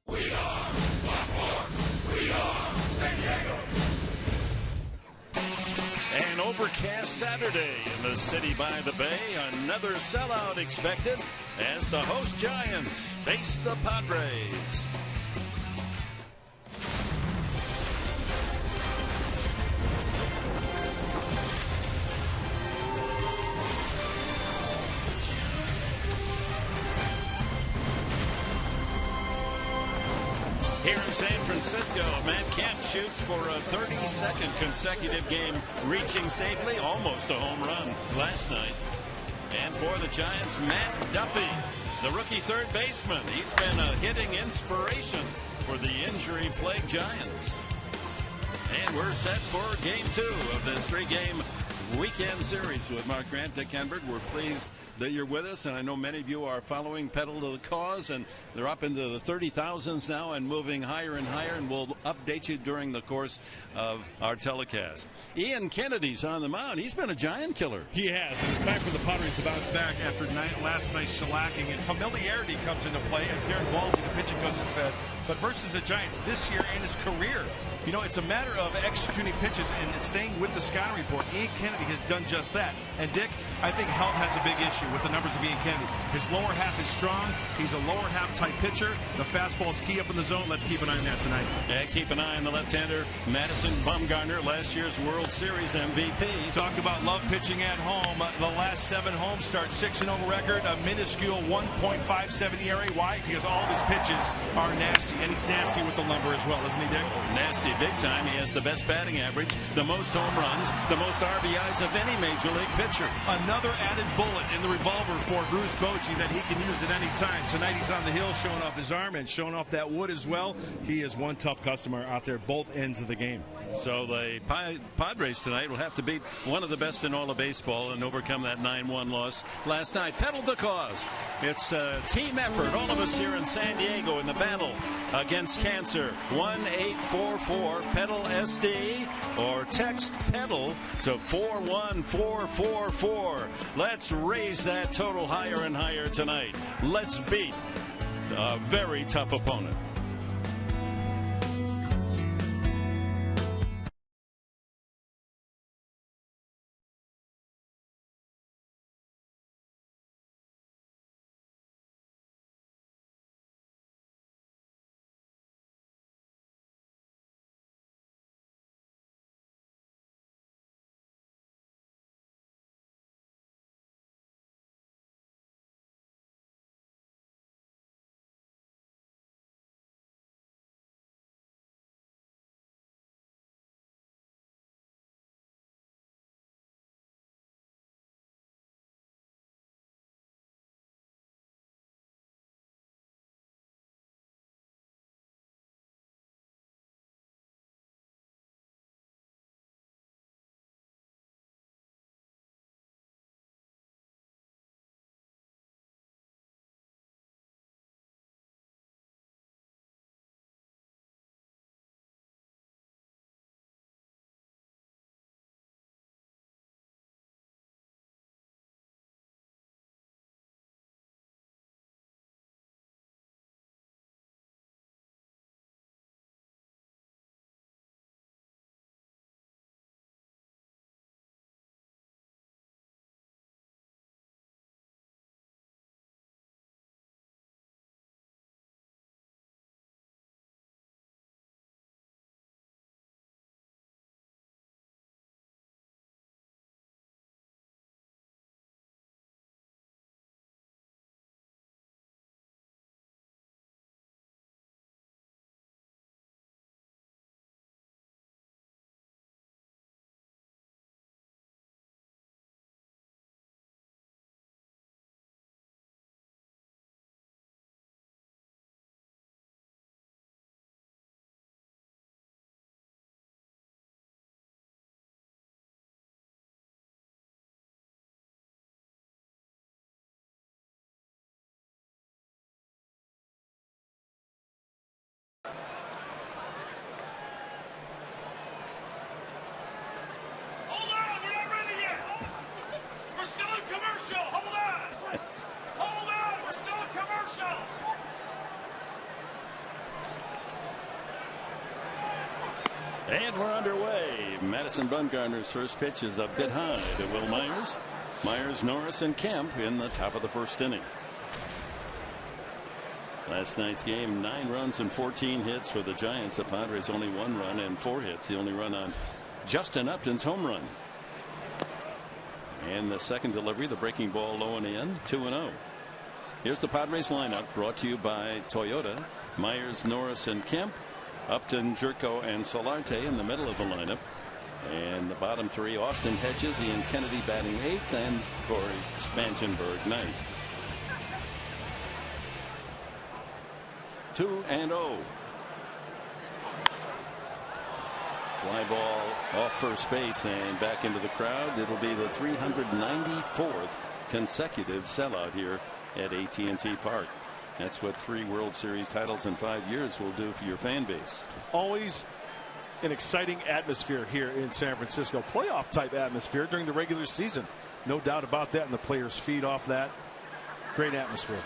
We are Baltimore. We are San Diego. An overcast Saturday in the city by the bay. Another sellout expected as the host Giants face the Padres. Here in San Francisco, Matt Kemp shoots for a 32nd consecutive game, reaching safely almost a home run last night. And for the Giants, Matt Duffy, the rookie third baseman. He's been a hitting inspiration for the injury-plagued Giants. And we're set for game 2 of this 3-game weekend series with Mark Grant, Dick Henberg. We're pleased that you're with us, and I know many of you are following Pedal to the Cause, and they're up into the 30,000s now and moving higher and higher, and we'll update you during the course of our telecast. Ian Kennedy's on the mound. He's been a giant killer. He has, and it's time for the Padres to bounce back after last night's shellacking, and familiarity comes into play, as Darren Ballsy, the pitching coach, has said. But versus the Giants this year and his career, you know, it's a matter of executing pitches and staying with the scouting report. Ian Kennedy has done just that. And Dick, I think health has a big issue with the numbers of Ian Kennedy. His lower half is strong. He's a lower half type pitcher. The fastball's key up in the zone. Let's keep an eye on that tonight. Yeah, keep an eye on the left-hander, Madison Bumgarner, last year's World Series MVP. Talk about love pitching at home. The last 7 home starts, 6-0 record, a minuscule 1.57 ERA. Why? Because all of his pitches are nasty, and he's nasty with the lumber as well, isn't he, Dick? Nasty big time. He has the best batting average, the most home runs, the most RBIs of any major league pitcher. Another added bullet in the revolver for Bruce Bochy that he can use at any time. Tonight he's on the hill showing off his arm and showing off that wood as well. He is one tough customer out there both ends of the game. So the Padres tonight will have to beat one of the best in all of baseball and overcome that 9-1 loss last night. Pedal the Cause. It's a team effort. All of us here in San Diego in the battle against cancer. 1-844-PEDAL-SD or text PEDAL to 41444. Let's raise that total higher and higher tonight. Let's beat a very tough opponent. And we're underway. Madison Bumgarner's first pitch is a bit high to Will Myers. Myers, Norris, and Kemp in the top of the first inning. Last night's game, 9 runs and 14 hits for the Giants. The Padres only 1 run and 4 hits. The only run on Justin Upton's home run. And the second delivery, the breaking ball low and in, 2-0. Here's the Padres lineup, brought to you by Toyota. Myers, Norris, and Kemp. Upton, Jerko, and Solarte in the middle of the lineup. And the bottom 3, Austin Hedges, Ian Kennedy batting 8th, and Corey Spangenberg 9th. 2-0. Fly ball off first base and back into the crowd. It'll be the 394th consecutive sellout here at AT&T Park. That's what 3 World Series titles in 5 years will do for your fan base. Always an exciting atmosphere here in San Francisco. Playoff type atmosphere during the regular season. No doubt about that, and the players feed off that. Great atmosphere.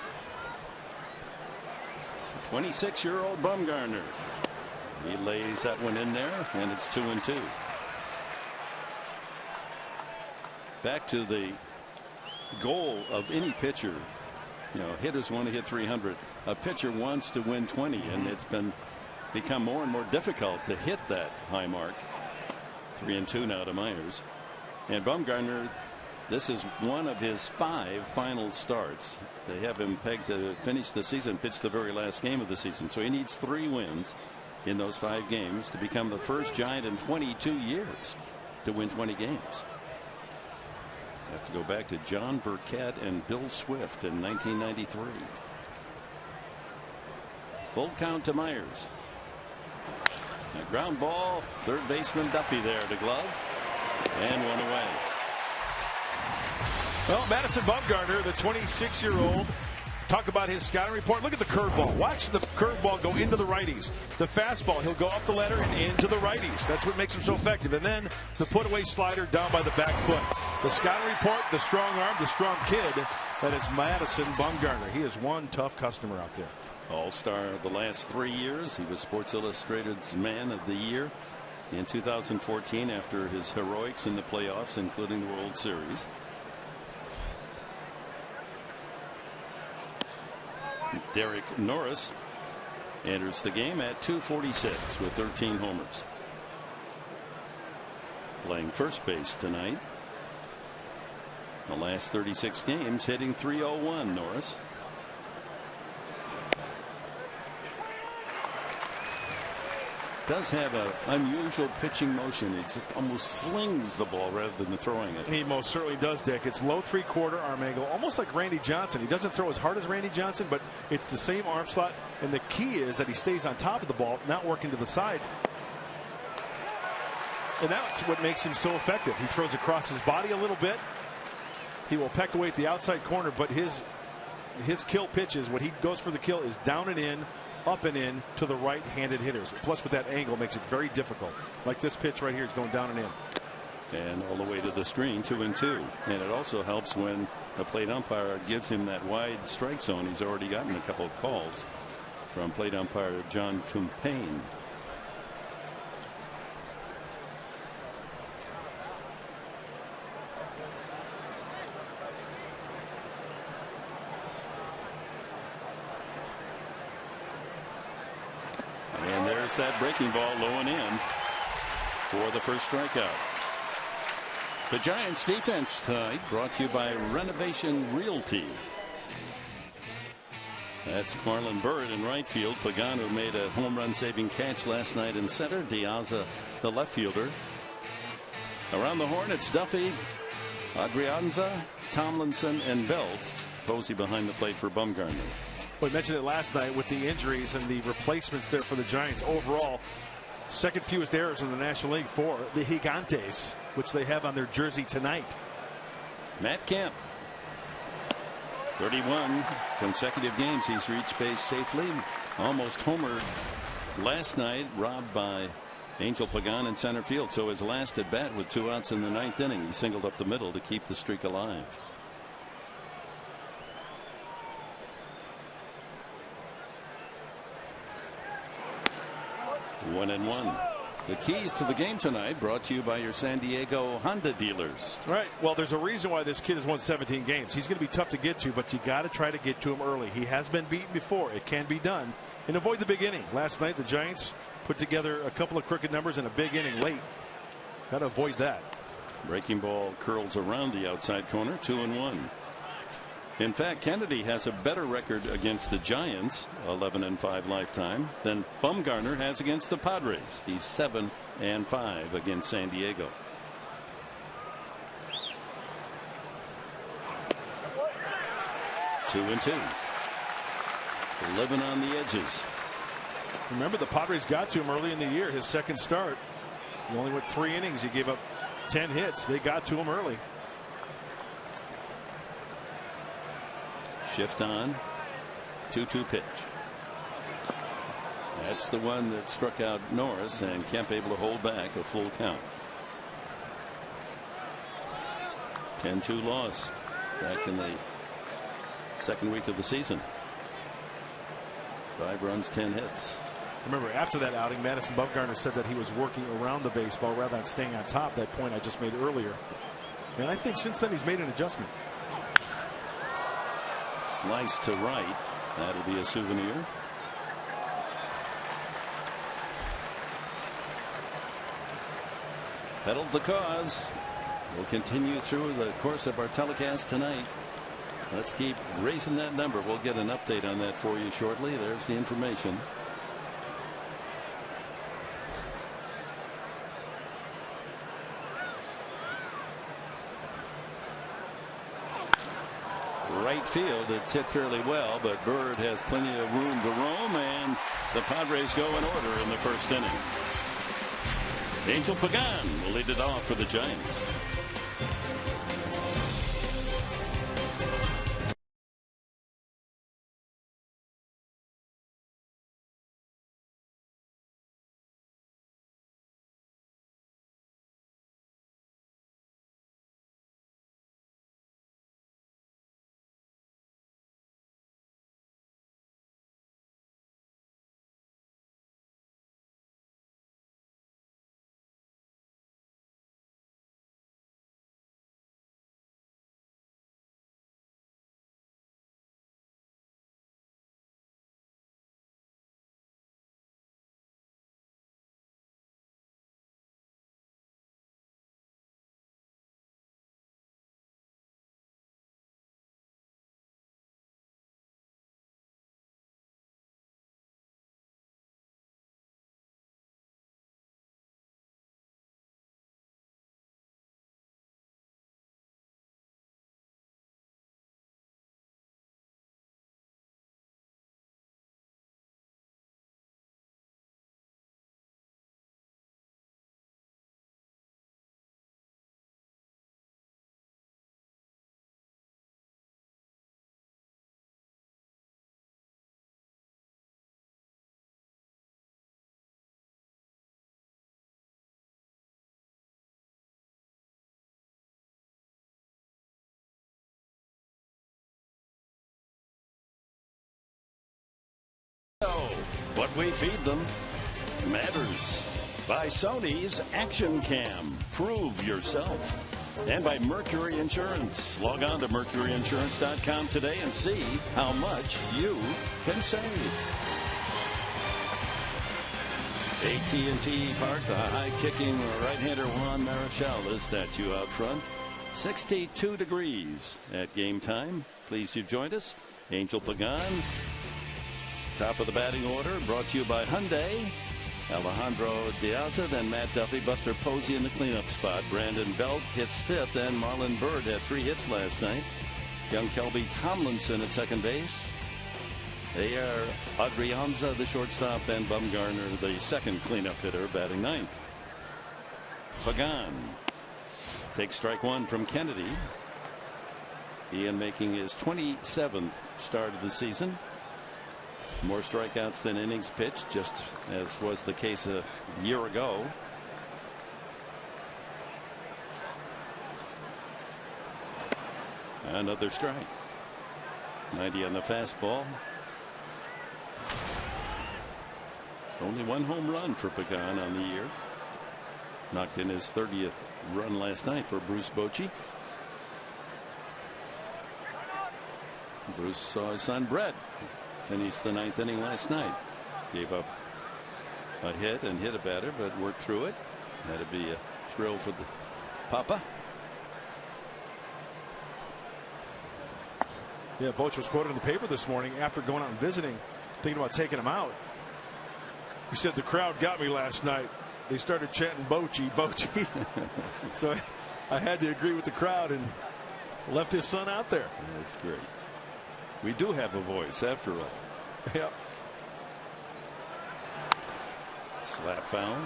26-year-old Bumgarner. He lays that one in there, and it's 2-2. Back to the goal of any pitcher. You know, hitters want to hit 300. A pitcher wants to win 20, and it's become more and more difficult to hit that high mark. 3-2 now to Myers. And Bumgarner, this is one of his 5 final starts. They have him pegged to finish the season, pitch the very last game of the season. So he needs 3 wins in those 5 games to become the first Giant in 22 years to win 20 games. Have to go back to John Burkett and Bill Swift in 1993. Full count to Myers. A ground ball, third baseman Duffy there to glove, and one away. Well, Madison Bumgarner, the 26-year-old, talk about his scouting report. Look at the curveball. Watch the curveball go into the righties. The fastball, he'll go up the ladder and into the righties. That's what makes him so effective. And then the put-away slider down by the back foot. The scouting report, the strong arm, the strong kid. That is Madison Bumgarner. He is one tough customer out there. All-star the last 3 years. He was Sports Illustrated's Man of the Year in 2014 after his heroics in the playoffs, including the World Series. Derek Norris enters the game at 246 with 13 homers. Playing first base tonight. The last 36 games hitting .301 Norris. Does have an unusual pitching motion. It just almost slings the ball rather than throwing it. He most certainly does, Dick. It's low 3/4 arm angle, almost like Randy Johnson. He doesn't throw as hard as Randy Johnson, but it's the same arm slot. And the key is that he stays on top of the ball, not working to the side. And that's what makes him so effective. He throws across his body a little bit. He will peck away at the outside corner, but his kill pitches, what he goes for the kill, is down and in, up and in to the right-handed hitters. Plus, with that angle, makes it very difficult. Like this pitch right here is going down and in. And all the way to the screen, 2-2. And it also helps when the plate umpire gives him that wide strike zone. He's already gotten a couple of calls from plate umpire John Tumpain. And there's that breaking ball low and in for the first strikeout. The Giants defense tonight brought to you by Renovation Realty. That's Marlon Bird in right field. Pagano made a home run saving catch last night in center. Diaza, the left fielder. Around the horn, it's Duffy, Adrianza, Tomlinson, and Belt. Posey behind the plate for Bumgarner. We mentioned it last night with the injuries and the replacements there for the Giants. Overall, second fewest errors in the National League for the Gigantes, which they have on their jersey tonight. Matt Kemp. 31 consecutive games he's reached base safely. Almost homered last night, robbed by Angel Pagan in center field. So his last at bat with 2 outs in the 9th inning. He singled up the middle to keep the streak alive. One and one. The keys to the game tonight brought to you by your San Diego Honda dealers. Right. Well, there's a reason why this kid has won 17 games. He's going to be tough to get to, but you got to try to get to him early. He has been beaten before. It can be done. And avoid the big inning. Last night, the Giants put together a couple of crooked numbers in a big inning late. Got to avoid that. Breaking ball curls around the outside corner, 2-1. In fact, Kennedy has a better record against the Giants, 11-5 lifetime, than Bumgarner has against the Padres. He's 7-5 against San Diego. Two and two. Living on the edges. Remember, the Padres got to him early in the year. His second start, he only went 3 innings. He gave up 10 hits. They got to him early. Shift on. 2-2 pitch. That's the one that struck out Norris, and Kemp able to hold back a full count. 10-2 loss back in the second week of the season. 5 runs, 10 hits. Remember, after that outing, Madison Bumgarner said that he was working around the baseball rather than staying on top. That point I just made earlier. And I think since then he's made an adjustment. Slice to right. That'll be a souvenir. Pedaled the cause. We'll continue through the course of our telecast tonight. Let's keep raising that number. We'll get an update on that for you shortly. There's the information. Right field, it's hit fairly well, but Bird has plenty of room to roam, and the Padres go in order in the first inning. Angel Pagan will lead it off for the Giants. What we feed them matters. By Sony's Action Cam. Prove yourself. And by Mercury Insurance. Log on to mercuryinsurance.com today and see how much you can save. AT&T Park, the high-kicking right-hander Juan Marichal statue out front. 62 degrees at game time. Pleased you've joined us. Angel Pagan. Top of the batting order brought to you by Hyundai. Alejandro Diaz, then Matt Duffy, Buster Posey in the cleanup spot. Brandon Belt hits 5th, and Marlon Byrd had 3 hits last night. Young Kelby Tomlinson at second base. They are Adrianza, the shortstop, and Bumgarner, the second cleanup hitter, batting 9th. Pagan takes strike 1 from Kennedy. Ian making his 27th start of the season. More strikeouts than innings pitched, just as was the case a year ago. Another strike. 90 on the fastball. Only 1 home run for Pagan on the year. knocked in his 30th run last night for Bruce Bochy. Bruce saw his son Brett finish the 9th inning last night. Gave up a hit and hit a batter, but worked through it. That'd be a thrill for the Papa. Yeah, Boch was quoted in the paper this morning after going out and visiting, thinking about taking him out. He said, the crowd got me last night. They started chanting Bochy, Bochy. So I had to agree with the crowd and left his son out there. That's great. We do have a voice after all. Yep. Slap foul.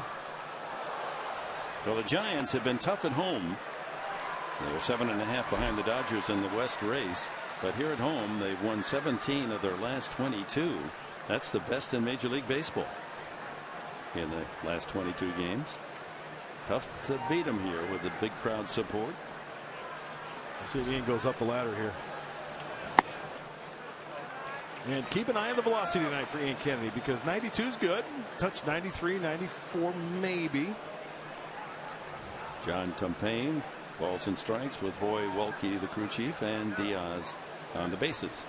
Well, the Giants have been tough at home. They're 7.5 behind the Dodgers in the West race. But here at home, they've won 17 of their last 22. That's the best in Major League Baseball in the last 22 games. Tough to beat them here with the big crowd support. Let's see if Ian goes up the ladder here. And keep an eye on the velocity tonight for Ian Kennedy, because 92 is good. Touch 93, 94 maybe. John Tumpain, balls and strikes with Hoy, Welke, the crew chief, and Diaz on the bases.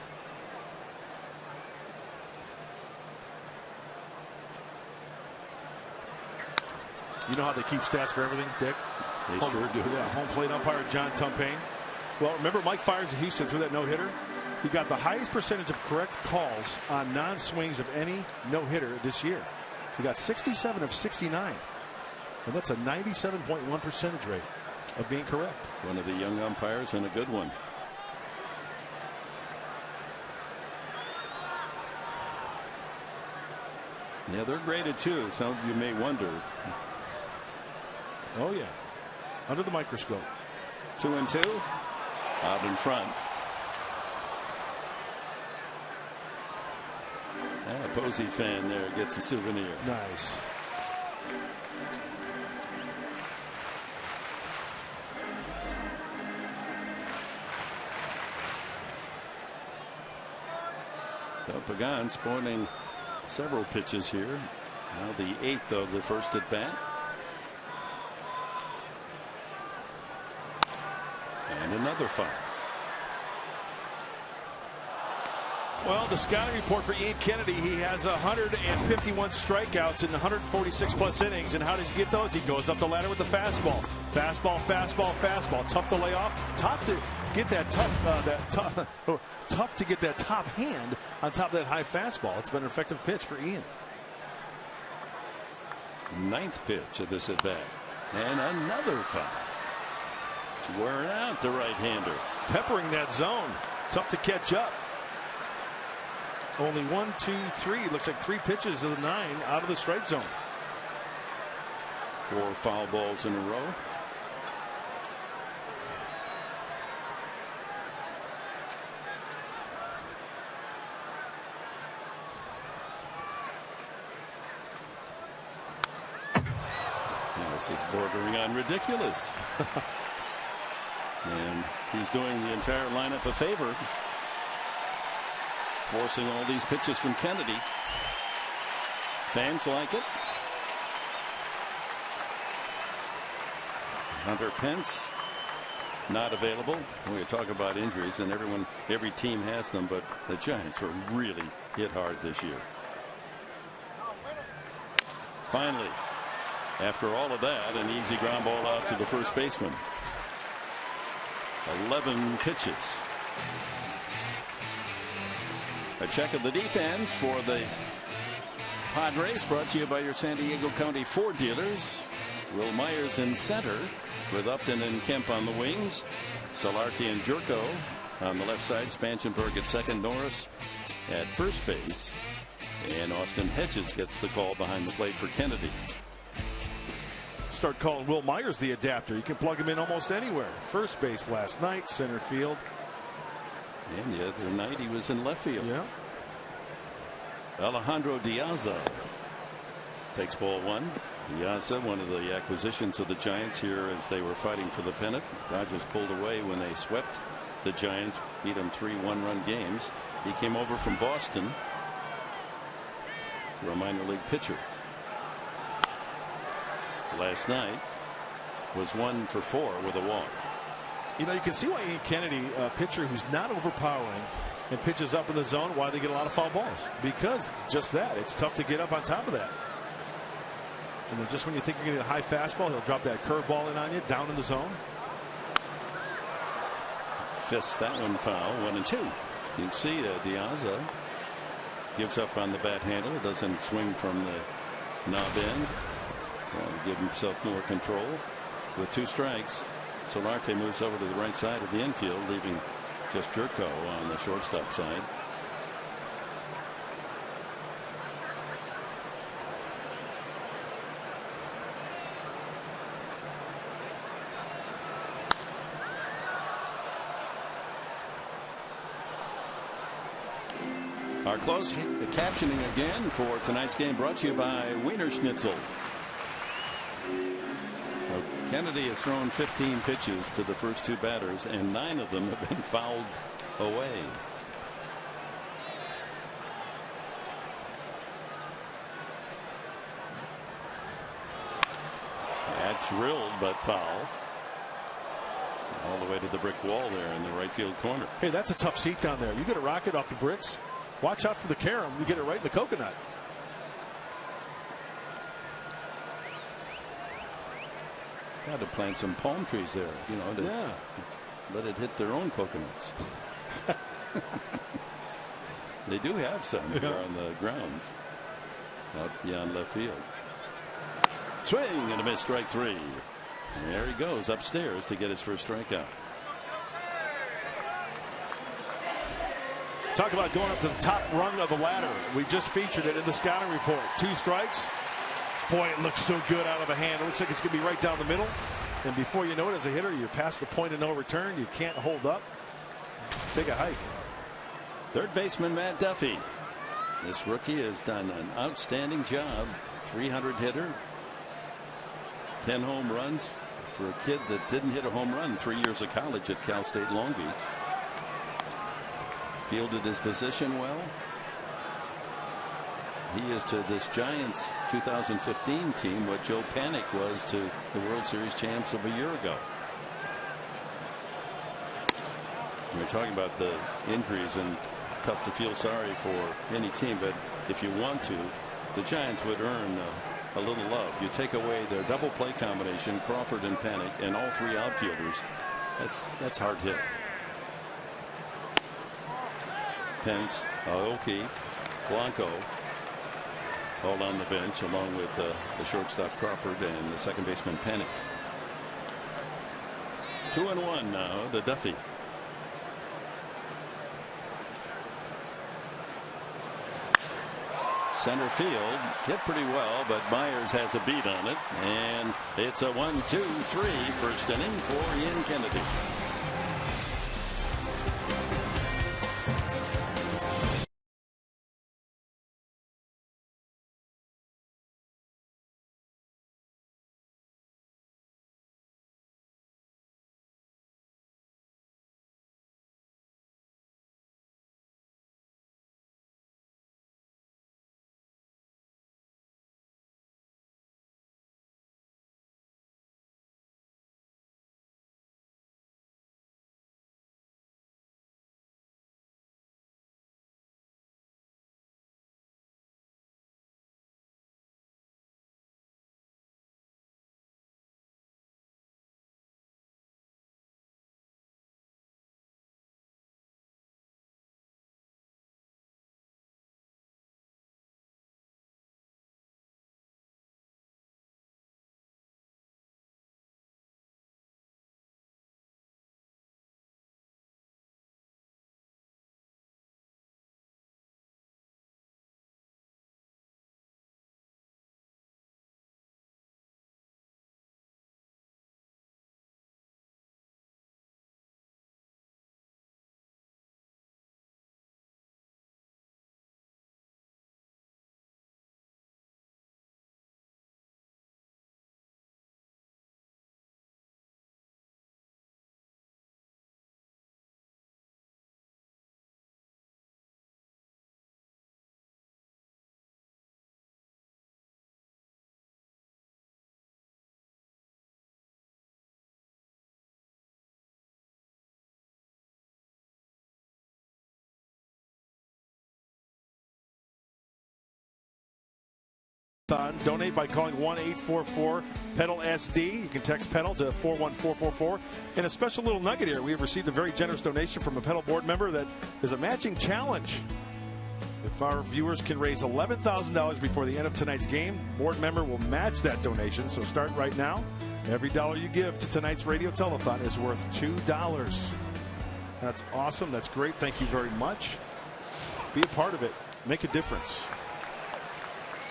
You know how they keep stats for everything, Dick? They sure do. Yeah, home plate umpire John Tumpain. Well, remember Mike Fiers of Houston threw that no-hitter? He got the highest percentage of correct calls on non-swings of any no-hitter this year. He got 67 of 69. And that's a 97.1 percentage rate of being correct. One of the young umpires and a good one. Yeah, they're graded too. Some of you may wonder. Oh yeah, under the microscope. 2-2 out in front. Posey fan there gets a souvenir. Nice. Pagan sporting several pitches here. Now the 8th of the first at bat. And another foul. Well, the scouting report for Ian Kennedy, he has 151 strikeouts in 146 plus innings. And how does he get those? He goes up the ladder with the fastball. Fastball, fastball, fastball. Tough to lay off. Tough to get that tough to get that top hand on top of that high fastball. It's been an effective pitch for Ian. 9th pitch of this at bat. And another foul. Wearing out the right-hander. Peppering that zone. Tough to catch up. Only 1, 2, 3. Looks like 3 pitches of the 9 out of the strike zone. 4 foul balls in a row. This is bordering on ridiculous. And he's doing the entire lineup a favor, forcing all these pitches from Kennedy. Fans like it. Hunter Pence not available. We talk about injuries, and every team has them, but the Giants were really hit hard this year. Finally, after all of that, an easy ground ball out to the first baseman. 11 pitches. A check of the defense for the Padres, brought to you by your San Diego County Ford dealers. Will Myers in center, with Upton and Kemp on the wings. Solarte and Jerko on the left side. Spanchenberg at second. Norris at first base. And Austin Hedges gets the call behind the plate for Kennedy. Start calling Will Myers the adapter. You can plug him in almost anywhere. First base last night, center field. And the other night he was in left field. Yeah. Alejandro Diaz takes ball 1. Diaz, one of the acquisitions of the Giants here as they were fighting for the pennant. Dodgers pulled away when they swept the Giants, beat them 3 one-run games. He came over from Boston for a minor league pitcher. Last night was 1 for 4 with a walk. You know, you can see why Ian Kennedy, a pitcher who's not overpowering and pitches up in the zone, why they get a lot of foul balls. Because just that, it's tough to get up on top of that. And then just when you think you're going to get a high fastball, he'll drop that curveball in on you down in the zone. Fists that one foul. 1-2. You can see Diaz gives up on the bat handle. Doesn't swing from the knob end. Trying to give himself more control. With 2 strikes, Solarte moves over to the right side of the infield, leaving just Jerko on the shortstop side. Our closed captioning again for tonight's game brought to you by Wiener Schnitzel. Kennedy has thrown 15 pitches to the first 2 batters, and 9 of them have been fouled away. That drilled but foul. All the way to the brick wall there in the right field corner. Hey, that's a tough seat down there. You get a rocket off the bricks. Watch out for the carom. You get it right in the coconut. Got to plant some palm trees there, you know, to let it hit their own coconuts. They do have some here on the grounds out beyond left field. Swing and a miss, strike 3. And there he goes upstairs to get his first strikeout. Talk about going up to the top rung of the ladder. We just featured it in the scouting report. 2 strikes. Boy, it looks so good out of a hand. It looks like it's going to be right down the middle. And before you know it, as a hitter, you're past the point of no return. You can't hold up. Take a hike. Third baseman Matt Duffy. This rookie has done an outstanding job. 300 hitter. 10 home runs for a kid that didn't hit a home run 3 years of college at Cal State Long Beach. Fielded his position well. He is to this Giants 2015 team what Joe Panik was to the World Series champs of a year ago. We're talking about the injuries, and tough to feel sorry for any team, but if you want to, the Giants would earn a little love. You take away their double play combination, Crawford and Panik, and all 3 outfielders. That's hard hit. Pence, Aoki, Blanco all on the bench, along with the shortstop Crawford and the second baseman Panik. 2-1 now to Duffy. Center field hit pretty well, but Myers has a beat on it, and it's a 1-2-3 first inning for Ian Kennedy. Donate by calling 1-844-PEDAL-SD. You can text PEDAL to 41444. And a special little nugget here. We have received a very generous donation from a PEDAL board member that is a matching challenge. If our viewers can raise $11,000 before the end of tonight's game, board member will match that donation. So start right now. Every dollar you give to tonight's radio telethon is worth $2. That's awesome. That's great. Thank you very much. Be a part of it. Make a difference.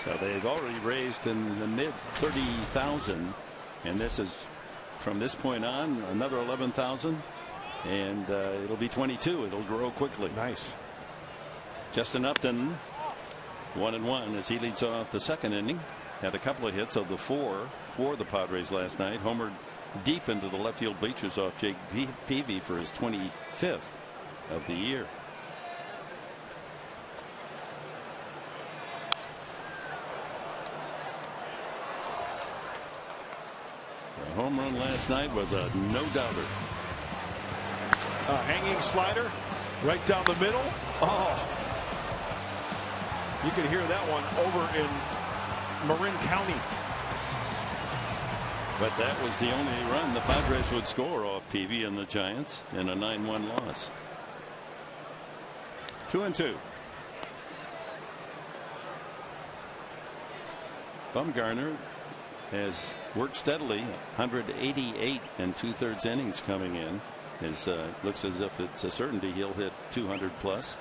So they've already raised in the mid 30,000, and this is from this point on another 11,000, and it'll be 22. It'll grow quickly. Nice. Justin Upton 1-1 as he leads off the second inning. Had a couple of hits of the four for the Padres last night. Homered deep into the left field bleachers off Jake Peavy for his 25th of the year. The home run last night was a no-doubter. A hanging slider right down the middle. Oh, you can hear that one over in Marin County. But that was the only run the Padres would score off Peavy and the Giants in a 9-1 loss. 2-2. Bumgarner has worked steadily. 188 and 2/3 innings coming in. Looks as if it's a certainty he'll hit 200 plus.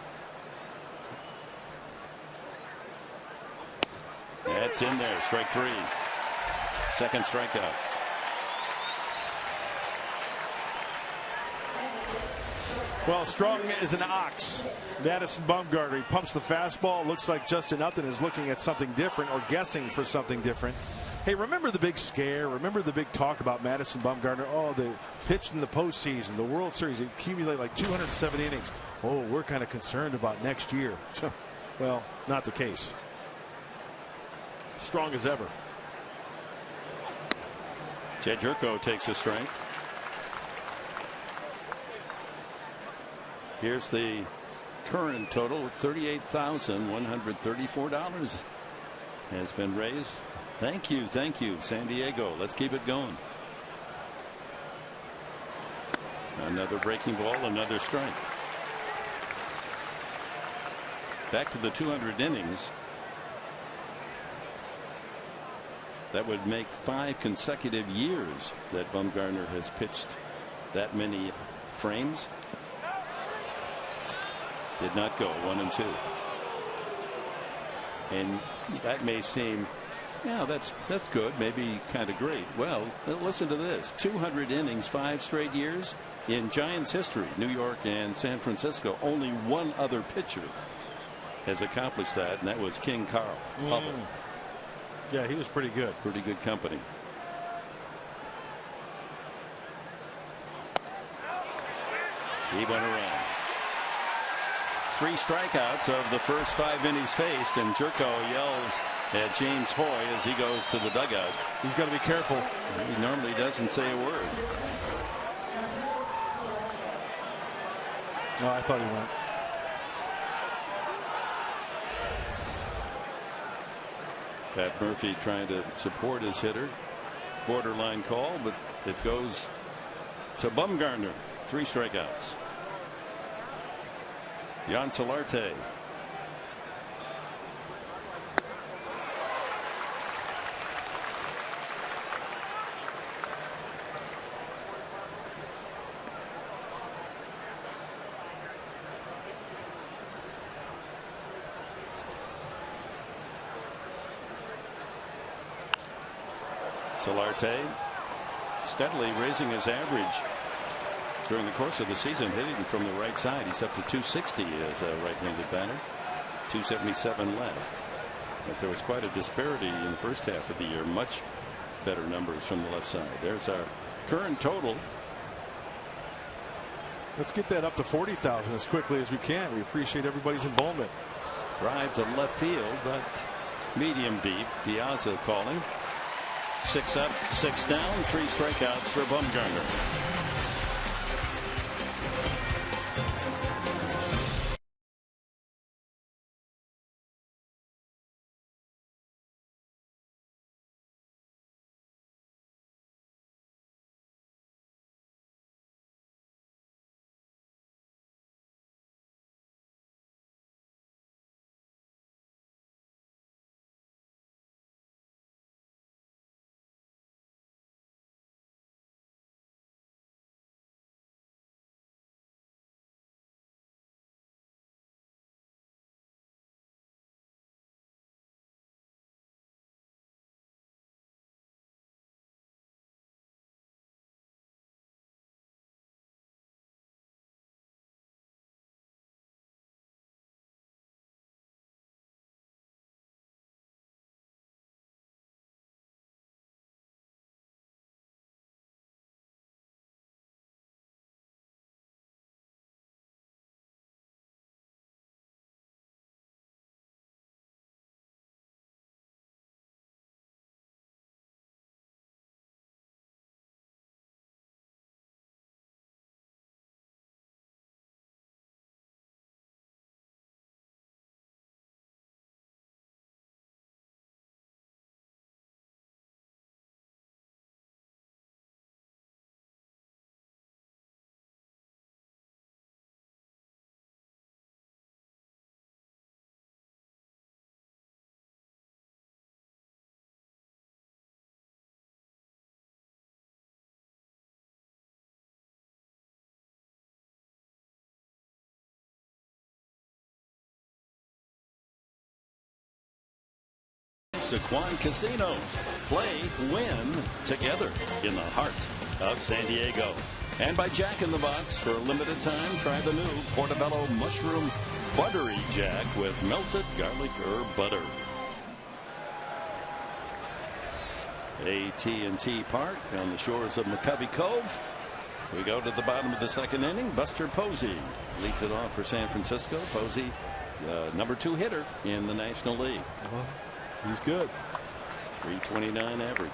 That's in there. Strike three. Second strikeout. Well, strong as an ox. Madison Bumgarner, he pumps the fastball. Looks like Justin Upton is looking at something different or guessing for something different. Hey, remember the big scare? Remember the big talk about Madison Bumgarner? Oh, the pitched in the postseason, the World Series, he accumulated like 207 innings. Oh, we're kind of concerned about next year. Well, not the case. Strong as ever. Jed Jerko takes a strike. Here's the current total. $38,134 has been raised. Thank you, San Diego. Let's keep it going. Another breaking ball, another strike. Back to the 200 innings. That would make 5 consecutive years that Bumgarner has pitched that many frames. Did not go. 1-2. And that may seem, yeah, that's good, maybe kind of great. Well, listen to this. 200 innings 5 straight years in Giants history. New York and San Francisco. Only one other pitcher has accomplished that, and that was King Carl Hubbell. Yeah, he was pretty good. Pretty good company. He went around. 3 strikeouts of the first 5 innings faced, and Jerko yells at James Hoy as he goes to the dugout. He's got to be careful. He normally doesn't say a word. Oh, I thought he went. Pat Murphy trying to support his hitter. Borderline call, but it goes to Bumgarner. 3 strikeouts. Jan Solarte. Solarte steadily raising his average during the course of the season, hitting from the right side. He's up to 260 as a right-handed batter. 277 left. But there was quite a disparity in the first half of the year. Much better numbers from the left side. There's our current total. Let's get that up to 40,000 as quickly as we can. We appreciate everybody's involvement. Drive to left field, but medium deep. Piazza calling. 6 up, 6 down, 3 strikeouts for Bumgarner. Sequan Casino. Play, win together in the heart of San Diego. And by Jack in the Box. For a limited time, try the new Portobello Mushroom Buttery Jack with melted garlic herb butter. AT&T Park on the shores of McCovey Cove. We go to the bottom of the second inning. Buster Posey leads it off for San Francisco. Posey, number 2 hitter in the National League. Well, he's good. 329 average.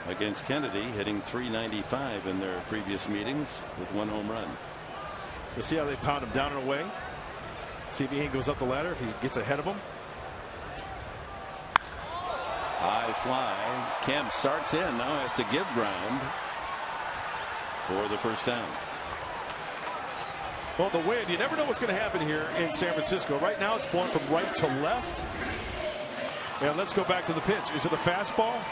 Against Kennedy, hitting .395 in their previous meetings with 1 home run. So see how they pound him down and away. See if Ian goes up the ladder, if he gets ahead of him. High fly. Kemp starts in, now has to give ground for the first down. Well, the wind, you never know what's going to happen here in San Francisco. Right now it's blowing from right to left. And let's go back to the pitch. Is it a fastball?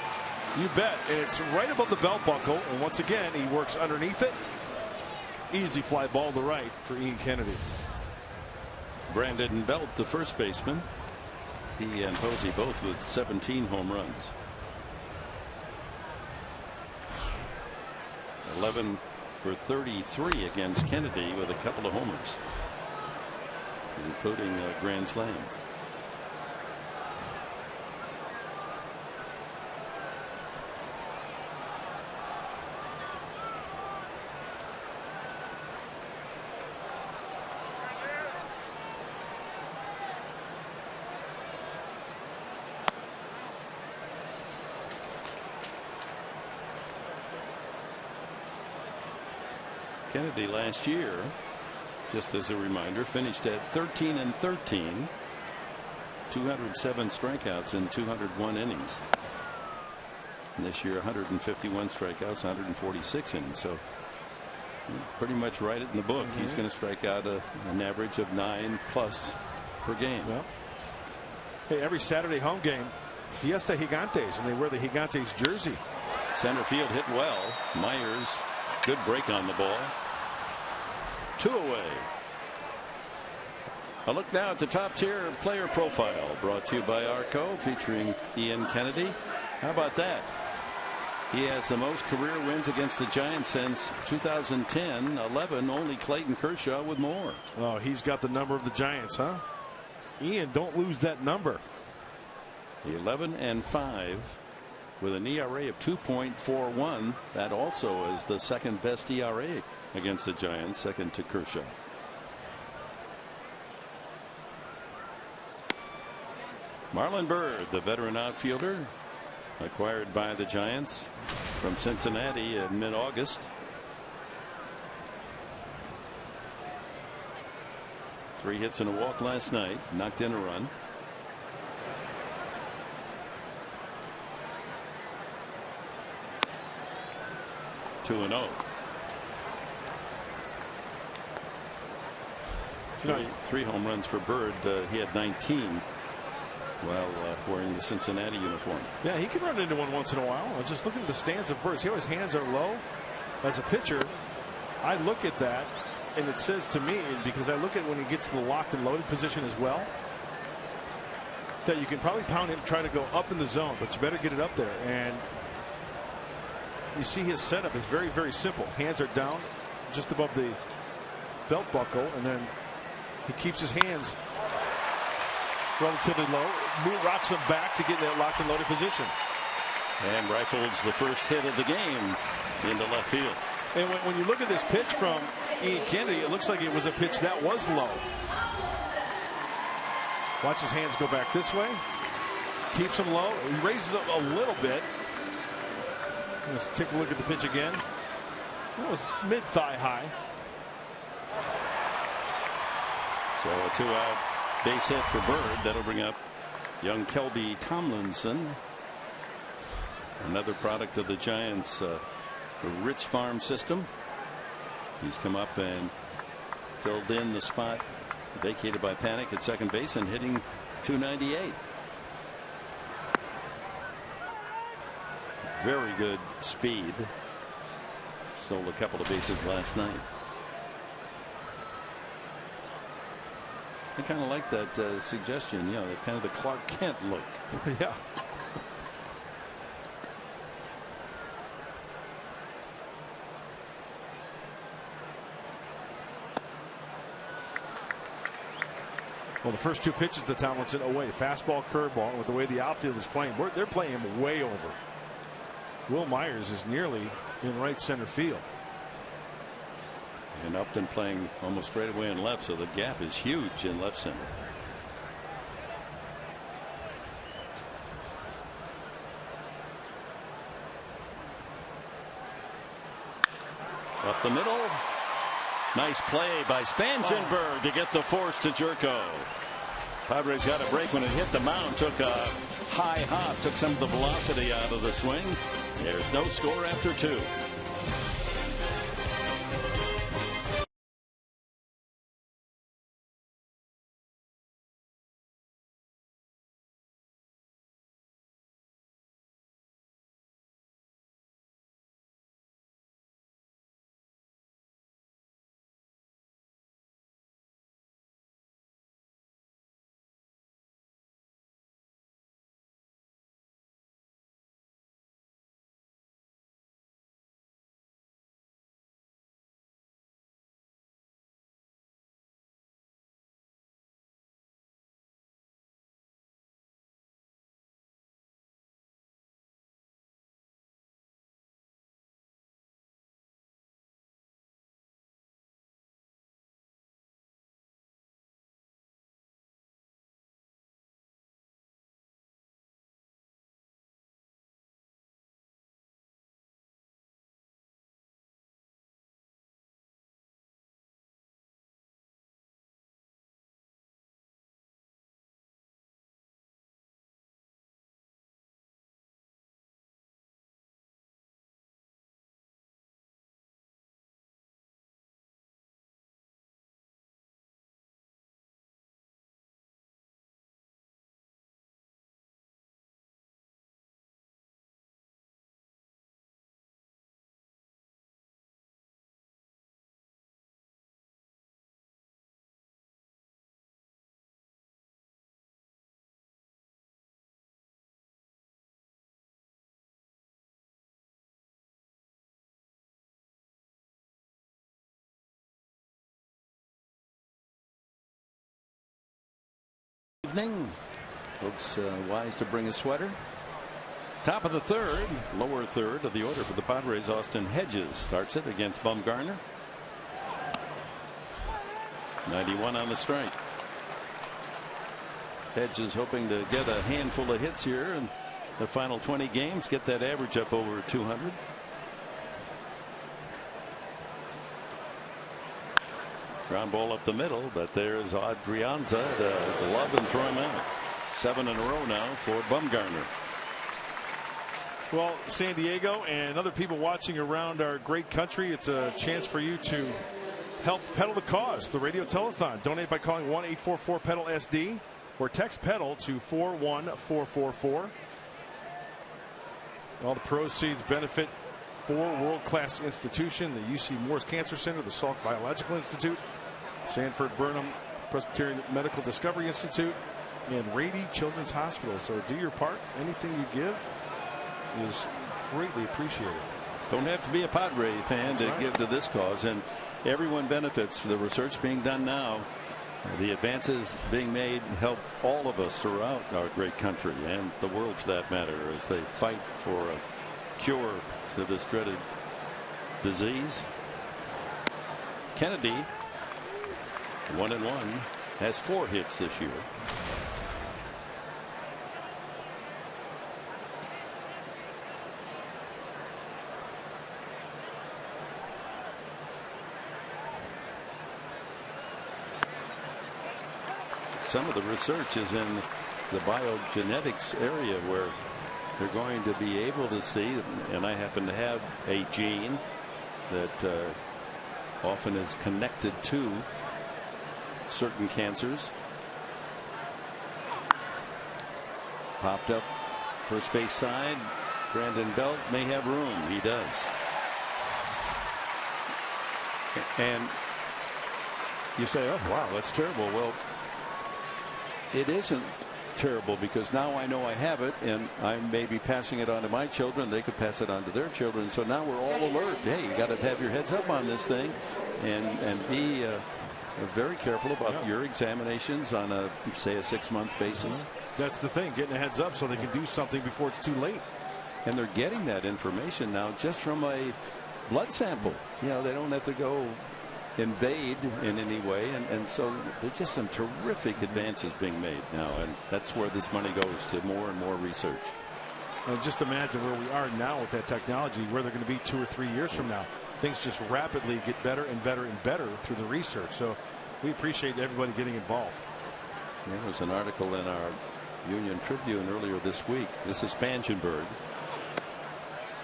You bet. And it's right above the belt buckle. And once again, he works underneath it. Easy fly ball to right for Ian Kennedy. Brandon Belt, the first baseman. He and Posey both with 17 home runs. 11 for 33 against Kennedy with a couple of homers, including a grand slam. Kennedy last year, just as a reminder, finished at 13-13, 207 strikeouts in 201 innings. And this year 151 strikeouts, 146 innings. So pretty much right in the book. He's going to strike out an average of 9+ per game. Well, hey, every Saturday home game, Fiesta Gigantes, and they wear the Gigantes jersey. Center field hit well. Myers, good break on the ball. 2 away. A look now at the top tier player profile, brought to you by Arco, featuring Ian Kennedy. How about that? He has the most career wins against the Giants since 2010-11. Only Clayton Kershaw with more. Oh, he's got the number of the Giants, huh? Ian, don't lose that number. 11-5 with an ERA of 2.41. That also is the second best ERA against the Giants, second to Kershaw. Marlon Byrd, the veteran outfielder, acquired by the Giants from Cincinnati in mid-August. 3 hits and a walk last night, knocked in a run. Two and 0. Three home runs for Byrd. He had 19 while wearing the Cincinnati uniform. Yeah, he can run into one once in a while. I was just looking at the stance of Byrd. See how his hands are low? As a pitcher, I look at that, and it says to me, because I look at when he gets to the locked and loaded position as well, that you can probably pound him, try to go up in the zone, but you better get it up there. And you see his setup is very, very simple. Hands are down just above the belt buckle, and then he keeps his hands relatively low, rocks them back to get in that locked and loaded position. And rifles the first hit of the game into left field. And when you look at this pitch from Ian Kennedy, it looks like it was a pitch that was low. Watch his hands go back this way. Keeps them low. He raises them a little bit. Let's take a look at the pitch again. It was mid-thigh high. So a 2-out base hit for Byrd. That'll bring up young Kelby Tomlinson, another product of the Giants' rich farm system. He's come up and filled in the spot vacated by Panic at second base and hitting .298. Very good speed. Stole a couple of bases last night. I kind of like that suggestion. You know, kind of the Clark Kent look. Yeah. Well, the first two pitches to Tomlinson away. Fastball, curveball. And with the way the outfield is playing, they're playing him way over. Will Myers is nearly in right center field. And Upton playing almost straight away in left, so the gap is huge in left center. Up the middle. Nice play by Spangenberg to get the force to Jerko. Padres got a break when it hit the mound. Took a high hop. Took some of the velocity out of the swing. There's no score after 2. Evening. Folks wise to bring a sweater. Top of the third, lower third of the order for the Padres. Austin Hedges starts it against Bumgarner. 91 on the strike. Hedges hoping to get a handful of hits here in the final 20 games, get that average up over 200. Ground ball up the middle, but there's Adrianza to glove and throw him out. 7 in a row now for Bumgarner. Well, San Diego and other people watching around our great country, it's a chance for you to help pedal the cause. The radio telethon. Donate by calling 1-844-PEDAL-SD or text PEDAL to 41444. All the proceeds benefit for world-class institution, the UC Morse Cancer Center, the Salk Biological Institute, Sanford Burnham Presbyterian Medical Discovery Institute, and Rady Children's Hospital. So do your part. Anything you give is greatly appreciated. Don't have to be a Padre fan to give to this cause, and everyone benefits from the research being done now. The advances being made help all of us throughout our great country and the world, for that matter, as they fight for a cure to this dreaded disease. Kennedy, 1-1, has 4 hits this year. Some of the research is in the biogenetics area where they're going to be able to see, and I happen to have a gene that often is connected to certain cancers. Popped up first base side. Brandon Belt may have room. He does. And you say, oh wow, that's terrible. Well, it isn't terrible because now I know I have it, and I may be passing it on to my children. They could pass it on to their children. So now we're all alert. Hey, you got to have your heads up on this thing, and be very careful about your examinations on a, say, a 6-month basis. That's the thing, getting a heads up so they can do something before it's too late. And they're getting that information now just from a blood sample. You know, they don't have to go invade in any way, and so there's just some terrific advances being made now, and that's where this money goes, to more and more research. And just imagine where we are now with that technology, where they're going to be 2 or 3 years from now. Things just rapidly get better and better and better through the research. So we appreciate everybody getting involved. There was an article in our Union Tribune earlier this week. This is Spangenberg,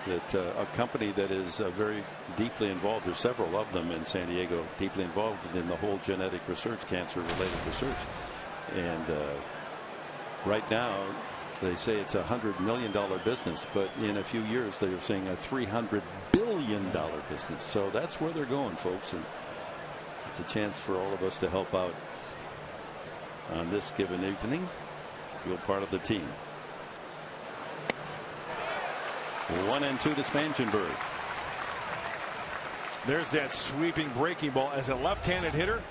that a company that is very deeply involved, there's several of them in San Diego, deeply involved in the whole genetic research, cancer related research. And right now they say it's $100 million business, but in a few years they are saying a $300 billion business. So that's where they're going, folks, and it's a chance for all of us to help out on this given evening. Feel part of the team. 1-2 to Spangenberg. There's that sweeping breaking ball as a left-handed hitter.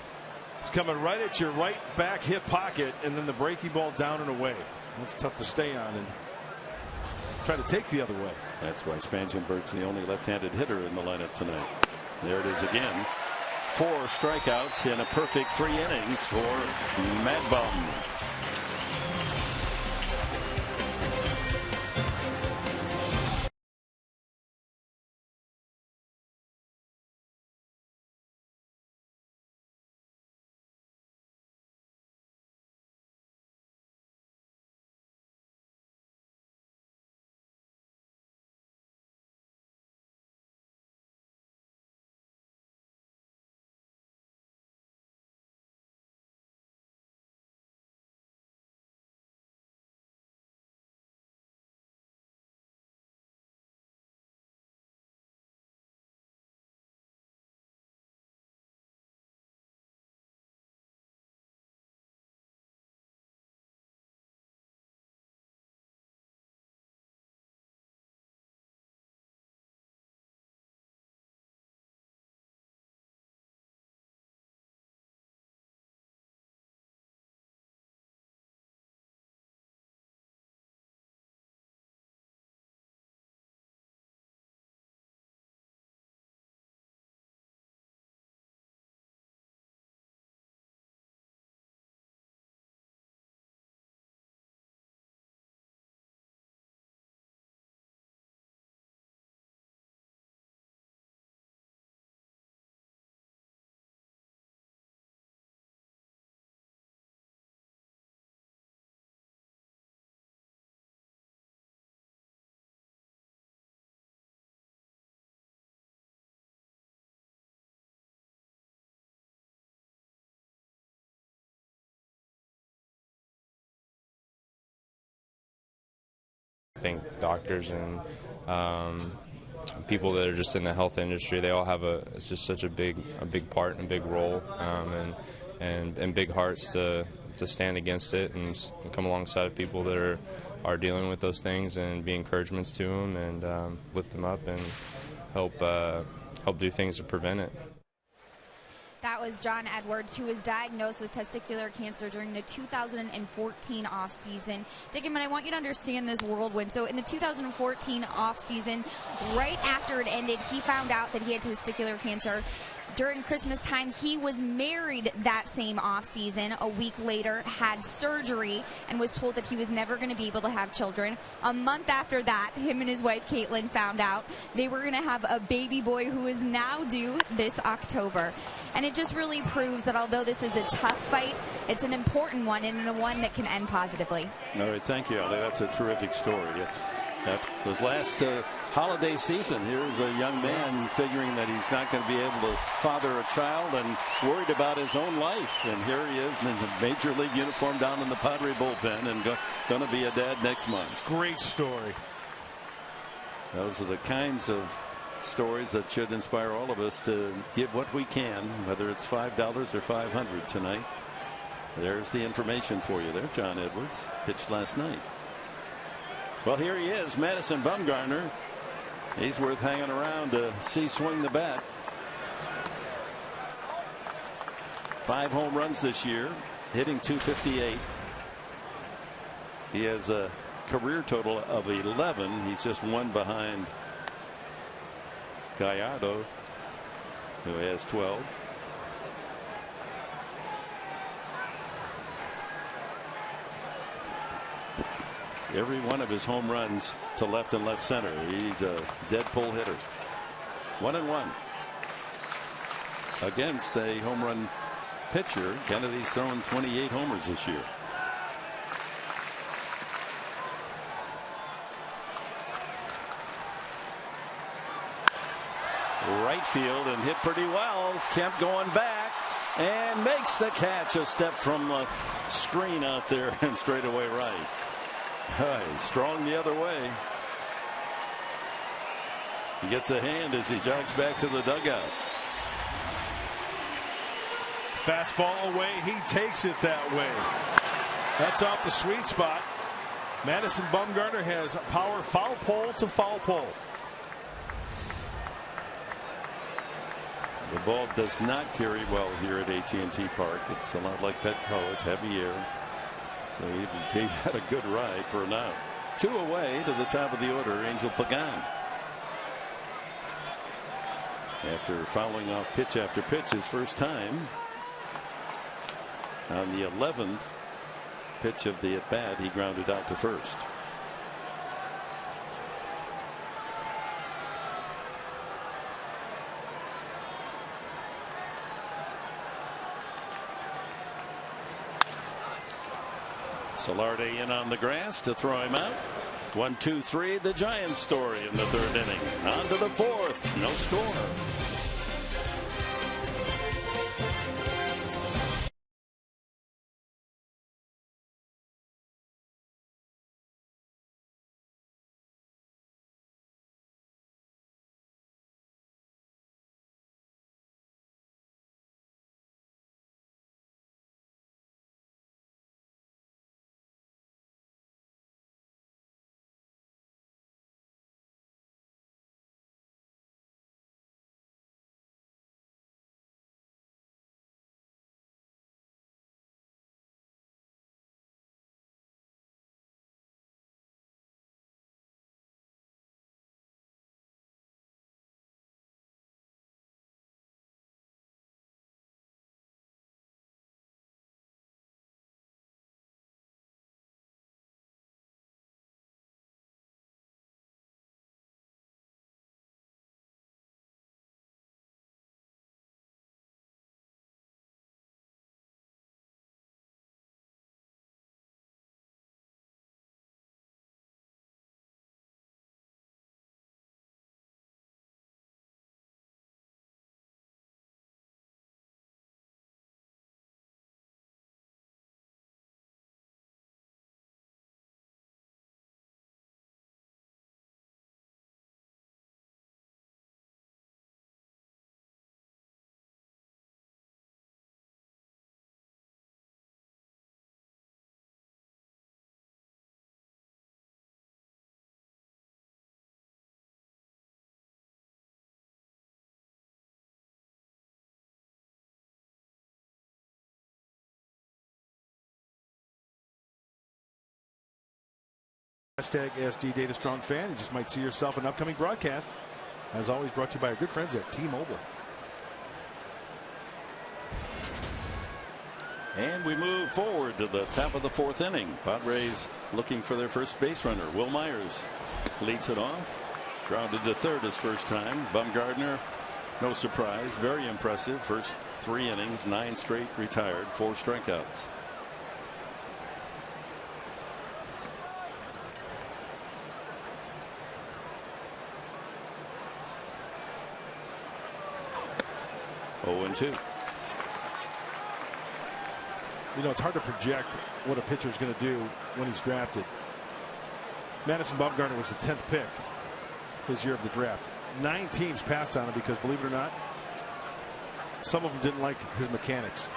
It's coming right at your right back hip pocket, and then the breaking ball down and away. That's tough to stay on and try to take the other way. That's why Spangenberg's the only left-handed hitter in the lineup tonight. There it is again. 4 strikeouts in a perfect 3 innings for Mad Bum. I think doctors and people that are just in the health industry, they all have it's just such a big part and a big role, and big hearts to stand against it and come alongside of people that are dealing with those things and be encouragements to them and lift them up and help do things to prevent it. That was John Edwards, who was diagnosed with testicular cancer during the 2014 offseason. Dickman, I want you to understand this whirlwind. So in the 2014 offseason, right after it ended, he found out that he had testicular cancer. During Christmas time, he was married that same offseason. A week later, had surgery and was told that he was never going to be able to have children. A month after that, him and his wife, Caitlin, found out they were going to have a baby boy who is now due this October. And it just really proves that although this is a tough fight, it's an important one and one that can end positively. All right, thank you, Ali. That's a terrific story. That was last holiday season. Here's a young man figuring that he's not going to be able to father a child and worried about his own life. And here he is in the major league uniform down in the Padre bullpen and going to be a dad next month. Great story. Those are the kinds of stories that should inspire all of us to give what we can, whether it's $5 or $500 tonight. There's the information for you there. John Edwards pitched last night. Well, here he is, Madison Bumgarner. He's worth hanging around to see swing the bat. 5 home runs this year, hitting .258. He has a career total of 11. He's just one behind Gallardo, who has 12. Every one of his home runs to left and left center. He's a dead pull hitter. 1-1 against a home run pitcher. Kennedy's thrown 28 homers this year. Right field and hit pretty well. Kemp going back and makes the catch. A step from the screen out there and straight away right. Strong the other way. He gets a hand as he jogs back to the dugout. Fastball away. He takes it that way. That's off the sweet spot. Madison Bumgarner has power foul pole to foul pole. The ball does not carry well here at AT&T Park. It's a lot like Petco. It's heavy air. So he gave that a good ride for an out. 2 away to the top of the order, Angel Pagan. After fouling off pitch after pitch his first time. On the 11th pitch of the at bat, he grounded out to first. Solarte in on the grass to throw him out. 1-2-3, the Giants story in the 3rd inning. On to the 4th, no score. Hashtag SD Data Strong Fan. You just might see yourself in an upcoming broadcast. As always, brought to you by our good friends at T-Mobile. And we move forward to the top of the 4th inning. Padres looking for their first base runner. Will Myers leads it off. Grounded to third his first time. Bumgarner, no surprise, very impressive. First 3 innings, 9 straight retired, 4 strikeouts. Oh, 0-2. You know, it's hard to project what a pitcher is going to do when he's drafted. Madison Bumgarner was the 10th pick his year of the draft. 9 teams passed on him because, believe it or not, some of them didn't like his mechanics.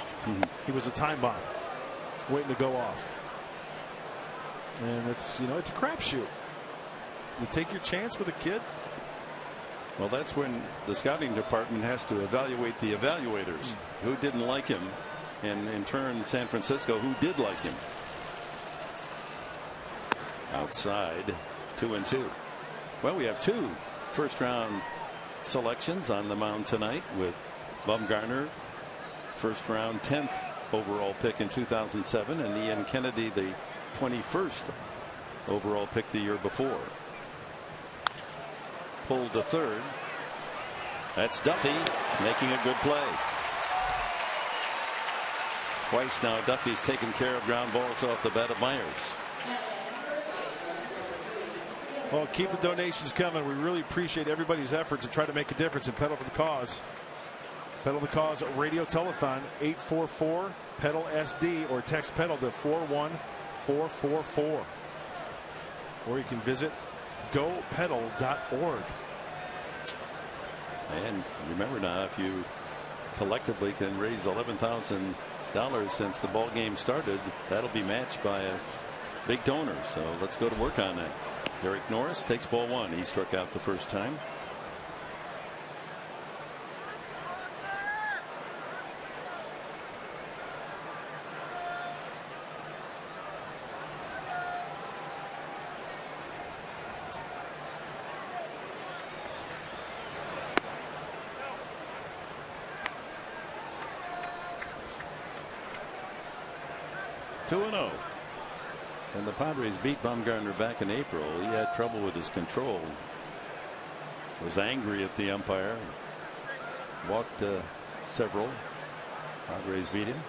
He was a time bomb. waiting to go off. And it's, you know, it's a crapshoot. You take your chance with a kid. Well, that's when the scouting department has to evaluate the evaluators who didn't like him, and in turn San Francisco who did like him. Outside, 2-2. Well, we have 2 first-round selections on the mound tonight with Bumgarner, first-round 10th overall pick in 2007, and Ian Kennedy, the 21st overall pick the year before. Pulled to third. That's Duffy making a good play. Twice now Duffy's taken care of ground balls off the bat of Myers. Well, keep the donations coming. We really appreciate everybody's effort to try to make a difference and pedal for the cause. Pedal the Cause radio telethon, 844 pedal SD, or text pedal to 41444. Or you can visit gopedal.org. And remember now, if you collectively can raise $11,000 since the ball game started, that'll be matched by a big donor. So let's go to work on that. Derek Norris takes ball 1. He struck out the first time. And the Padres beat Bumgarner back in April. He had trouble with his control. Was angry at the umpire. Walked several. Padres beat him.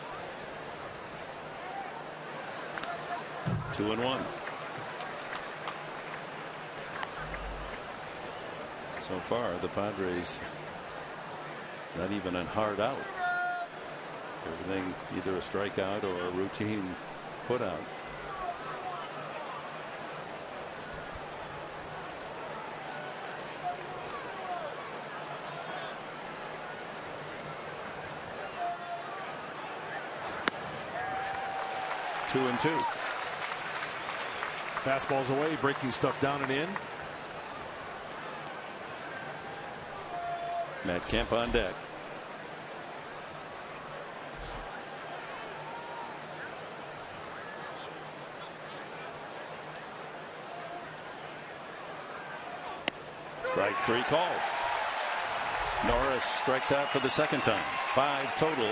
2-1. So far, the Padres not even on hard out. Everything either a strikeout or a routine put out. Two and two. Fastballs away, breaking stuff down and in. Matt Kemp on deck. Strike 3 call. Norris strikes out for the second time. 5 total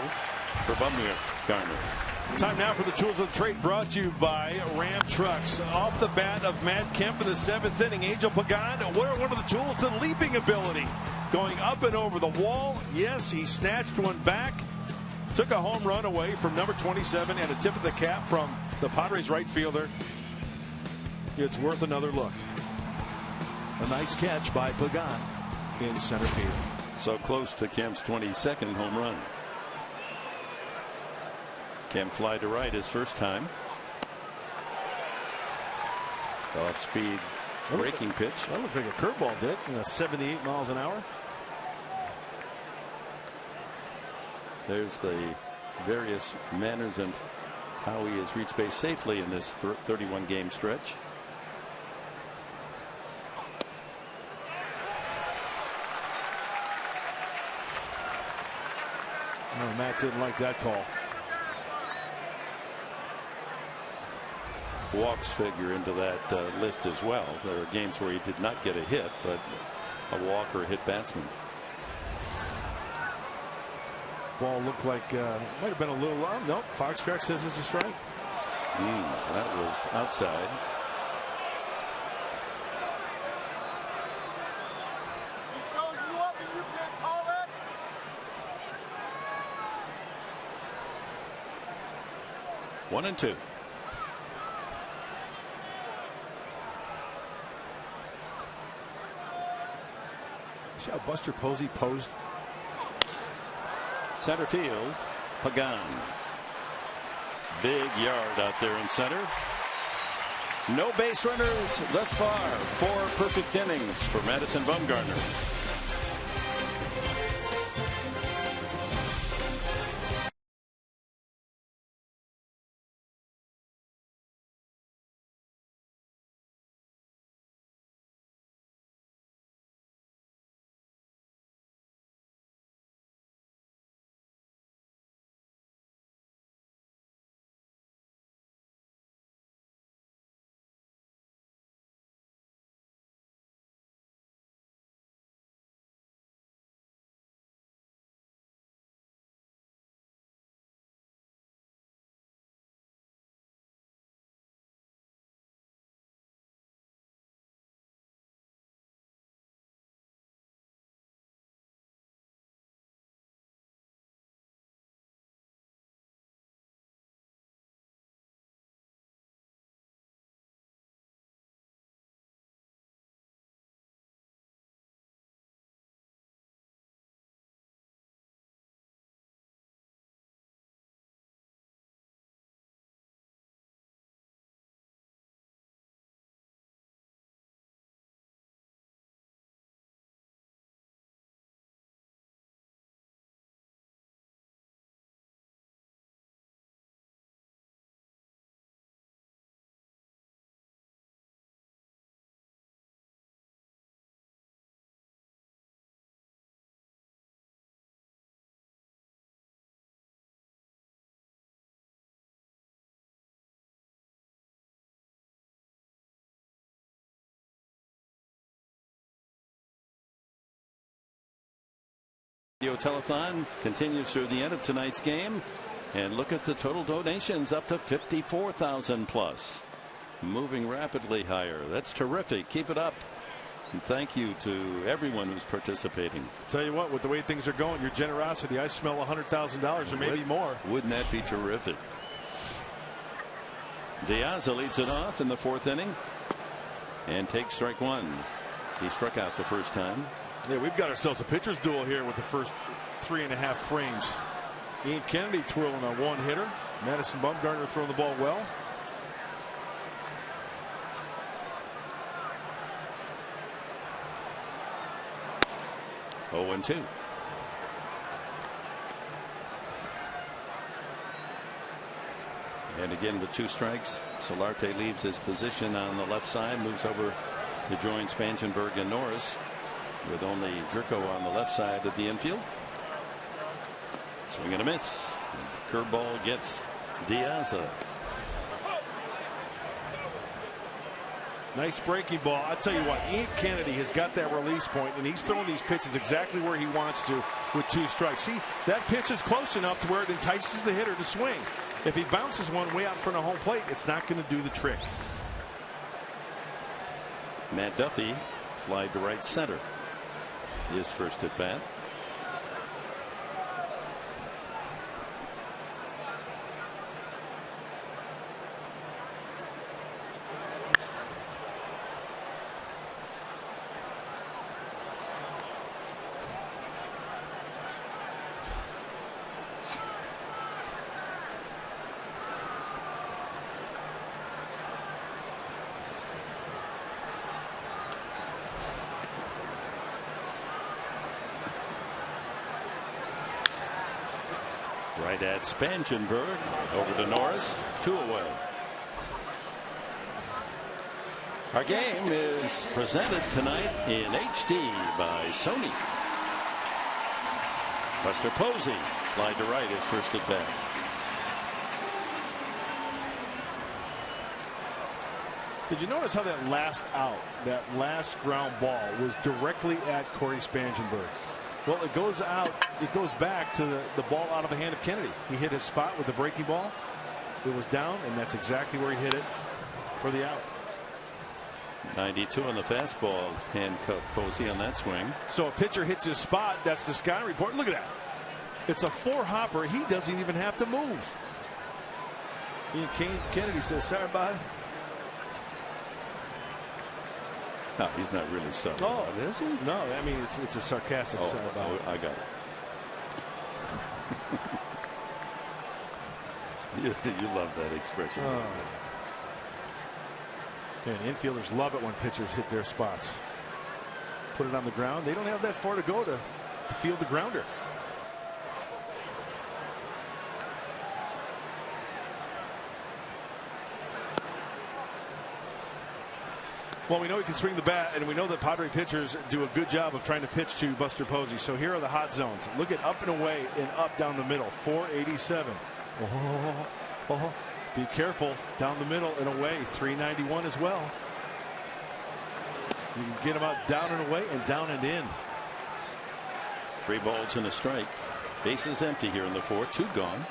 for Bumgarner. Time now for the tools of the trade, brought to you by Ram Trucks. Off the bat of Matt Kemp in the 7th inning, Angel Pagan. What are one of the tools? The leaping ability. Going up and over the wall. Yes, he snatched one back. Took a home run away from number 27 and a tip of the cap from the Padres right fielder. It's worth another look. A nice catch by Pagan in center field. So close to Kemp's 22nd home run. Kemp fly to right his first time. Off speed breaking pitch. That looked like a curveball, did. 78 miles an hour. There's the various manners and how he has reached base safely in this 31 game stretch. No, Matt didn't like that call. Walks figure into that list as well. There are games where he did not get a hit, but a walk or a hit batsman. Ball looked like might have been a little long. Nope. Foxcraft says it's a strike. That was outside. He shows you up and you can't call that. One and two. See how Buster Posey posed? Center field, Pagan. Big yard out there in center. No base runners thus far. 4 perfect innings for Madison Bumgarner. Radio telethon continues through the end of tonight's game. And look at the total donations, up to 54,000 plus. Moving rapidly higher. That's terrific. Keep it up. And thank you to everyone who's participating. Tell you what, with the way things are going, your generosity, I smell $100,000 or maybe more. Wouldn't that be terrific? Diaz leads it off in the 4th inning and takes strike 1. He struck out the first time. Yeah, we've got ourselves a pitcher's duel here with the first 3.5 frames. Ian Kennedy twirling a one-hitter. Madison Bumgarner throwing the ball well. Oh, 0-2. And again with 2 strikes, Solarte leaves his position on the left side, moves over to join Spangenberg and Norris, with only Dricko on the left side of the infield. Swing and a miss. Curveball gets Diaz. Nice breaking ball. I tell you what, Ian Kennedy has got that release point, and he's throwing these pitches exactly where he wants to with 2 strikes. See, that pitch is close enough to where it entices the hitter to swing. If he bounces one way out in front of home plate, it's not going to do the trick. Matt Duffy flied to right center. His first at bat. Right at Spangenberg. Over to Norris. 2 away. Our game is presented tonight in HD by Sony. Buster Posey flied to right his first at bat. Did you notice how that last out, that last ground ball, was directly at Corey Spangenberg? Well, it goes out, it goes back to the ball out of the hand of Kennedy. He hit his spot with the breaking ball. It was down, and that's exactly where he hit it for the out. 92 on the fastball, handcuffed Posey on that swing. So a pitcher hits his spot. That's the scouting report. Look at that. It's a 4-hopper. He doesn't even have to move. Ian Kennedy says, "Sorry, bud." No, he's not really sorry. Oh, is he? No, I mean it's a sarcastic sorry about it. I got it. You love that expression. And infielders love it when pitchers hit their spots. Put it on the ground. They don't have that far to go to field the grounder. Well, we know he can swing the bat, and we know that Padre pitchers do a good job of trying to pitch to Buster Posey. So here are the hot zones. Look at up and away and up down the middle. 487. Be careful down the middle and away. 391 as well. You can get him out down and away and down and in. 3 balls and a strike. Bases empty here in the 4th. 2 gone.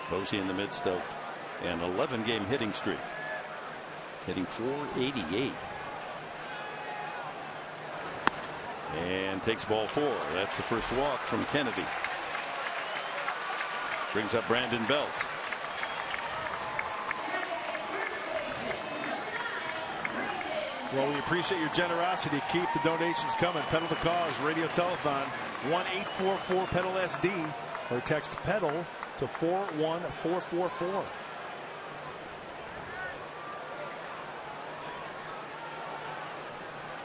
Posey in the midst of an 11-game hitting streak. Hitting .488. And takes ball 4. That's the first walk from Kennedy. Brings up Brandon Belt. Well, we appreciate your generosity. Keep the donations coming. Pedal the Cause Radio Telethon 1-844-PEDAL-SD or text PEDAL to 41444.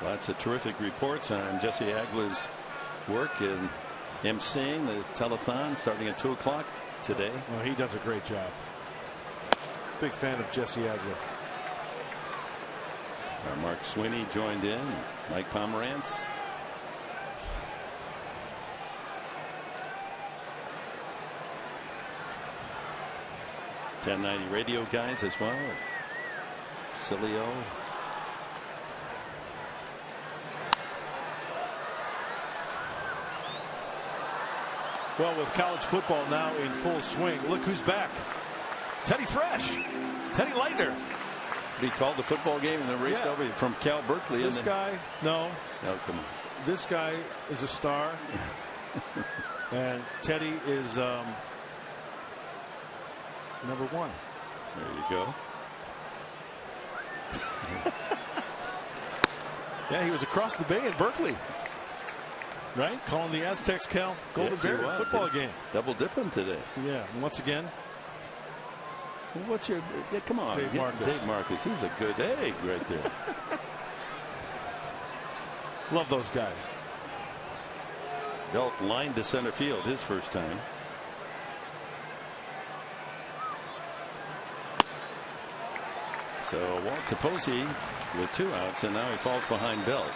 Lots of terrific reports on Jesse Agler's work in emceeing the telethon starting at 2 o'clock today. Well, he does a great job. Big fan of Jesse Agler. Mark Sweeney joined in. Mike Pomerantz. .1090 radio guys as well. Cilio. Well, with college football now in full swing, look who's back. Teddy Fresh. Teddy Leitner. He called the football game and then raced over from Cal Berkeley. This guy, no. Oh, come on. This guy is a star. And Teddy is number one. There you go. Yeah, he was across the bay in Berkeley. Right? Calling the Aztecs Cal Golden Bear football game. Double dipping today. Yeah, once again. What's your come on, Dave Marcus. Dave Marcus. He's a good egg right there. Love those guys. Belt lined to center field his first time. So walk to Posey with 2 outs, and now he falls behind Belt.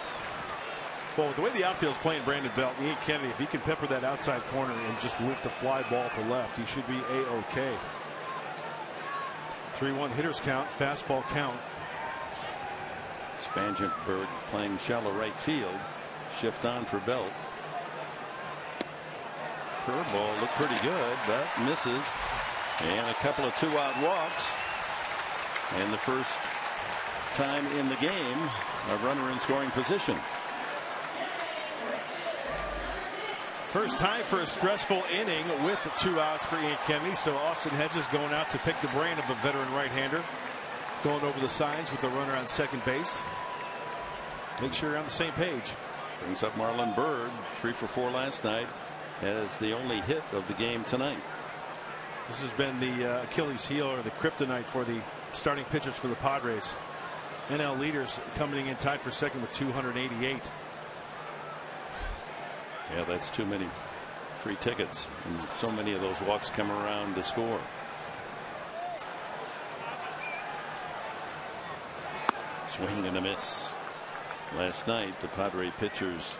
Well, the way the outfield's playing Brandon Belt, Ian Kennedy, if he can pepper that outside corner and just lift a fly ball to left, he should be A-OK. 3-1 hitters count, fastball count. Spangenberg playing shallow right field. Shift on for Belt. Curveball looked pretty good, but misses. And a couple of 2-out walks. And the first time in the game, a runner in scoring position. First time for a stressful inning with 2 outs for Ian Kennedy. So Austin Hedges going out to pick the brain of a veteran right-hander. Going over the signs with the runner on second base. Make sure you're on the same page. Brings up Marlon Byrd, 3 for 4 last night, as the only hit of the game tonight. This has been the Achilles heel or the kryptonite for the starting pitchers for the Padres. NL leaders coming in tied for second with 288. Yeah, that's too many free tickets, and so many of those walks come around to score. Swing and a miss. Last night the Padre pitchers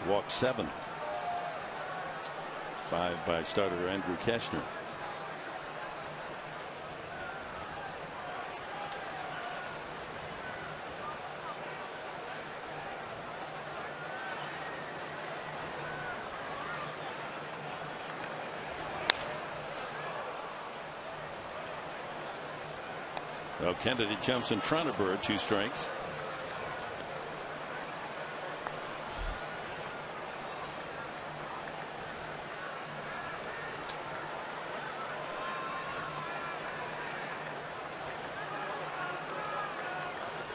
walked 7. 5 by starter Andrew Kashner. Well, Kennedy jumps in front of Bird, 2 strikes.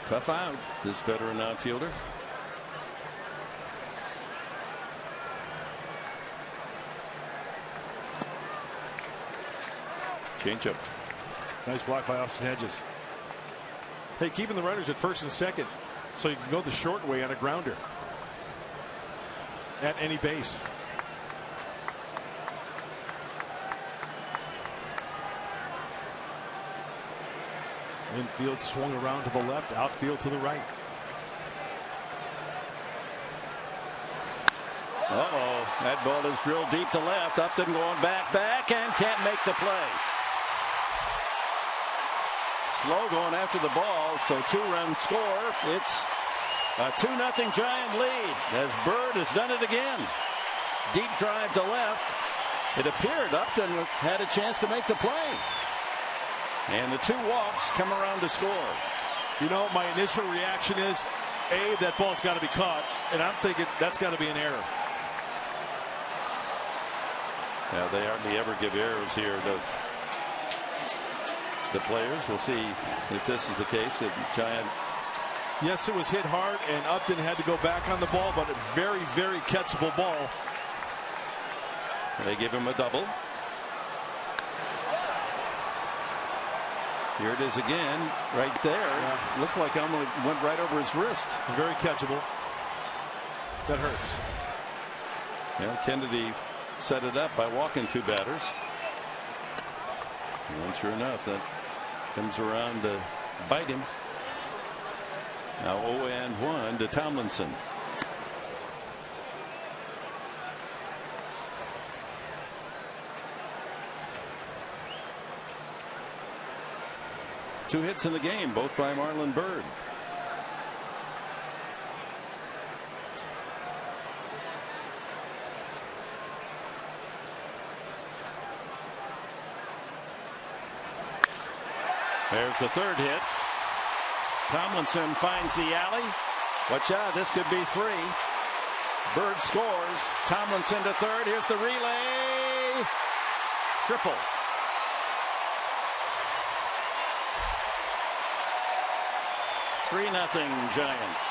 Tough out, this veteran outfielder. Changeup. Nice block by Austin Hedges. Hey, keeping the runners at first and second so you can go the short way on a grounder at any base. Infield swung around to the left, outfield to the right. That ball is drilled deep to left. Upton going back, and can't make the play. Slow going after the ball, so 2-run score. It's a 2-0 Giant lead as Bird has done it again. Deep drive to left. It appeared Upton had a chance to make the play. And the 2 walks come around to score. You know, my initial reaction is, A, that ball's got to be caught, and I'm thinking that's got to be an error. Now, they hardly ever give errors here. The players, we'll see if this is the case. The Giant. Yes, it was hit hard, and Upton had to go back on the ball, but a very, very catchable ball. They give him a double. Here it is again, right there. Yeah. Looked like it almost went right over his wrist. Very catchable. That hurts. Yeah, Kennedy set it up by walking 2 batters. And sure enough, that comes around to bite him. Now 0-1 to Tomlinson. Two hits in the game, both by Marlon Byrd. There's the third hit. Tomlinson finds the alley. Watch out, this could be 3. Bird scores. Tomlinson to third. Here's the relay. Triple. Three-nothing Giants.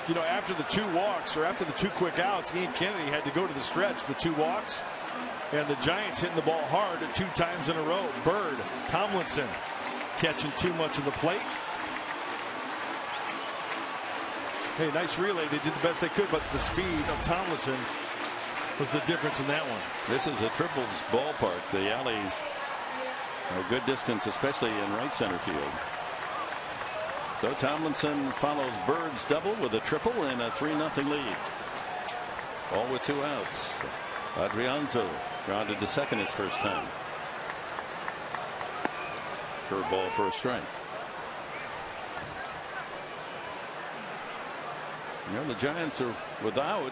You know, after the 2 walks or after the 2 quick outs, Ian Kennedy had to go to the stretch, the 2 walks, and the Giants hitting the ball hard 2 times in a row. Bird, Tomlinson catching too much of the plate. Hey, nice relay. They did the best they could, but the speed of Tomlinson was the difference in that one. This is a triples ballpark. The alleys are a good distance, especially in right center field. So Tomlinson follows Bird's double with a triple and a 3-0 lead. All with 2 outs. Adrianza grounded to second his first time. Curveball for a strike. You know, the Giants are without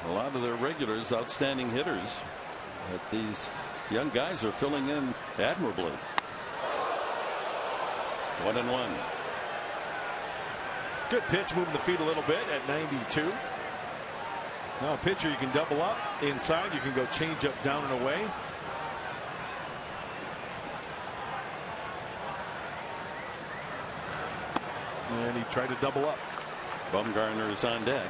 a lot of their regulars, outstanding hitters. But these young guys are filling in admirably. 1-1. Good pitch, moving the feet a little bit at 92. Now a pitcher, you can double up inside. You can go change up, down and away. And he tried to double up. Bumgarner is on deck.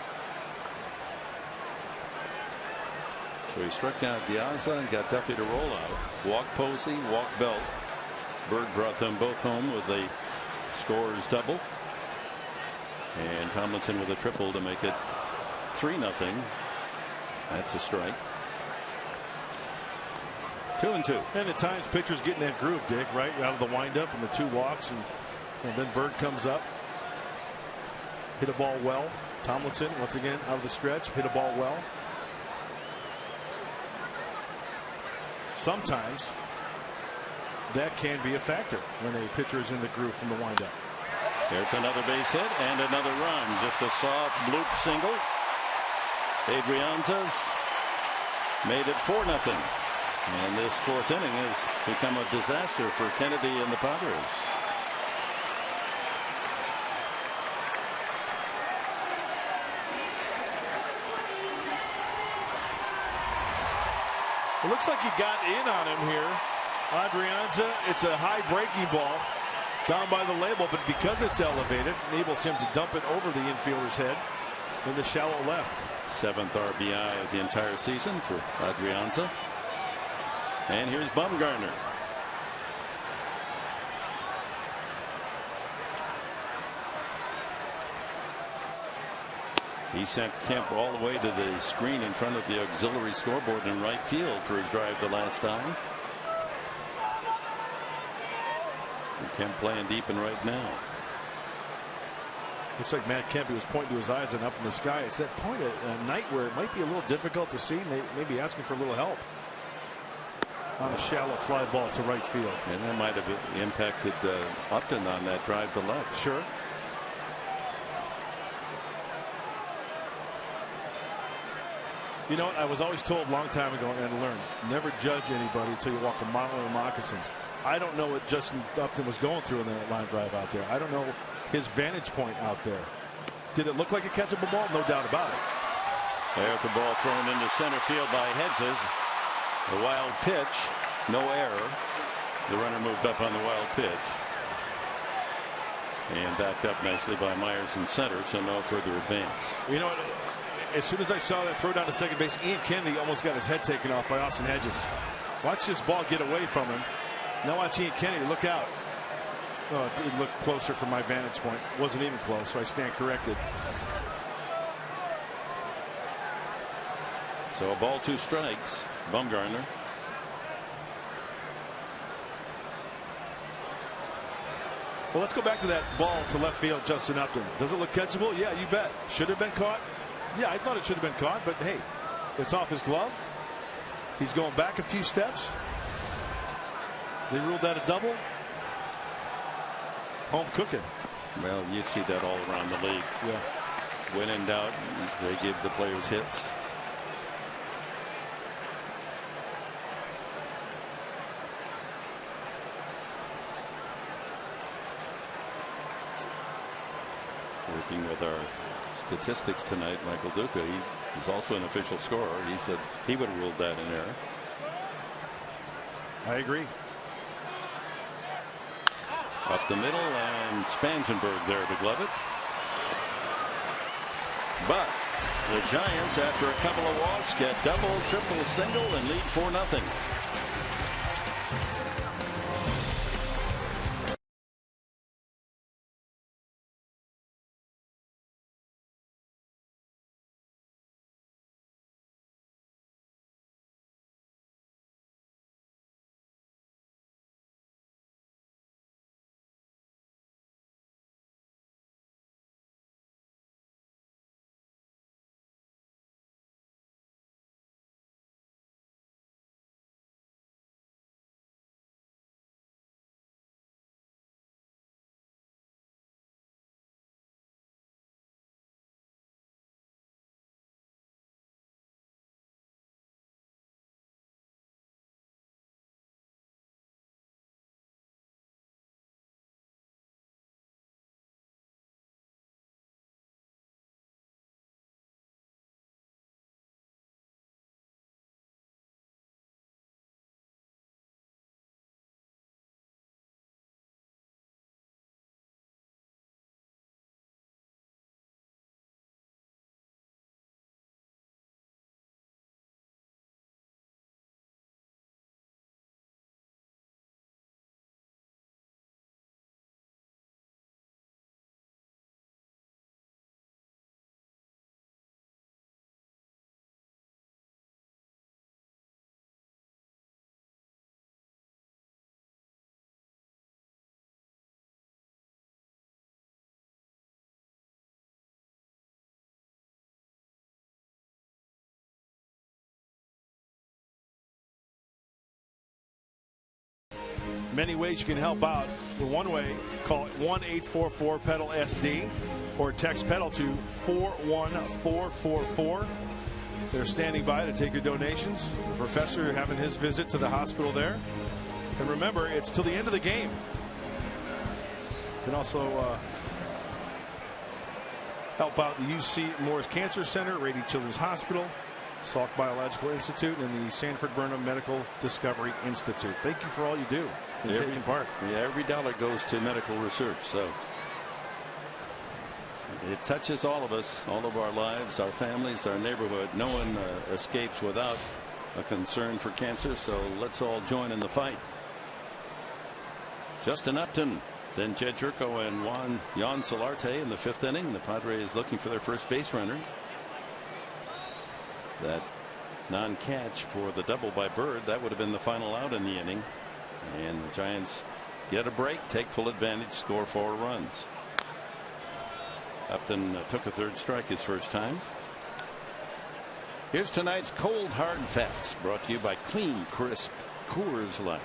So he struck out Diaz and got Duffy to roll out. Walk Posey, walk Belt. Bird brought them both home with a scores double. And Tomlinson with a triple to make it 3-0. That's a strike. 2-2. And at times pitchers get in that groove, Dick, right out of the windup and the 2 walks, and then Bird comes up, hit a ball well. Tomlinson once again out of the stretch, hit a ball well. Sometimes that can be a factor when a pitcher is in the groove from the windup. There's another base hit and another run. Just a soft bloop single. Adrianza's made it 4-0. And this 4th inning has become a disaster for Kennedy and the Padres. It looks like he got in on him here. Adrianza, it's a high breaking ball down by the label, but because it's elevated, enables him to dump it over the infielder's head in the shallow left. 7th RBI of the entire season for Adrianza. And here's Bumgarner. He sent Kemp all the way to the screen in front of the auxiliary scoreboard in right field for his drive the last time. And Kemp playing deep in right now. Looks like Matt Kemp, he was pointing to his eyes and up in the sky. It's that point at night where it might be a little difficult to see, maybe asking for a little help on a shallow fly ball to right field. And that might have impacted Upton on that drive to left. Sure. You know what? I was always told a long time ago and learned, never judge anybody until you walk a mile in their moccasins. I don't know what Justin Upton was going through in that line drive out there. I don't know his vantage point out there. Did it look like a catchable ball? No doubt about it. There's a ball thrown into center field by Hedges. The wild pitch, no error. The runner moved up on the wild pitch. And backed up nicely by Myers in center, so no further advance. You know what? As soon as I saw that throw down to second base, Ian Kennedy almost got his head taken off by Austin Hedges. Watch this ball get away from him. Now watch Ian Kennedy, look out. Oh, it looked closer from my vantage point. Wasn't even close, so I stand corrected. So a ball, 2 strikes. Bumgarner. Well, let's go back to that ball to left field, Justin Upton. Does it look catchable? Yeah, you bet. Should have been caught? Yeah, I thought it should have been caught, but hey, it's off his glove. He's going back a few steps. They ruled that a double. Home cooking. Well, you see that all around the league. Yeah. When in doubt, they give the players hits. Working with our statistics tonight, Michael Duca, he is also an official scorer. He said he would have ruled that an error. I agree. Up the middle, and Spangenberg there to glove it. But the Giants, after a couple of walks, get double, triple, single, and lead 4-0. Many ways you can help out. The one way, call it 1-844-PEDAL-SD or text PEDAL to 41444. They're standing by to take your donations. The professor having his visit to the hospital there. And remember, it's till the end of the game. You can also help out the UC Morris Cancer Center, Rady Children's Hospital, Salk Biological Institute, and the Sanford Burnham Medical Discovery Institute. Thank you for all you do and taking part. Yeah, every dollar goes to medical research, so it touches all of us, all of our lives, our families, our neighborhood. No one escapes without a concern for cancer, so let's all join in the fight. Justin Upton, then Jed Jerko and Jan Solarte in the 5th inning. The Padres looking for their first base runner. That non-catch for the double by Bird, that would have been the final out in the inning. And the Giants get a break, take full advantage, score 4 runs. Upton took a 3rd strike his first time. Here's tonight's Cold Hard Facts, brought to you by Clean Crisp Coors Light.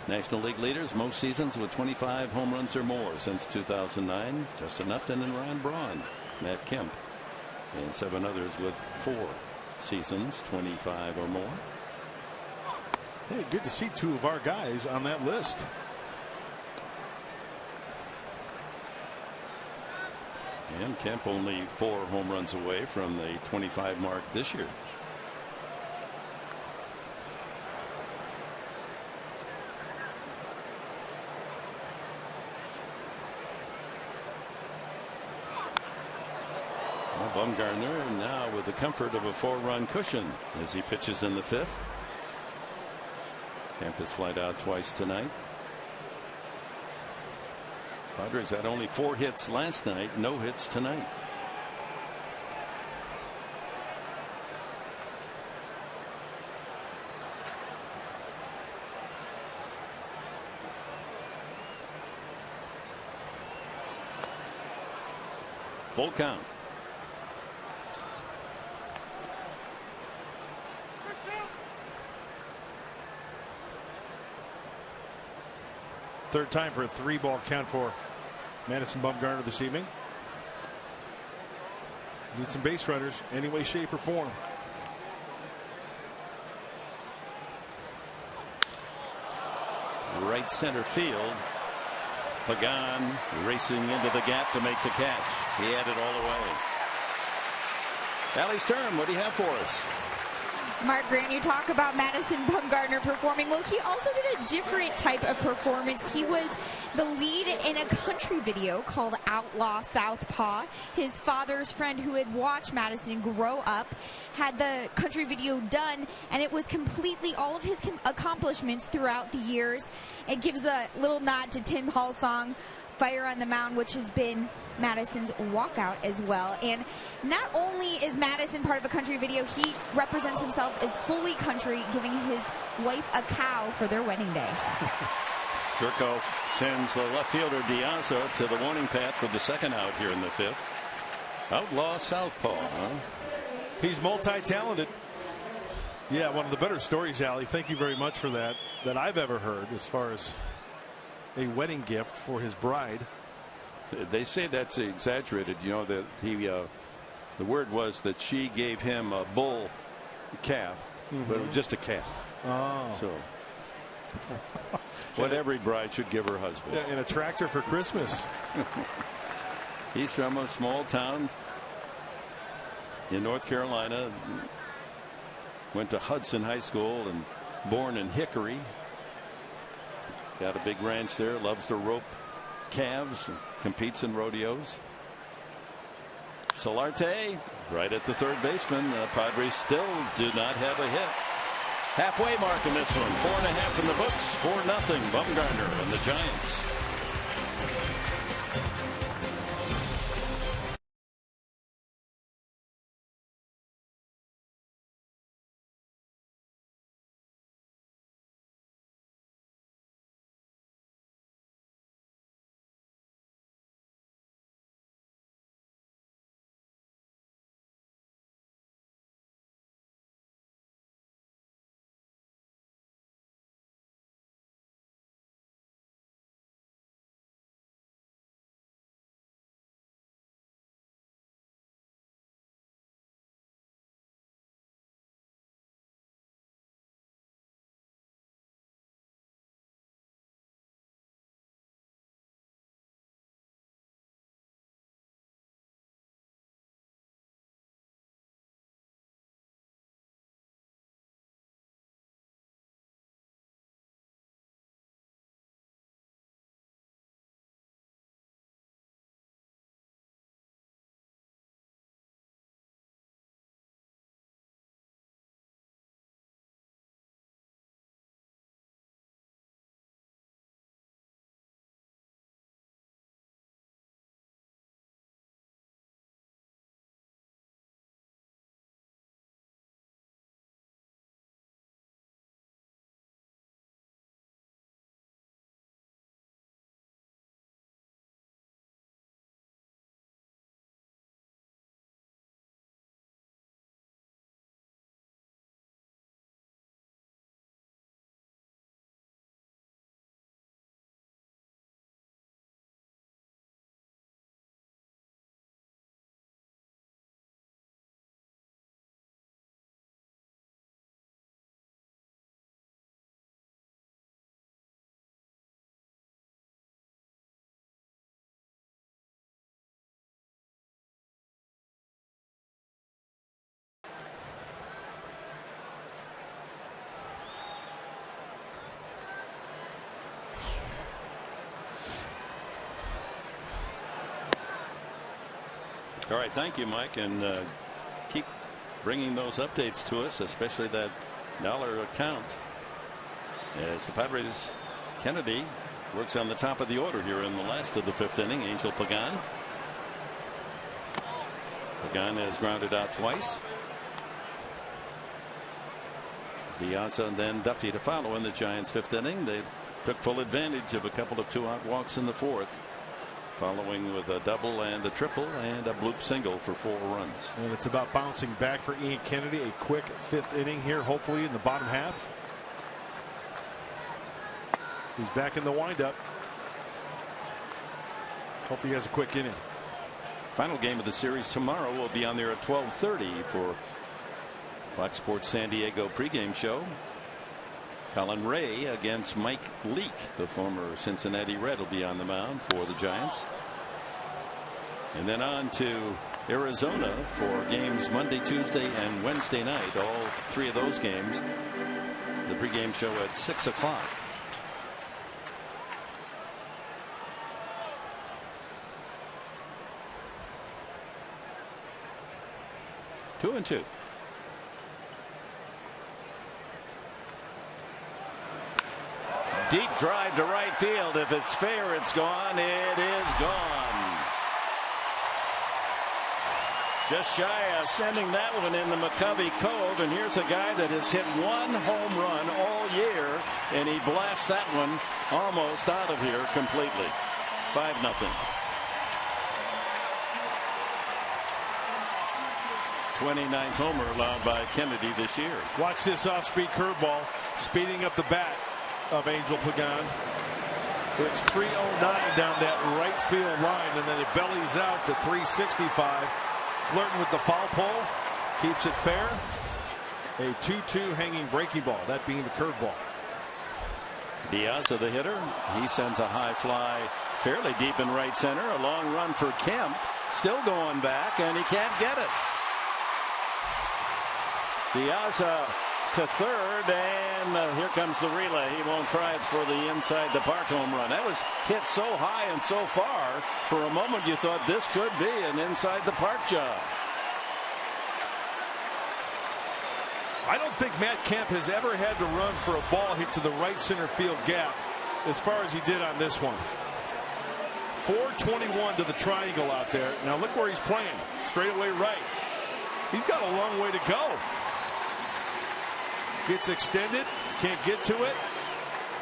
National League leaders most seasons with 25 home runs or more since 2009. Justin Upton and Ryan Braun. Matt Kemp and 7 others with 4 seasons, 25 or more. Hey, good to see 2 of our guys on that list. And Kemp only 4 home runs away from the 25 mark this year. Bumgarner now with the comfort of a 4-run cushion as he pitches in the 5th. Kemp has flied out twice tonight. Padres had only 4 hits last night, no hits tonight. Full count. Third time for a 3-ball count for Madison Bumgarner this evening. Need some base runners any way, shape, or form. Right center field. Pagan racing into the gap to make the catch. He had it all the way. Allie Stern, what do you have for us? Mark Grant, you talk about Madison Bumgarner performing. Well, he also did a different type of performance. He was the lead in a country video called Outlaw Southpaw. His father's friend, who had watched Madison grow up, had the country video done, and it was completely all of his accomplishments throughout the years. It gives a little nod to Tim Hall's song, Fire on the Mound, which has been Madison's walkout as well. And not only is Madison part of a country video, he represents himself as fully country, giving his wife a cow for their wedding day. Jerko sends the left fielder Diaza to the warning path for the second out here in the 5th. Outlaw southpaw, huh? He's multi-talented. Yeah, one of the better stories, Allie. Thank you very much for that I've ever heard, as far as a wedding gift for his bride. They say that's exaggerated. You know that the word was that she gave him a bull calf, but it was just a calf. Oh, so what every bride should give her husband. Yeah, and a tractor for Christmas. He's from a small town in North Carolina. Went to Hudson High School and born in Hickory. Got a big ranch there. Loves to rope calves. Competes in rodeos. Solarte right at the third baseman. The Padres still do not have a hit. Halfway mark in this one. 4.5 in the books. 4-0 Bumgarner and the Giants. All right, thank you, Mike, and keep bringing those updates to us, especially that dollar account. As the Padres, Kennedy works on the top of the order here in the last of the 5th inning. Angel Pagan. Pagan has grounded out twice. Diaza and then Duffy to follow in the Giants' 5th inning. They took full advantage of a couple of 2-out walks in the 4th. Following with a double and a triple and a bloop single for 4 runs. And it's about bouncing back for Ian Kennedy. A quick 5th inning here, hopefully in the bottom half. He's back in the windup. Hopefully he has a quick inning. Final game of the series tomorrow will be on there at 12:30 for Fox Sports San Diego pregame show. Colin Ray against Mike Leake, the former Cincinnati Red, will be on the mound for the Giants. And then on to Arizona for games Monday, Tuesday, and Wednesday night. All three of those games. The pregame show at 6 o'clock. Two and two. Deep drive to right field. If it's fair, it's gone. It is gone. Just shy of sending that one in the McCovey Cove. And here's a guy that has hit one home run all year, and he blasts that one almost out of here completely. 5-0. '29th homer allowed by Kennedy this year. Watch this off-speed curveball, speeding up the bat of Angel Pagan. It's 309 down that right field line, and then it bellies out to 365. Flirting with the foul pole, keeps it fair. A 2-2 hanging breaking ball, that being the curveball. Diaz, the hitter, he sends a high fly fairly deep in right center. A long run for Kemp, still going back, and he can't get it. Diaz to third, and here comes the relay. He won't try it for the inside the park home run. That was hit so high and so far, for a moment you thought this could be an inside the park job. I don't think Matt Kemp has ever had to run for a ball hit to the right center field gap as far as he did on this one. 421 to the triangle out there. Now look where he's playing. Straightaway right. He's got a long way to go. Gets extended, can't get to it.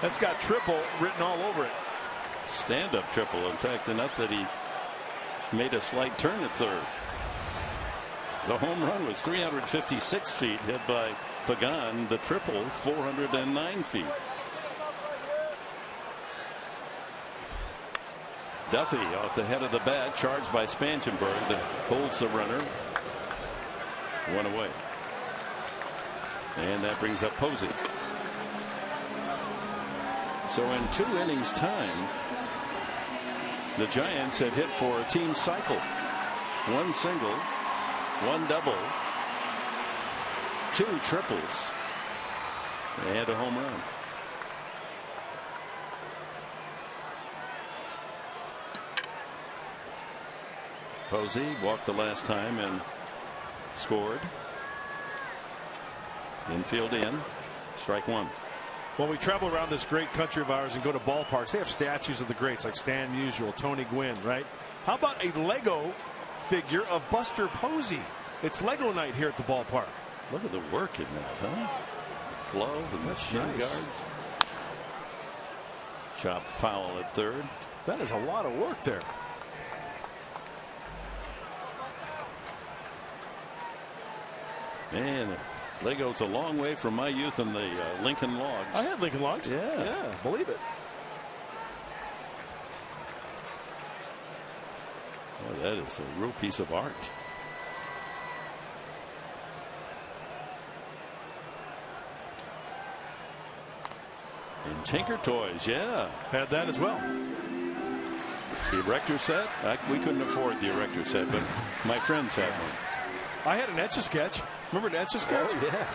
That's got triple written all over it. Stand-up triple, in fact, enough that he made a slight turn at third. The home run was 356 feet, hit by Pagan. The triple, 409 feet. Duffy off the head of the bat, charged by Spangenberg, that holds the runner. One away. And that brings up Posey. So in 2 innings time, the Giants have hit for a team cycle. 1 single, 1 double, 2 triples, and a home run. Posey walked the last time and scored. Infield in, strike 1. When we travel around this great country of ours and go to ballparks, they have statues of the greats like Stan Musial, Tony Gwynn, right? How about a Lego figure of Buster Posey? It's Lego night here at the ballpark. Look at the work in that, huh? Glove and the shin guards. Chop foul at third. That is a lot of work there. Man, Lego's a long way from my youth in the Lincoln Logs. I had Lincoln Logs. Yeah, believe it. Oh, that is a real piece of art. And Tinker Toys, yeah. Had that as well. The erector set? We couldn't afford the erector set, but my friends had one. I had an Etch-a-Sketch. Remember an Etch-a-Sketch? Oh, yeah.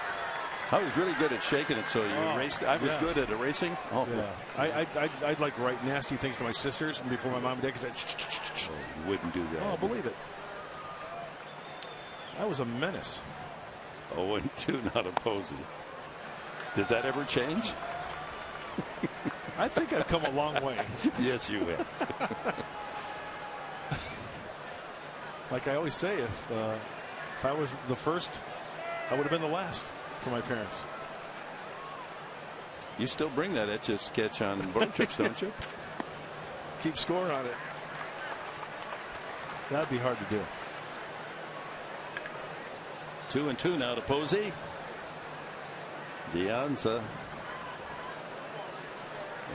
I was really good at shaking it, so you erased it. I was good at erasing. Oh, yeah. I'd like write nasty things to my sisters before my mom and dad said, oh, you wouldn't do that. Oh, believe it. I was a menace. 0-2, not a Posey. Did that ever change? I think I've come a long way. Yes, you have. Like I always say, if I was the first, I would have been the last for my parents. You still bring that Etch-a-Sketch on boat trips, don't you? Keep score on it. That'd be hard to do. 2-2 now to Posey. Diaz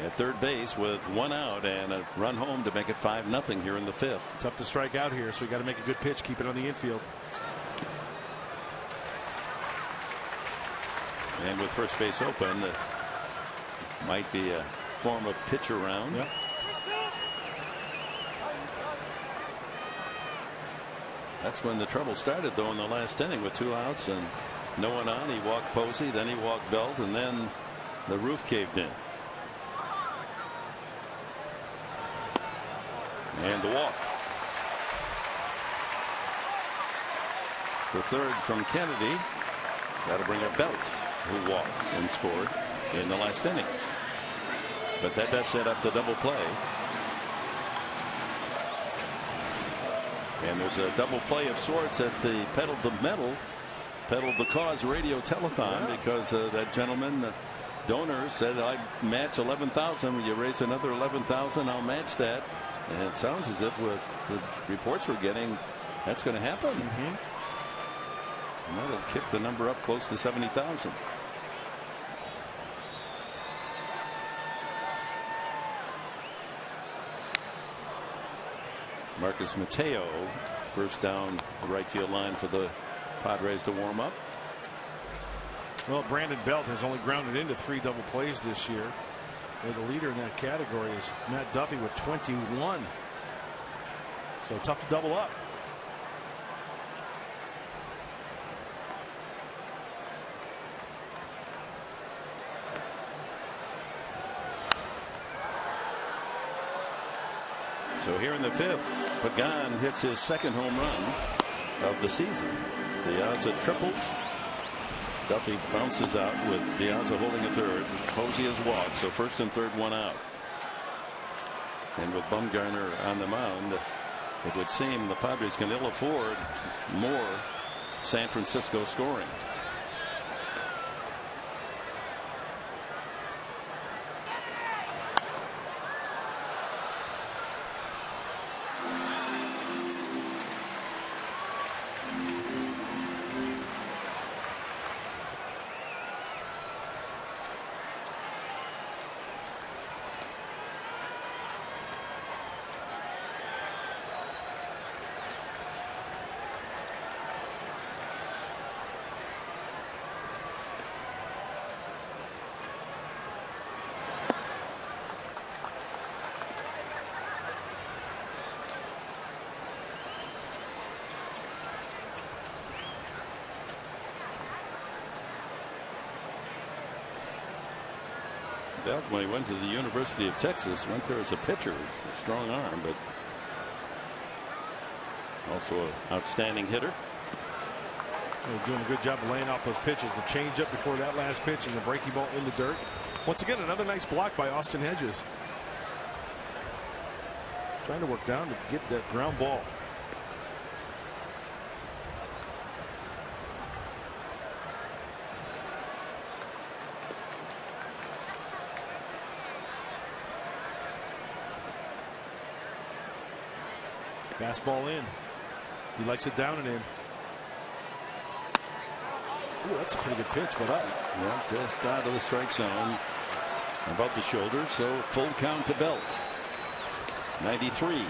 at third base with 1 out and a run home to make it 5-0 here in the 5th. Tough to strike out here, so you got to make a good pitch, keep it on the infield. And with first base open, might be a form of pitch around. Yep. That's when the trouble started, though, in the last inning with 2 outs and no one on. He walked Posey, then he walked Belt, and then the roof caved in. And the walk. The third from Kennedy. Got to bring up Belt, who walked and scored in the last inning. But that does set up the double play. And there's a double play of sorts at the Pedal to Metal, Pedal the Cause radio telethon, because that gentleman, donor, said, I'd match 11,000. You raise another 11,000, I'll match that. And it sounds as if with the reports we're getting, that's going to happen. And that'll kick the number up close to 70,000. Marcus Mateo, first down the right field line for the Padres to warm up. Well, Brandon Belt has only grounded into 3 double plays this year. The leader in that category is Matt Duffy with 21. So tough to double up. So here in the 5th, Pagan hits his 2nd home run of the season. Diaza triples. Duffy bounces out with Diaza holding a third. Posey has walked, so first and third, 1 out. And with Bumgarner on the mound, it would seem the Padres can ill afford more San Francisco scoring. Belt, when he went to the University of Texas, went there as a pitcher. A strong arm, but also an outstanding hitter. They're doing a good job of laying off those pitches. The changeup before that last pitch and the breaking ball in the dirt. Once again, another nice block by Austin Hedges. Trying to work down to get that ground ball. Fastball in. He likes it down and in. Ooh, that's a pretty good pitch, but up. Yeah, just out of the strike zone. Above the shoulder, so full count to Belt. 93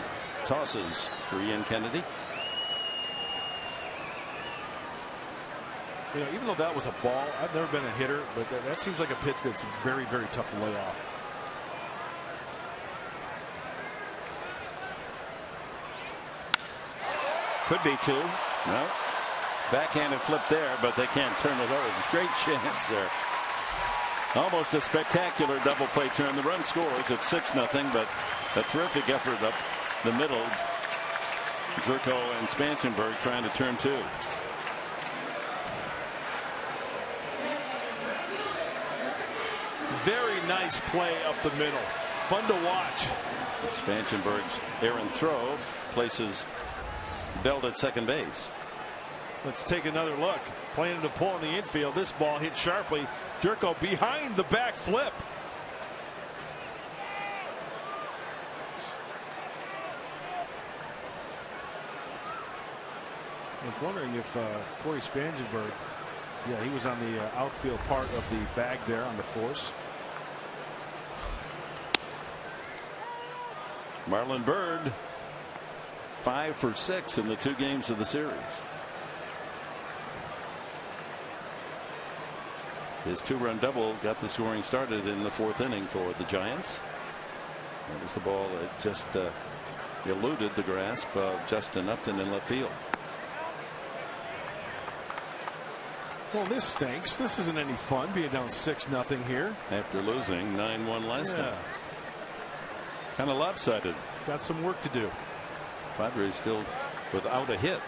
tosses for Ian Kennedy. You know, even though that was a ball, I've never been a hitter, but that seems like a pitch that's very, very tough to lay off. Could be 2. No. Backhanded flip there, but they can't turn it over. Great chance there. Almost a spectacular double play turn. The run scores at 6-0, but a terrific effort up the middle. Zerko and Spanssenberg trying to turn 2. Very nice play up the middle. Fun to watch. Spanssenberg's errant throw places Belt at second base. Let's take another look. Playing to pull in the infield. This ball hit sharply. Jerko behind the back flip. I was wondering if Corey Spanssenberg, yeah, he was on the outfield part of the bag there on the force. Marlon Byrd 5 for 6 in the 2 games of the series. His 2-run double got the scoring started in the 4th inning for the Giants. That was the ball that just eluded the grasp of Justin Upton in left field. Well, this stinks. This isn't any fun being down 6-0 here. After losing 9-1 last night. Kind of lopsided. Got some work to do. Padres still without a hit.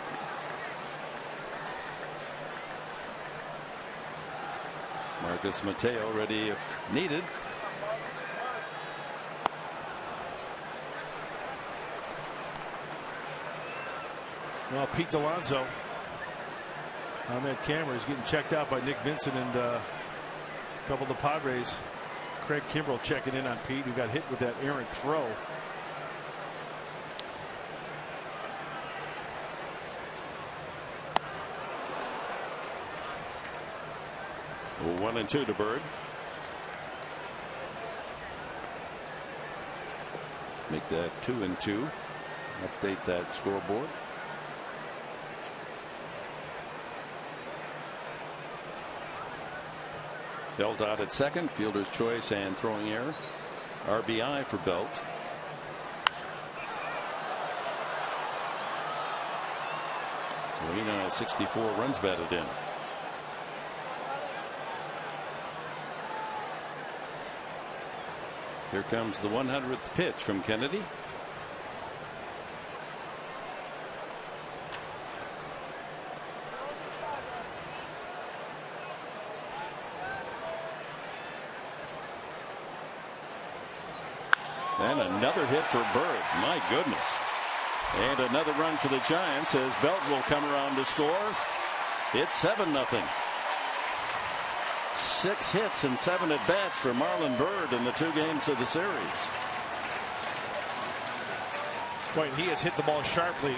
Marcus Mateo ready if needed. Well, Pete Alonso on that camera is getting checked out by Nick Vincent and a couple of the Padres. Craig Kimbrell checking in on Pete, who got hit with that errant throw. Well, 1-2 to Bird. Make that 2-2. Update that scoreboard. Belt out at second. Fielder's choice and throwing error. RBI for Belt. So he now has 64 runs batted in. Here comes the 100th pitch from Kennedy. And another hit for Bird. My goodness. And another run for the Giants as Belt will come around to score. It's 7-0. 6 hits and 7 at bats for Marlon Byrd in the 2 games of the series. Boy, he has hit the ball sharply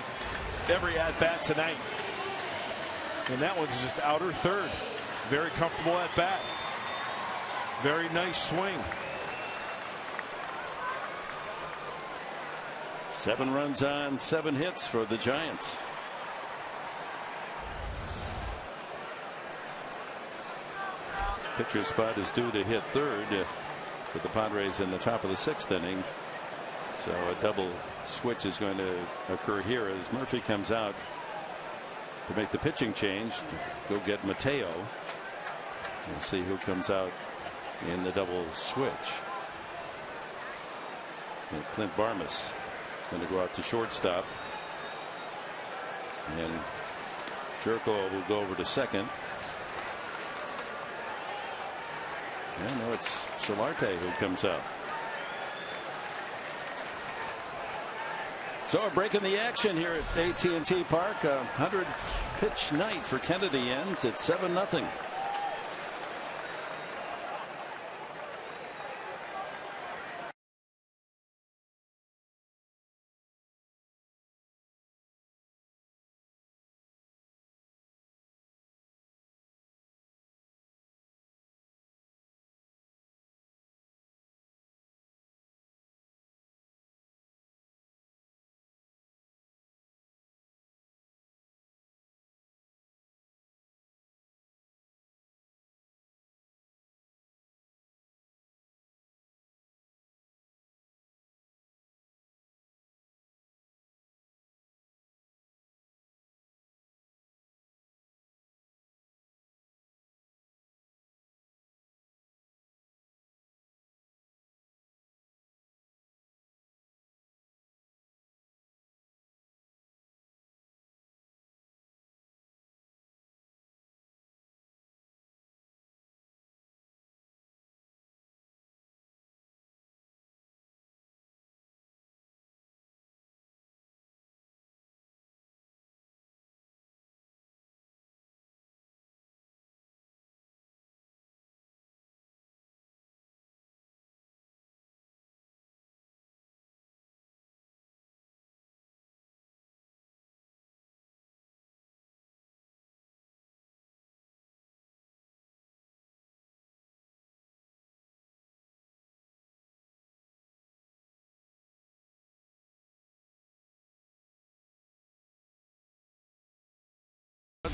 every at bat tonight. And that one's just outer third. Very comfortable at bat. Very nice swing. 7 runs on 7 hits for the Giants. Pitcher's spot is due to hit third for the Padres in the top of the 6th inning. So a double switch is going to occur here as Murphy comes out to make the pitching change to go get Mateo. We'll see who comes out in the double switch. And Clint Barmas going to go out to shortstop. And Jerko will go over to second. Yeah, no, it's Solarte who comes out. So a break in the action here at AT&T Park. 100 pitch night for Kennedy ends at 7-0.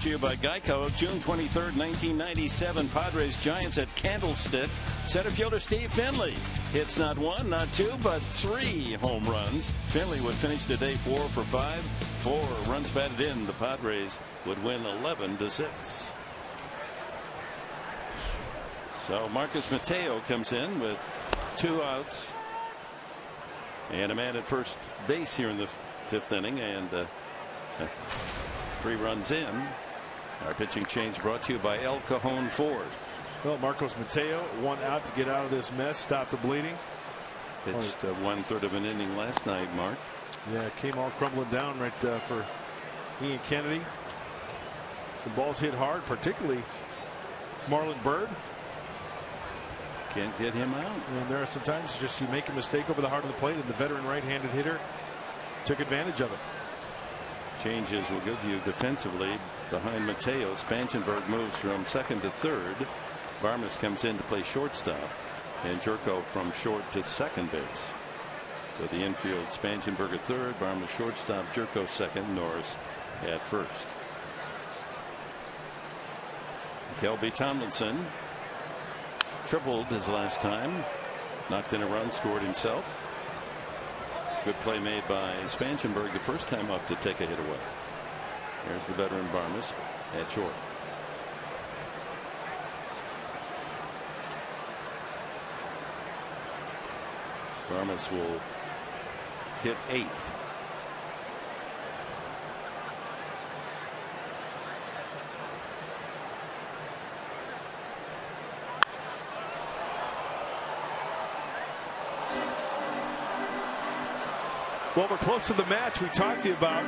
to you by Geico. June 23rd, 1997. Padres Giants at Candlestick. Center fielder Steve Finley hits not one, not two, but 3 home runs. Finley would finish the day 4 for 5. 4 runs batted in. The Padres would win 11-6. So Marcus Mateo comes in with 2 outs and a man at first base here in the 5th inning, and 3 runs in. Our pitching change brought to you by El Cajon Ford. Well, Marcos Mateo, 1 out to get out of this mess, stop the bleeding. Pitched 1/3 of an inning last night, Mark. Yeah, it came all crumbling down right for Ian Kennedy. Some balls hit hard, particularly Marlon Byrd. Can't get him out. And there are some times just you make a mistake over the heart of the plate, and the veteran right-handed hitter took advantage of it. Changes will give you defensively behind Mateo. Spangenberg moves from 2nd to 3rd. Varmus comes in to play shortstop, and Jerko from short to 2nd base. So the infield, Spangenberg at 3rd, Varmus shortstop, Jerko 2nd, Norris at 1st. Kelby Tomlinson tripled his last time, knocked in a run, scored himself. Good play made by Spangenberg the first time up to take a hit away. There's the veteran Varmus at short. Varmus will hit 8th. Well, we're close to the match we talked to you about.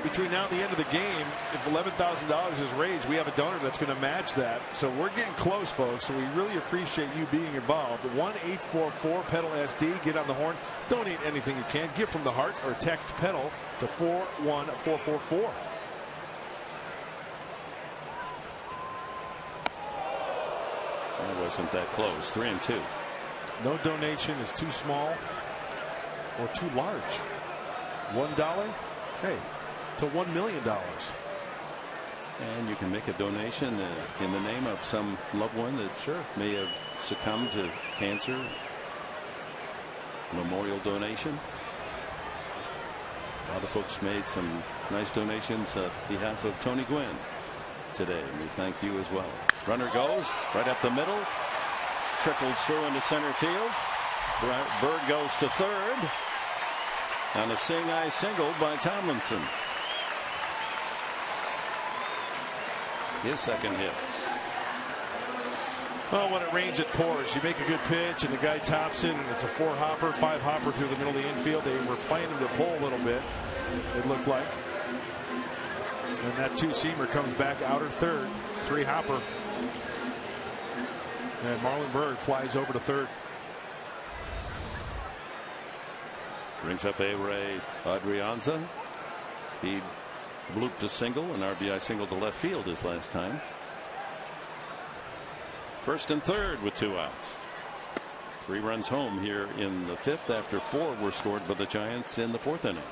Between now and the end of the game, if $11,000 is raised, we have a donor that's going to match that. So we're getting close, folks. So we really appreciate you being involved. 1-844-PEDAL-SD. Get on the horn. Donate anything you can. Give from the heart or text PEDAL to 41444. That wasn't that close. 3-2. No donation is too small or too large. $1, hey, to $1 million. And you can make a donation in the name of some loved one that may have succumbed to cancer. Memorial donation. A lot of folks made some nice donations on behalf of Tony Gwynn today. And we thank you as well. Runner goes right up the middle. Trickles through into center field. Bird goes to 3rd. On a seeing-eye single by Tomlinson. His 2nd hit. Well, when it rains, it pours. You make a good pitch, and the guy tops it, and it's a 4-hopper, 5-hopper through the middle of the infield. They were playing him to pull a little bit, it looked like. And that 2-seamer comes back outer 3rd, 3-hopper. And Marlon Byrd flies over to 3rd. Brings up A-Ray Adrianza. He blooped a single, an RBI single to left field his last time. 1st and 3rd with 2 outs. 3 runs home here in the 5th after 4 were scored by the Giants in the 4th inning.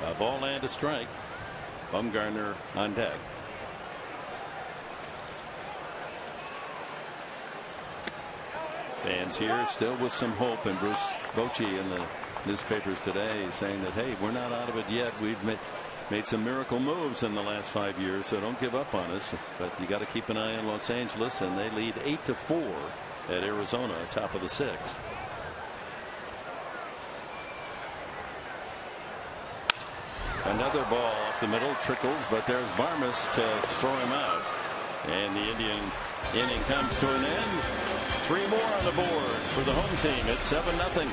A ball and a strike. Bumgarner on deck. Fans here still with some hope, and Bruce Bochy in the newspapers today saying that, hey, we're not out of it yet. We've made some miracle moves in the last 5 years, so don't give up on us. But you got to keep an eye on Los Angeles, and they lead 8-4 at Arizona, top of the 6th. Another ball up the middle, trickles, but there's Varmus to throw him out. And the Indian inning comes to an end. 3 more on the board for the home team. It's 7-0.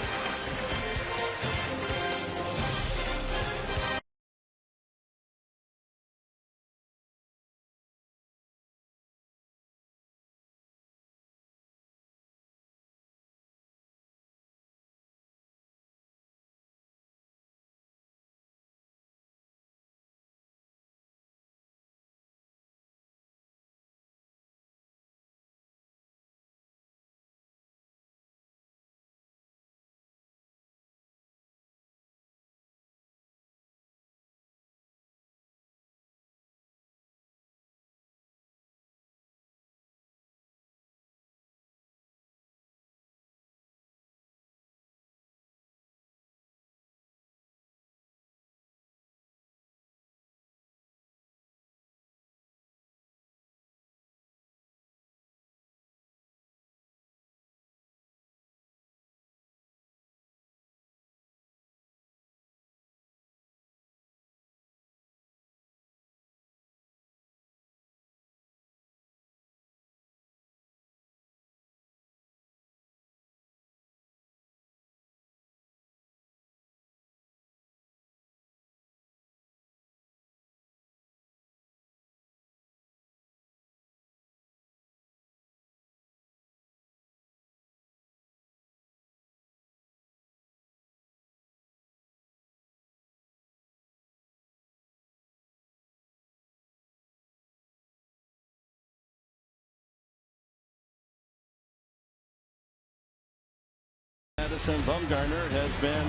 Madison Bumgarner has been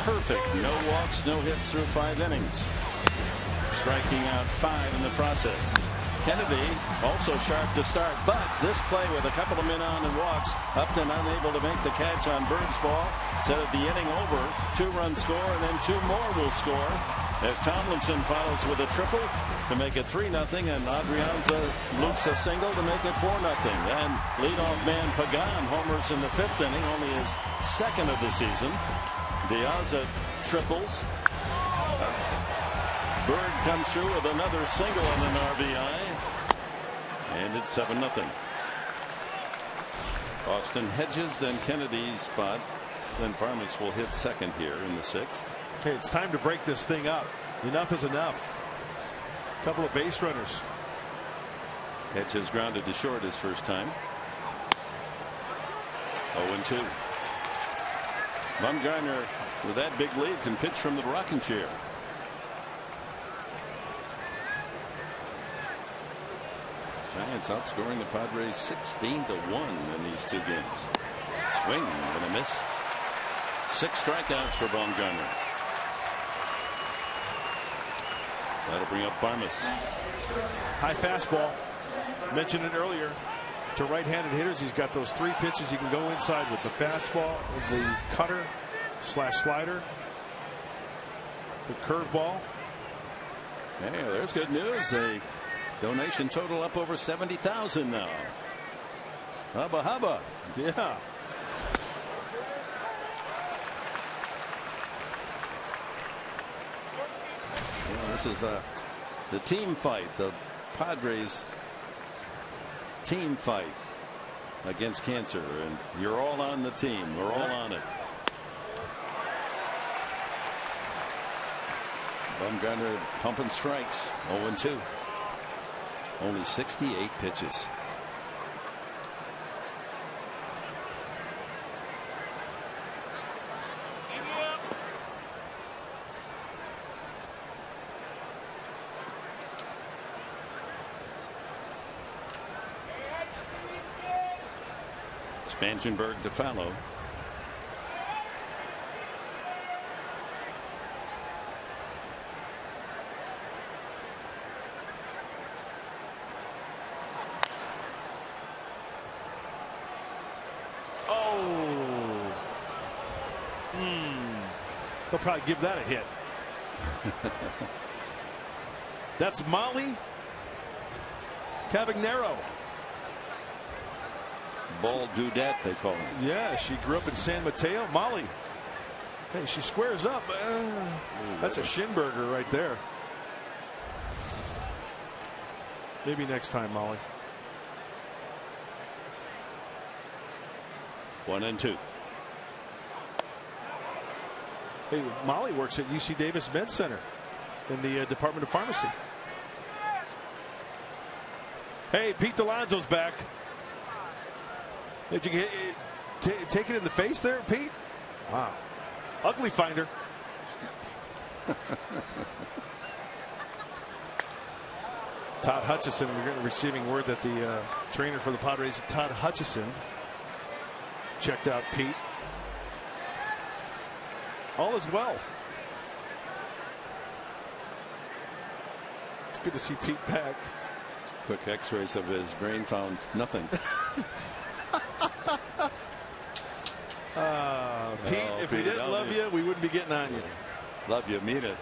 perfect. No walks, no hits through 5 innings. Striking out 5 in the process. Kennedy also sharp to start, but this play with a couple of men on and walks. Upton unable to make the catch on Bird's ball. Instead of the inning over, 2-run score, and then 2 more will score as Tomlinson follows with a triple to make it 3-0, and Adrianza loops a single to make it 4-0. And leadoff man Pagan homers in the 5th inning, only his 2nd of the season. Diaz triples. Bird comes through with another single and an RBI. And it's 7-0. Austin Hedges, then Kennedy's spot. Then Parmas will hit second here in the 6th. Hey, it's time to break this thing up. Enough is enough. A couple of base runners. Hedges grounded to short his first time. 0-2. Bumgarner with that big lead can pitch from the rocking chair. Giants outscoring the Padres 16-1 in these 2 games. Swing and a miss. 6 strikeouts for Bumgarner. That'll bring up Parmas. High fastball. Mentioned it earlier. To right-handed hitters, he's got those 3 pitches he can go inside with: the fastball, the cutter / slider, the curveball. Hey, there's good news. A donation total up over 70,000 now. Hubba hubba. Yeah. This is the team fight, the Padres team fight against cancer, and you're all on the team. We're all on it. Bumgarner pumping strikes. 0-2. Only 68 pitches. Spangenberg to follow. They'll probably give that a hit. That's Molly Cavagnaro. Ball Dudette, they call him. Yeah, she grew up in San Mateo. Molly. Hey, she squares up. That's a Schinberger right there. Maybe next time, Molly. 1-2. Hey, Molly works at UC Davis Med Center in the Department of Pharmacy. Hey, Pete Alonso's back. Did you take it in the face there, Pete? Wow. Ugly finder. Todd Hutchison, we're receiving word that the trainer for the Padres, Todd Hutchison, checked out Pete. All is well. It's good to see Pete back. Quick x-rays of his brain found nothing. Pete, if we didn't love you, we wouldn't be getting on you. Love you, mean it.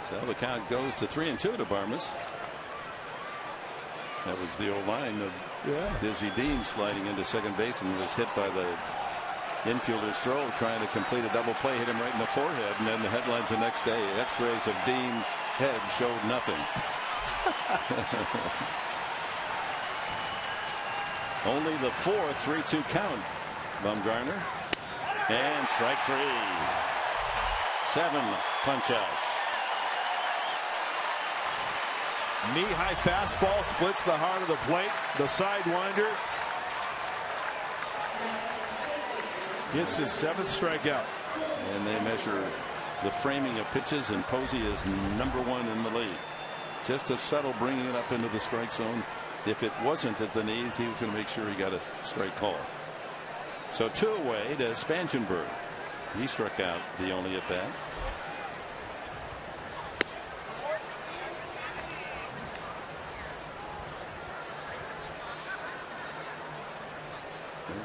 So the count goes to 3-2 to Barmas. That was the old line of Dizzy Dean sliding into second base and was hit by the infielder's throw, trying to complete a double play, hit him right in the forehead, and then the headlines the next day: x-rays of Dean's head showed nothing. Only the 3-2 count. Bumgarner, and strike 3. 7 punch outs. Knee-high fastball splits the heart of the plate. The sidewinder gets his 7th strikeout. And they measure the framing of pitches, and Posey is #1 in the league. Just a subtle bringing it up into the strike zone. if it wasn't at the knees, he was going to make sure he got a strike call. So 2 away to Spangenberg. He struck out the only at bat.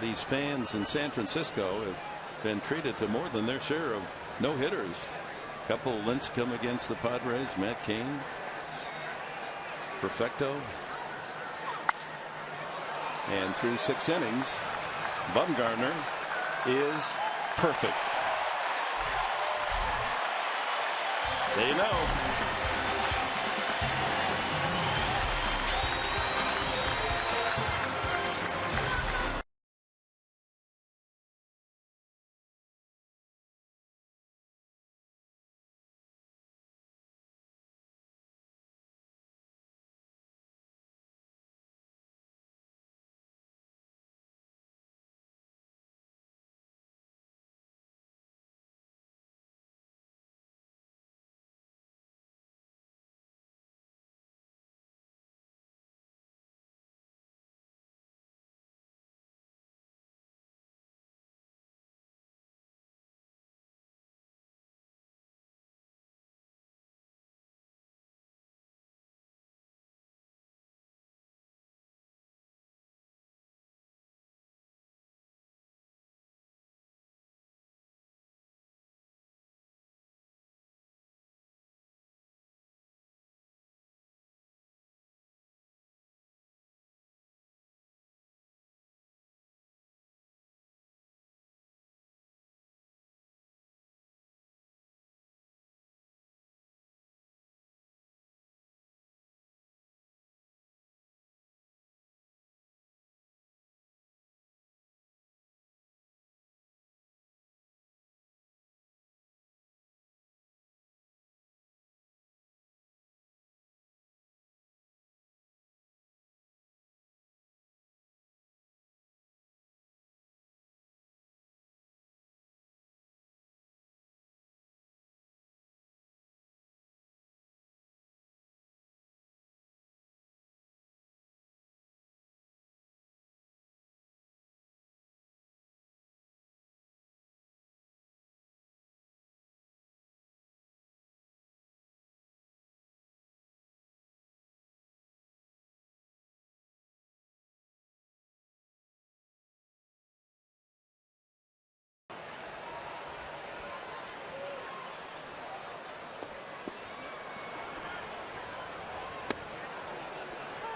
These fans in San Francisco have been treated to more than their share of no-hitters. A couple Lincecum against the Padres, Matt Cain, Perfecto. And through 6 innings, Bumgarner is perfect. They know.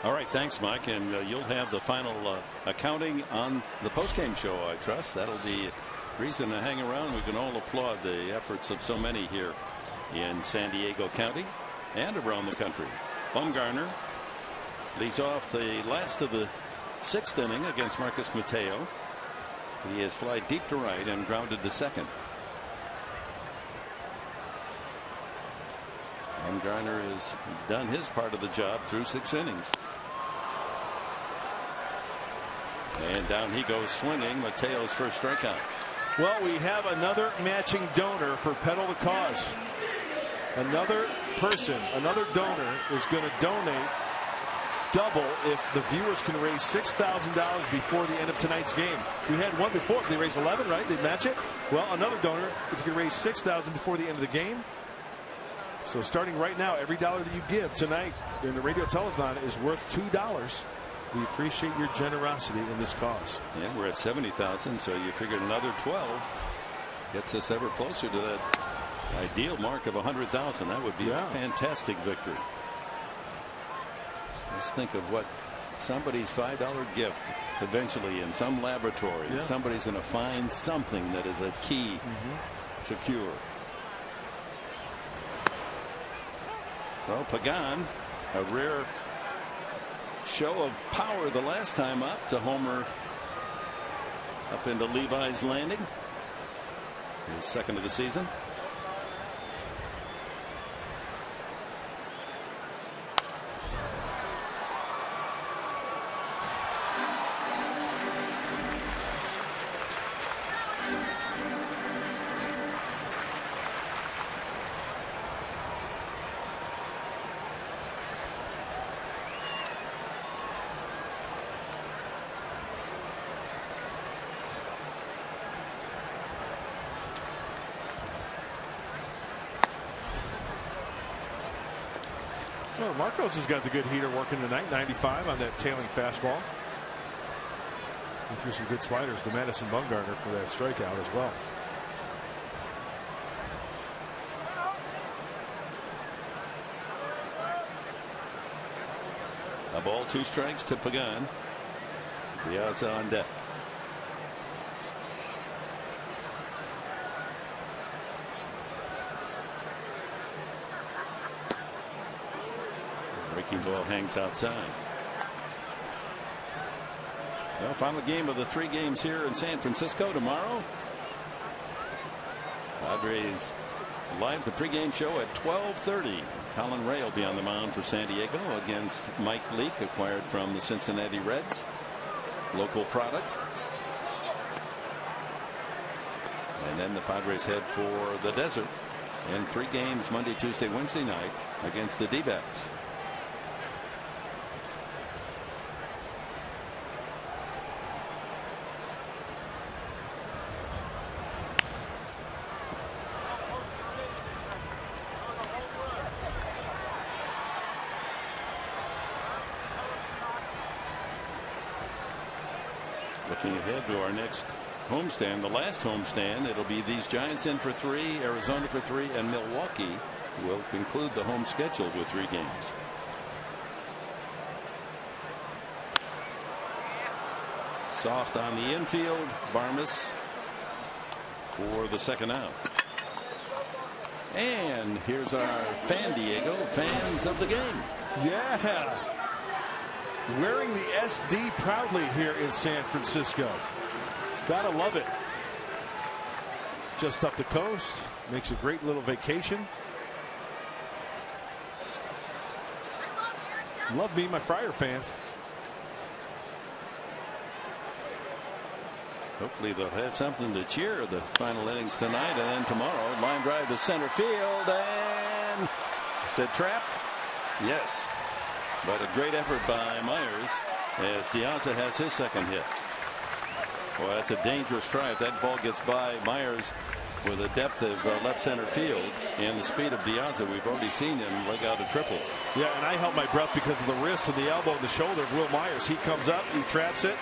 All right, thanks, Mike, and you'll have the final accounting on the postgame show, I trust. That'll be reason to hang around. We can all applaud the efforts of so many here in San Diego County and around the country. Bumgarner leads off the last of the 6th inning against Marcus Mateo. He has fly deep to right and grounded to second. Bumgarner has done his part of the job through 6 innings. And down he goes swinging. Mateo's first strikeout. Well, we have another matching donor for Pedal the Cause. Another person, another donor is going to donate double if the viewers can raise $6,000 before the end of tonight's game. We had one before. If they raised 11, right? They'd match it. Well, another donor, if you can raise $6,000 before the end of the game. So starting right now, every dollar that you give tonight in the radio telethon is worth $2. We appreciate your generosity in this cause. Yeah, we're at 70,000, so you figured another 12 gets us ever closer to that ideal mark of 100,000. That would be a fantastic victory. Just think of what somebody's $5 gift eventually in some laboratory. Yeah. Somebody's going to find something that is a key to cure. Well, Pagan, a rare show of power the last time up to homer up into Levi's Landing. His second of the season. Well, Marcos has got the good heater working tonight. 95 on that tailing fastball. He threw some good sliders to Madison Bumgarner for that strikeout as well. A ball, 2 strikes to Pagan. Diaz on deck. Breaking ball hangs outside. Well, final game of the 3 games here in San Francisco tomorrow. Padres live the pregame show at 12:30. Colin Ray will be on the mound for San Diego against Mike Leake, acquired from the Cincinnati Reds. Local product. And then the Padres head for the desert in 3 games Monday, Tuesday, Wednesday night against the D-backs. Looking ahead to our next homestand, the last homestand, it'll be these Giants in for 3, Arizona for 3, and Milwaukee will conclude the home schedule with 3 games. Soft on the infield, Barmes for the second out. And here's our Fan Diego, fans of the game. Yeah. Wearing the SD proudly here in San Francisco. Gotta love it. Just up the coast. Makes a great little vacation. Love me, my Friar fans. Hopefully they'll have something to cheer the final innings tonight, and then tomorrow. Line drive to center field, and is it trap? Yes. But a great effort by Myers as Diaz has his second hit. Well, that's a dangerous try. If that ball gets by Myers with the depth of left center field and the speed of Diaz, we've already seen him leg out a triple. Yeah, and I held my breath because of the wrist and the elbow and the shoulder of Will Myers. He comes up, he traps it.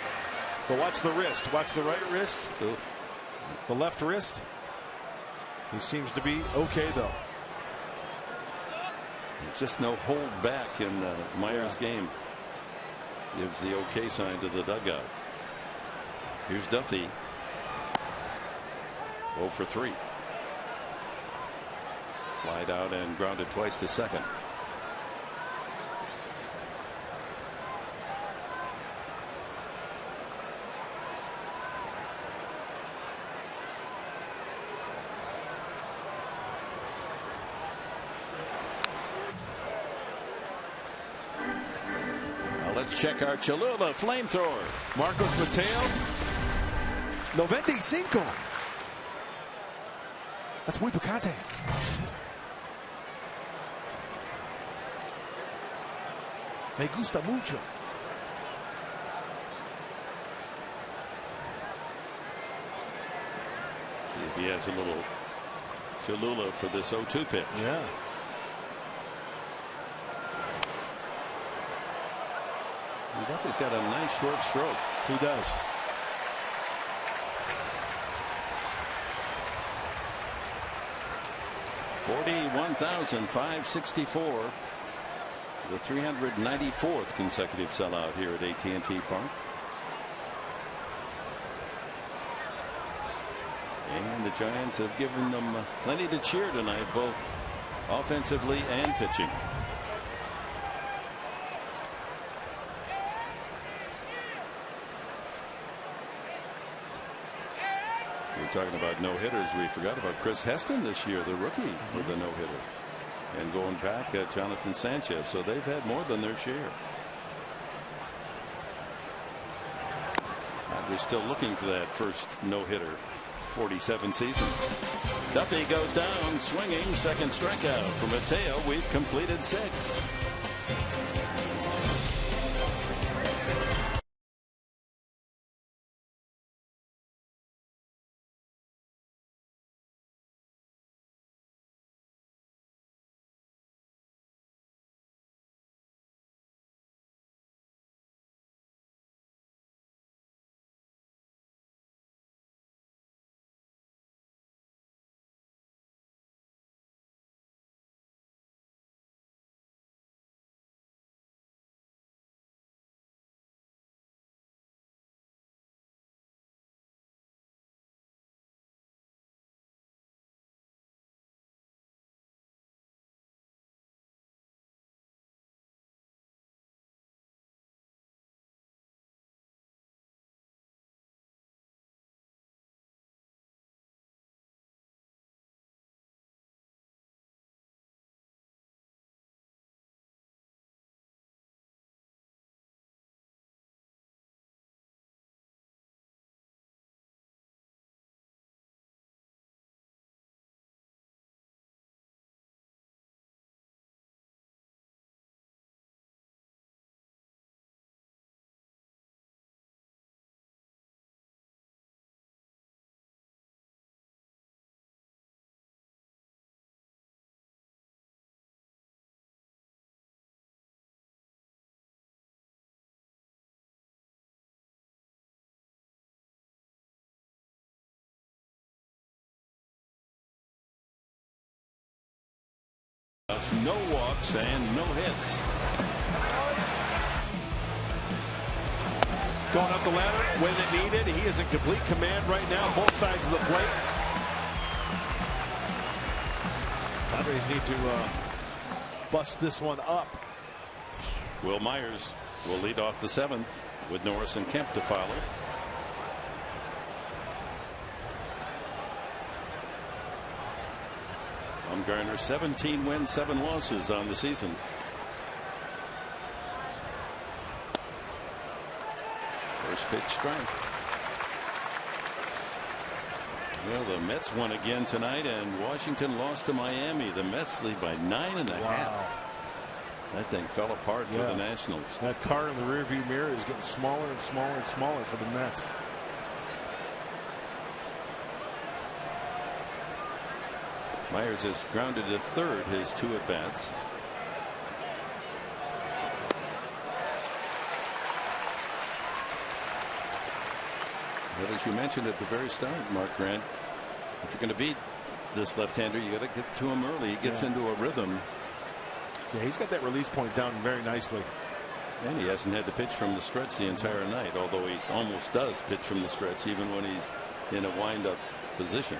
But watch the wrist. Watch the right wrist. Ooh. The left wrist. He seems to be okay, though. Just no hold back in Myers' game. Gives the okay sign to the dugout. Here's Duffy. 0 for 3. Flied out and grounded twice to second. Check our Cholula flamethrower. Marcos Mateo. 95. That's muy picante. Me gusta mucho. See if he has a little Cholula for this 0-2 pitch. Yeah. Duffy's got a nice short stroke. He does. $41,564. The 394th consecutive sellout here at AT&T Park. And the Giants have given them plenty to cheer tonight, both offensively and pitching. Talking about no-hitters, we forgot about Chris Heston this year, the rookie, with a no-hitter, and going back at Jonathan Sanchez, so they've had more than their share. We're still looking for that first no-hitter, 47 seasons. Duffy goes down swinging, second strikeout for Mateo. We've completed 6. No walks and no hits. Going up the ladder when it needed. He is in complete command right now, both sides of the plate. Padres need to bust this one up. Will Myers will lead off the 7th with Norris and Kemp to follow. Bumgarner 17 wins, 7 losses on the season. First pitch strike. Well, the Mets won again tonight, and Washington lost to Miami. The Mets lead by 9.5. Wow. That thing fell apart for the Nationals. That car in the rearview mirror is getting smaller and smaller and smaller for the Mets. Myers has grounded to third his 2 at-bats. But as you mentioned at the very start, Mark Grant, if you're going to beat this left-hander, you got to get to him early. He gets into a rhythm. Yeah, he's got that release point down very nicely. And he hasn't had to pitch from the stretch the entire night, although he almost does pitch from the stretch even when he's in a wind-up position.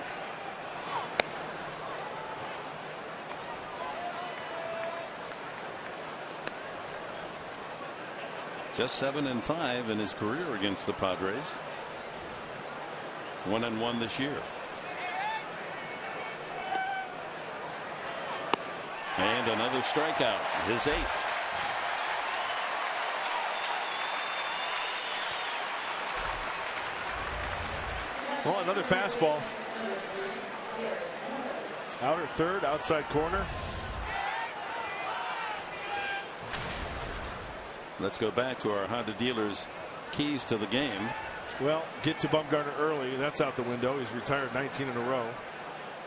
Just 7-5 in his career against the Padres. 1-1 this year. And another strikeout, his 8th. Well, another fastball. Outer third, outside corner. Let's go back to our Honda dealers' keys to the game. Well, get to Bumgarner early. That's out the window. He's retired 19 in a row.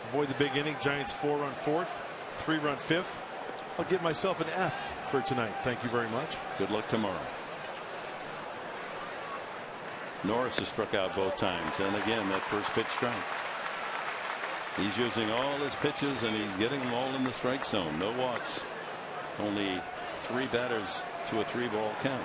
Avoid the big inning. Giants 4-run 4th, 3-run 5th. I'll give myself an F for tonight. Thank you very much. Good luck tomorrow. Norris has struck out both times, and again that first pitch strike. He's using all his pitches and he's getting them all in the strike zone. No walks. Only 3 batters to a 3-ball count.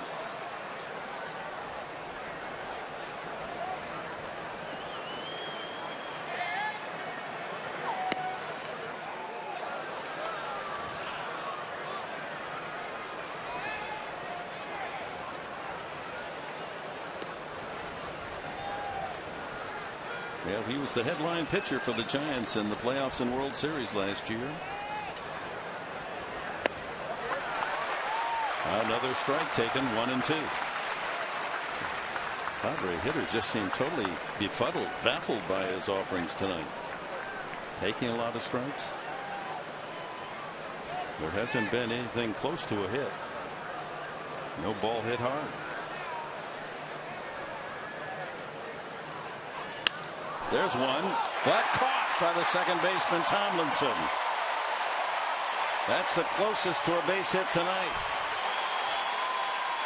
Well, he was the headline pitcher for the Giants in the playoffs and World Series last year. Another strike taken, 1-2. Padre hitters just seem totally befuddled, baffled by his offerings tonight. Taking a lot of strikes. There hasn't been anything close to a hit. No ball hit hard. There's one. That caught by the second baseman Tomlinson. That's the closest to a base hit tonight.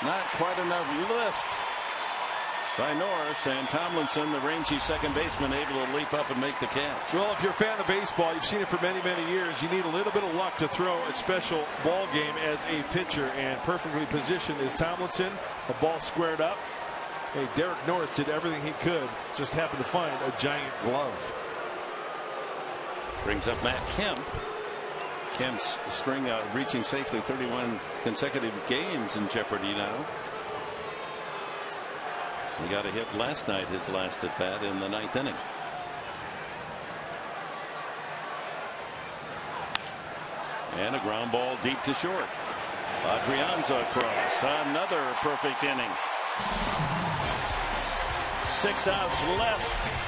Not quite enough lift by Norris, and Tomlinson, the rangy second baseman, able to leap up and make the catch. Well, if you're a fan of baseball, you've seen it for many, many years. You need a little bit of luck to throw a special ball game as a pitcher, and perfectly positioned is Tomlinson. A ball squared up. Hey, Derek Norris did everything he could, just happened to find a giant glove. Brings up Matt Kemp. Kemp's string reaching safely 31 consecutive games in jeopardy now. He got a hit last night, his last at bat in the 9th inning. And a ground ball deep to short. Adrianza across. Another perfect inning. 6 outs left.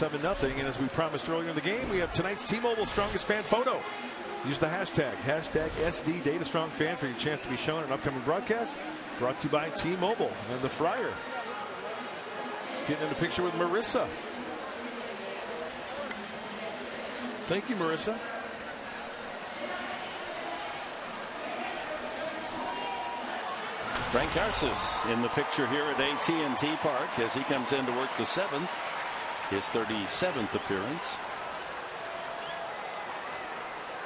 7-0. And as we promised earlier in the game, we have tonight's T-Mobile Strongest Fan photo. Use the hashtag #SDDataStrongFan for your chance to be shown in an upcoming broadcast. Brought to you by T-Mobile and the Friar. Getting in the picture with Marissa. Thank you, Marissa. Frank Garces in the picture here at AT&T Park as he comes in to work the 7th, his 37th appearance.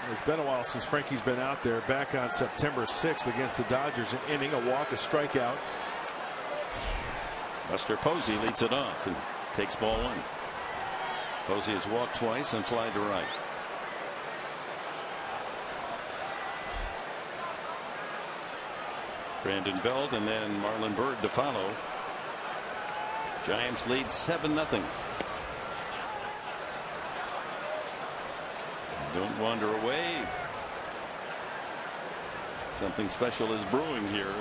It's been a while since Frankie's been out there. Back on September 6th against the Dodgers, an inning, a walk, a strikeout. Buster Posey leads it off and takes ball 1. Posey has walked twice and flied to right. Brandon Belt and then Marlon Byrd to follow. Giants lead 7-0. Don't wander away. Something special is brewing here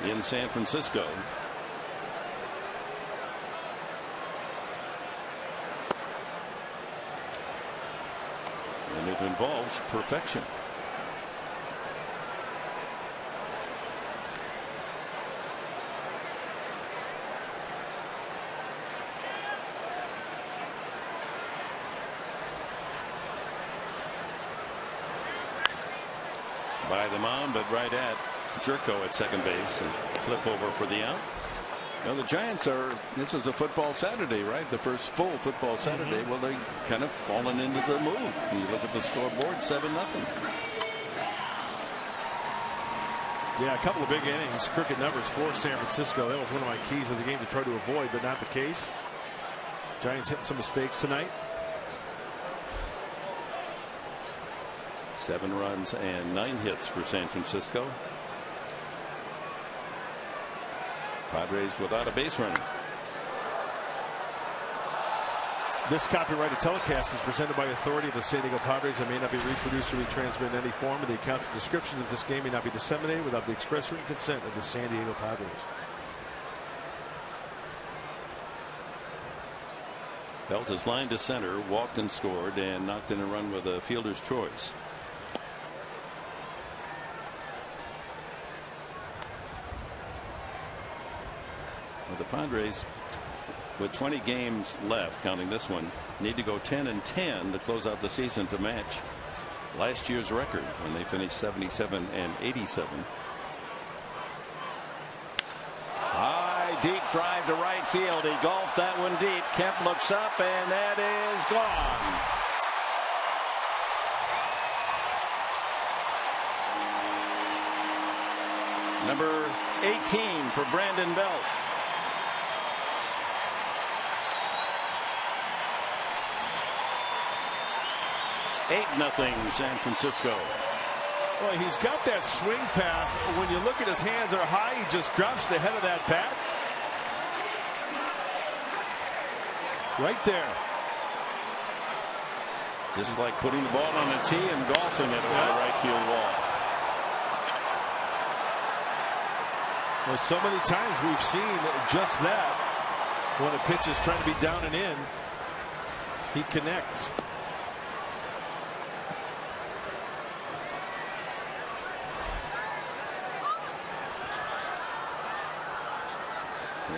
in San Francisco. And it involves perfection. By the mound, but right at Jerko at second base, and flip over for the out. Now the Giants are, this is a football Saturday, right? The first full football Saturday. Well, they kind of fallen into the move. When you look at the scoreboard, 7-0. Yeah, a couple of big innings, crooked numbers for San Francisco. That was one of my keys of the game to try to avoid, but not the case. Giants hitting some mistakes tonight. 7 runs and 9 hits for San Francisco. Padres without a base runner. This copyrighted telecast is presented by authority of the San Diego Padres and may not be reproduced or retransmitted in any form. And the accounts and descriptions of this game may not be disseminated without the express written consent of the San Diego Padres. Belt is lined to center, walked and scored, and knocked in a run with a fielder's choice. The Padres, with 20 games left, counting this one, need to go 10-10 to close out the season to match last year's record when they finished 77 and 87. High, deep drive to right field. He golfed that one deep. Kemp looks up, and that is gone. Number 18 for Brandon Belt. 8-0 San Francisco. Well, he's got that swing path. When you look at his hands are high, he just drops the head of that bat. Right there. Just like putting the ball on a tee and golfing it over the right field wall. Well, so many times we've seen just that. When a pitch is trying to be down and in, he connects.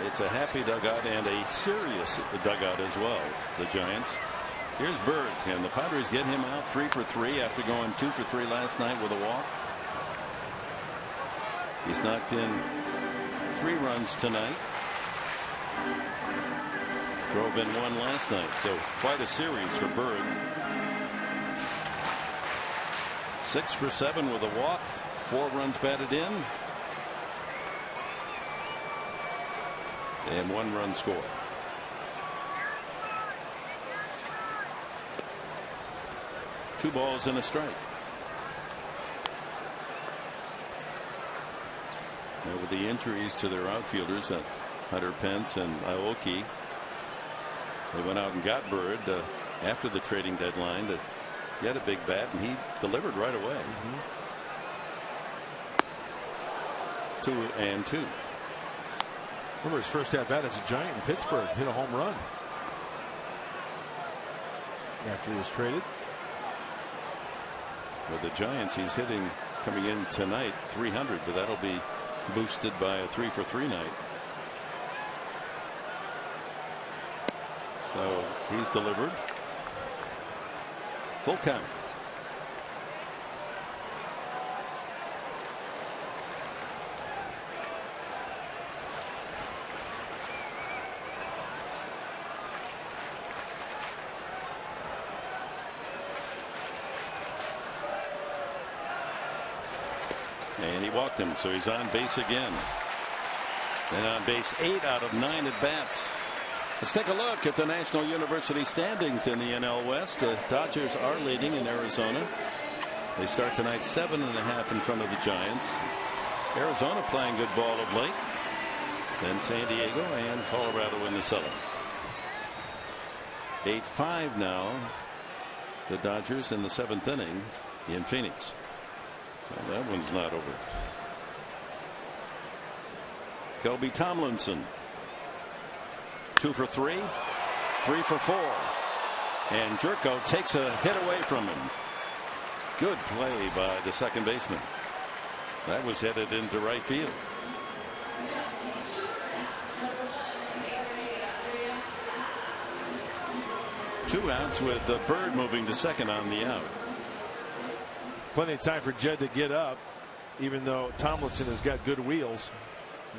It's a happy dugout and a serious dugout as well. The Giants. Here's Byrd, and the Padres get him out 3 for 3 after going 2 for 3 last night with a walk. He's knocked in 3 runs tonight. Drove in 1 last night, so quite a series for Byrd. 6 for 7 with a walk, 4 runs batted in. And 1 run scored. Two balls and a strike. Now with the injuries to their outfielders, Hunter Pence and Aoki, they went out and got Byrd after the trading deadline. That he had a big bat and he delivered right away. 2-2. Remember his first at bat as a Giant in Pittsburgh, hit a home run. after he was traded. With the Giants, he's hitting coming in tonight 300, but that'll be boosted by a 3-for-3 night. So he's delivered. Full count. And he walked him, so he's on base again. And on base 8 out of 9 at bats. Let's take a look at the National University standings in the NL West. The Dodgers are leading in Arizona. They start tonight 7.5 in front of the Giants. Arizona playing good ball of late. Then San Diego and Colorado in the cellar. 8-5 now. The Dodgers in the 7th inning in Phoenix. So that one's not over. Kobe Tomlinson. 2 for 3, 3 for 4, and Jerko takes a hit away from him. Good play by the second baseman. That was headed into right field. Two outs with the Bird moving to second on the out. Plenty of time for Jed to get up, even though Tomlinson has got good wheels.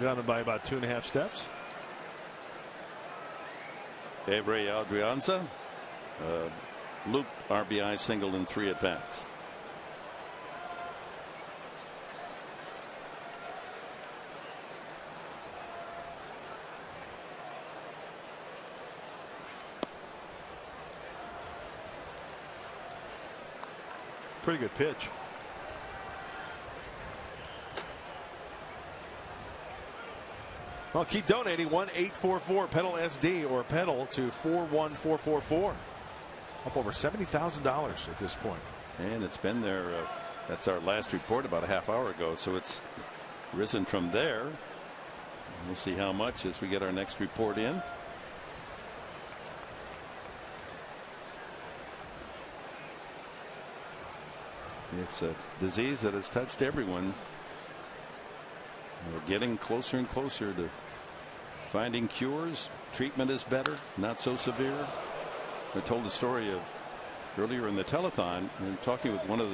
Got him by about 2.5 steps. Avery Adrianza, loop RBI single in 3 at bats. Pretty good pitch. Well, keep donating. 1-844 pedal SD or pedal to 41444. Up over $70,000 at this point. And it's been there. That's our last report about a half hour ago. So it's risen from there. We'll see how much as we get our next report in. It's a disease that has touched everyone. We're getting closer and closer to finding cures. Treatment is better, not so severe. I told the story of earlier in the telethon and talking with one of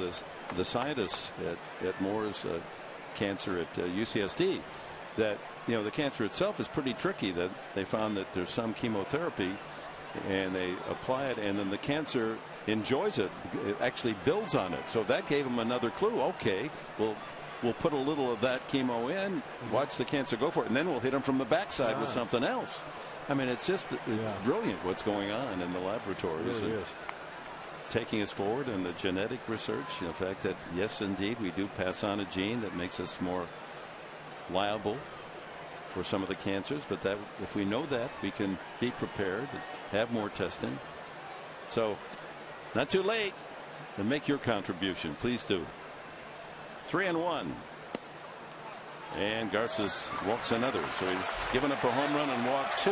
the scientists at Moore's cancer at UCSD, that the cancer itself is pretty tricky. That they found that there's some chemotherapy and they apply it, and then the cancer enjoys it. It actually builds on it. So that gave them another clue. Okay, we'll put a little of that chemo in, watch the cancer go for it, and then we'll hit them from the backside with something else. I mean, it's brilliant what's going on in the laboratories. It really is. Taking us forward in the genetic research. The fact that, yes, indeed, we do pass on a gene that makes us more liable for some of the cancers. But that if we know that, we can be prepared, have more testing. So not too late to make your contribution. Please do. 3-1. And Garces walks another. So he's given up a home run and walked 2.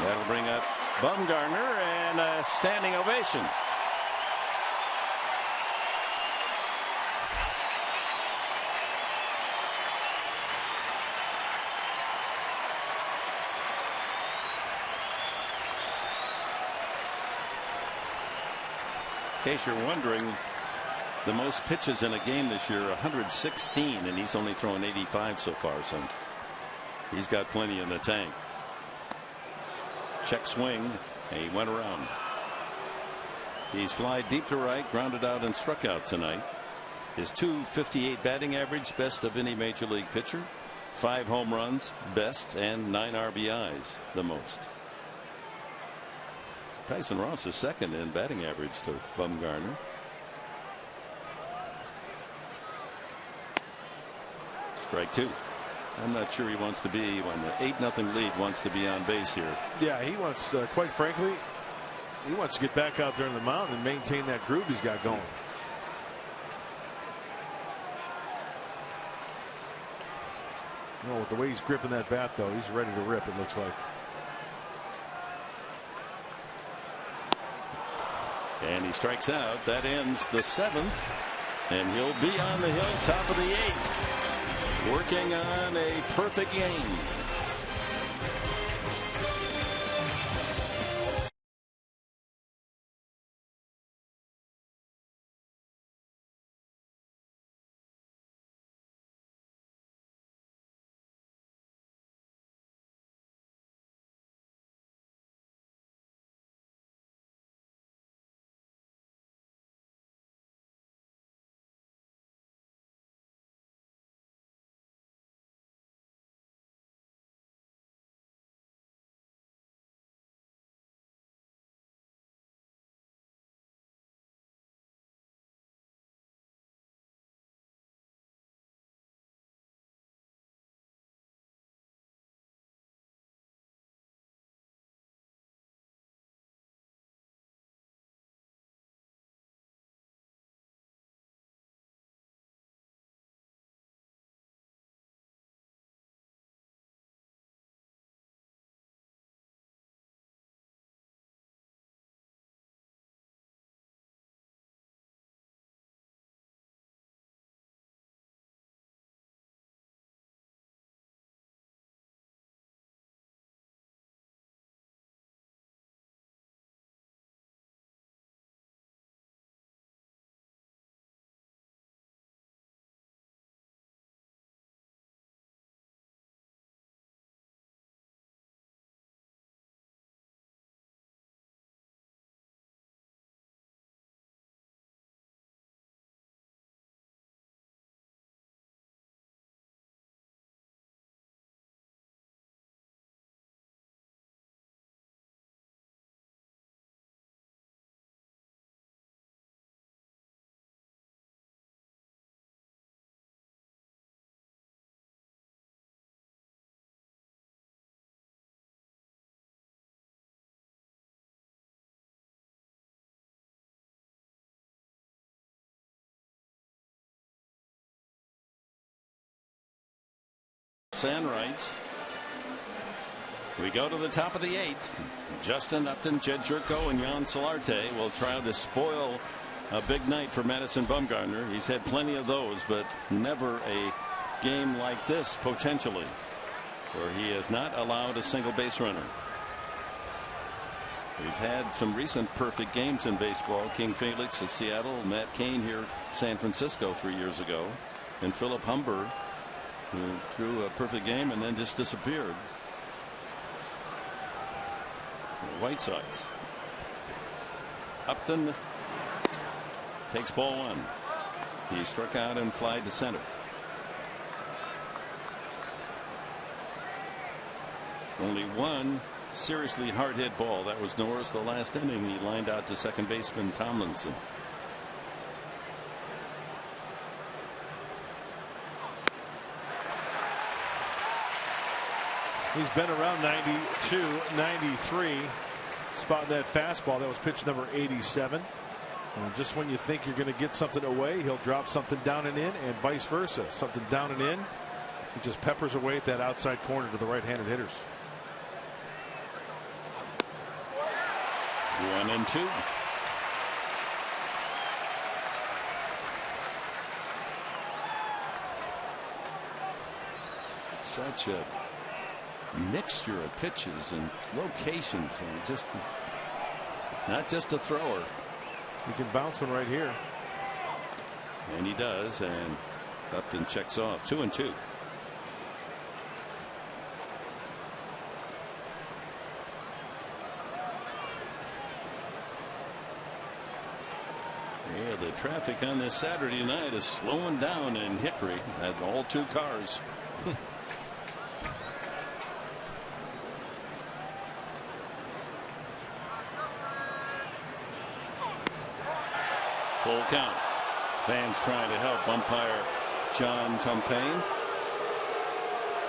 That'll bring up Bumgarner and a standing ovation. In case you're wondering, the most pitches in a game this year, 116, and he's only thrown 85 so far. So he's got plenty in the tank. Check swing. He went around. He's fly deep to right, grounded out and struck out tonight. His .258 batting average, best of any major league pitcher. 5 home runs, best, and 9 RBIs, the most. Tyson Ross is second in batting average to Bumgarner. Strike 2. I'm not sure he wants to be, when the 8-0 lead, wants to be on base here. Yeah, he wants, quite frankly, he wants to get back out there on the mound and maintain that groove he's got going. With the way he's gripping that bat, though, he's ready to rip, it looks like. He strikes out. That ends the 7th, and he'll be on the hill, top of the 8th, working on a perfect game. And rights. We go to the top of the 8th. Justin Upton, Jed Jerko, and Jan Solarte will try to spoil a big night for Madison Bumgarner. He's had plenty of those, but never a game like this potentially, where he has not allowed a single base runner. We've had some recent perfect games in baseball. King Felix of Seattle, Matt Cain here, San Francisco 3 years ago, and Philip Humber, who threw a perfect game and then just disappeared. The White Sox. Upton takes ball 1. He struck out and flied to center. Only one seriously hard hit ball. That was Norris the last inning. He lined out to second baseman Tomlinson. He's been around 92, 93, spotting that fastball. That was pitch number 87. And just when you think you're going to get something away, he'll drop something down and in, and vice versa. Something down and in. He just peppers away at that outside corner to the right-handed hitters. 1-2. Such a mixture of pitches and locations, and just not just a thrower. He can bounce one right here, and he does, and Upton checks off. 2-2. Yeah, the traffic on this Saturday night is slowing down in Hickory at all 2 cars. Full count. Fans trying to help umpire John Tumpain.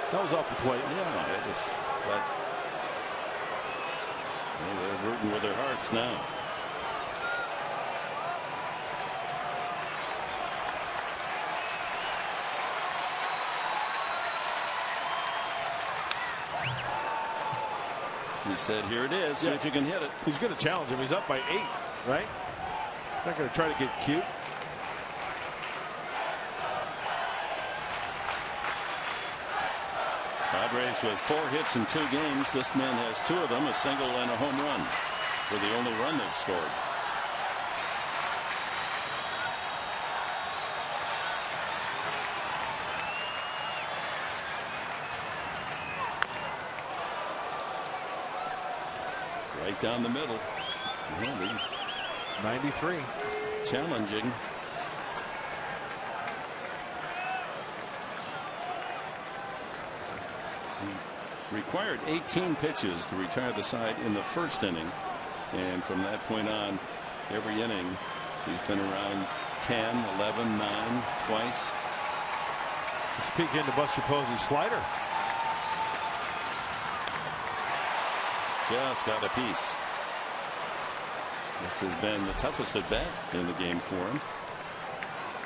That was off the plate. Yeah, it was, but they're rooting with their hearts now. He said, here it is. See if you can hit it. He's going to challenge him. He's up by 8, right? Not going to try to get cute. Padres with 4 hits in 2 games. This man has 2 of them, a single and a home run, for the only run they've scored. Right down the middle. Well, he's 93. Challenging. He required 18 pitches to retire the side in the first inning. And from that point on, every inning, he's been around 10, 11, 9, twice. Let's peek into Buster Posey's slider. Just got a piece. This has been the toughest at bat in the game for him.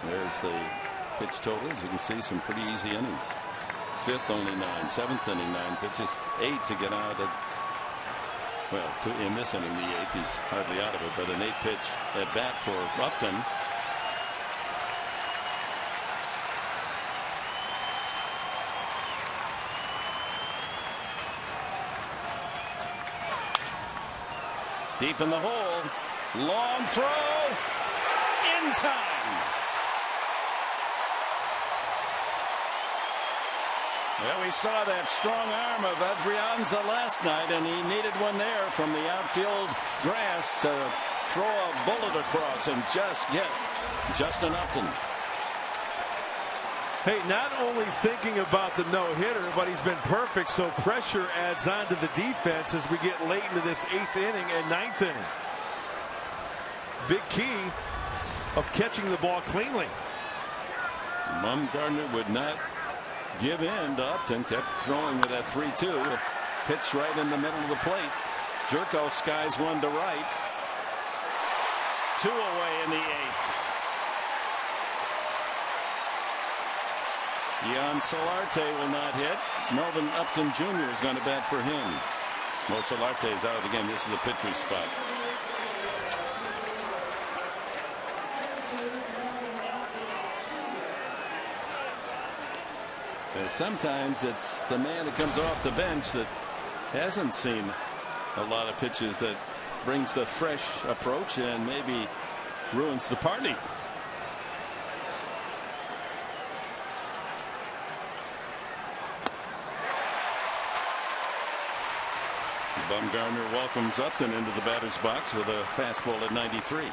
There's the pitch totals. You can see some pretty easy innings. 5th only 9, 7th inning 9 pitches, 8 to get out of. Well, in this inning the 8th, he's hardly out of it, but an 8-pitch at bat for Upton. Deep in the hole. Long throw. In time. Well, we saw that strong arm of Adrianza last night, and he needed one there from the outfield grass to throw a bullet across and just get Justin Upton. Hey, not only thinking about the no-hitter, but he's been perfect, so pressure adds on to the defense as we get late into this 8th inning and 9th inning. Big key of catching the ball cleanly. Bumgarner would not give in to Upton, kept throwing with that 3-2. Pitch right in the middle of the plate. Jerko skies one to right. 2 away in the 8th. Ian Solarte will not hit. Melvin Upton Jr. is going to bat for him. Well, Solarte is out of the game. This is the pitcher's spot. And sometimes it's the man that comes off the bench that hasn't seen a lot of pitches that brings the fresh approach and maybe ruins the party. Bumgarner welcomes Upton into the batter's box with a fastball at 93.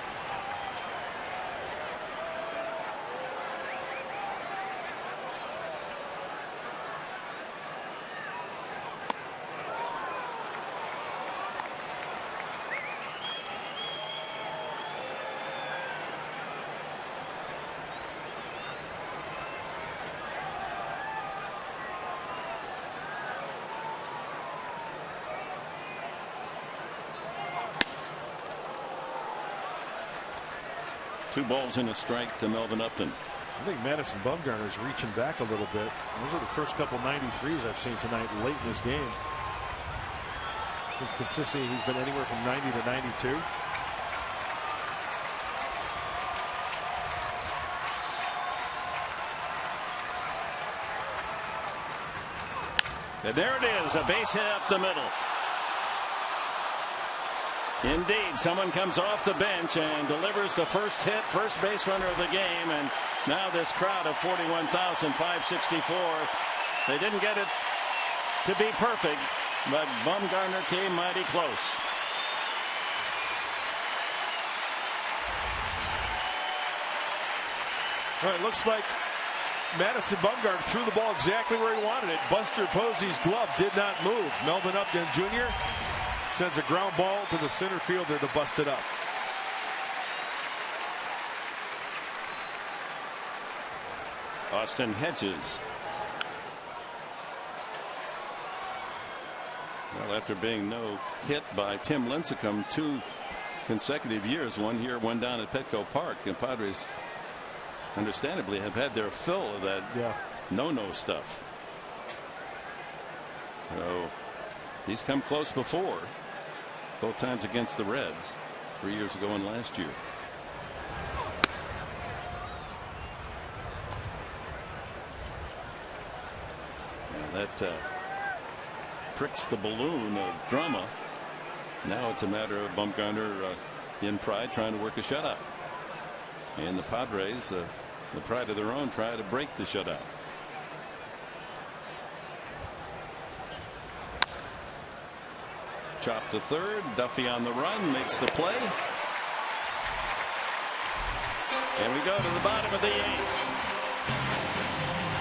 Two balls and a strike to Melvin Upton. I think Madison Bumgarner is reaching back a little bit. Those are the first couple 93s I've seen tonight late in this game. Consistently, he's been anywhere from 90 to 92. And there it is, a base hit up the middle. Indeed, someone comes off the bench and delivers the first hit, first base runner of the game, and now this crowd of 41,564. They didn't get it to be perfect, but Bumgarner came mighty close. All right, looks like Madison Bumgarner threw the ball exactly where he wanted it. Buster Posey's glove did not move. Melvin Upton Jr. sends a ground ball to the center fielder to bust it up. Austin Hedges. Well, after being no hit by Tim Lincecum 2 consecutive years, one here, one down at Petco Park, the Padres understandably have had their fill of that no stuff. So he's come close before, both times against the Reds, 3 years ago and last year. that pricks the balloon of drama. Now it's a matter of Bumgarner in pride trying to work a shutout. And the Padres, the pride of their own, try to break the shutout. Chop to third. Duffy on the run makes the play. And we go to the bottom of the 8th.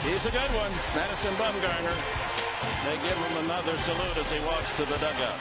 He's a good one, Madison Bumgarner. They give him another salute as he walks to the dugout.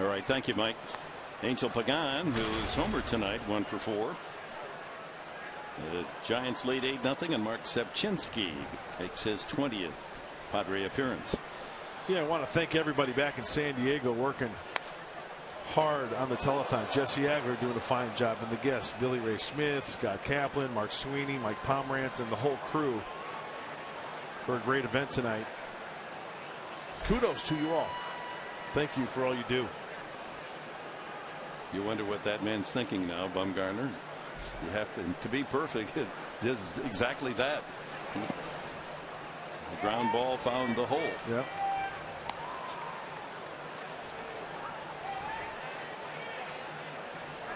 All right, thank you, Mike. Angel Pagan, who's homered tonight, 1 for 4. The Giants lead 8-0, and Mark Sepchinski makes his 20th Padre appearance. Yeah, I want to thank everybody back in San Diego working hard on the telethon. Jesse Agler doing a fine job, and the guests, Billy Ray Smith, Scott Kaplan, Mark Sweeney, Mike Pomerantz, and the whole crew for a great event tonight. Kudos to you all. Thank you for all you do. You wonder what that man's thinking now, Bumgarner. You have to be perfect. It is exactly that. The ground ball found the hole. Yep.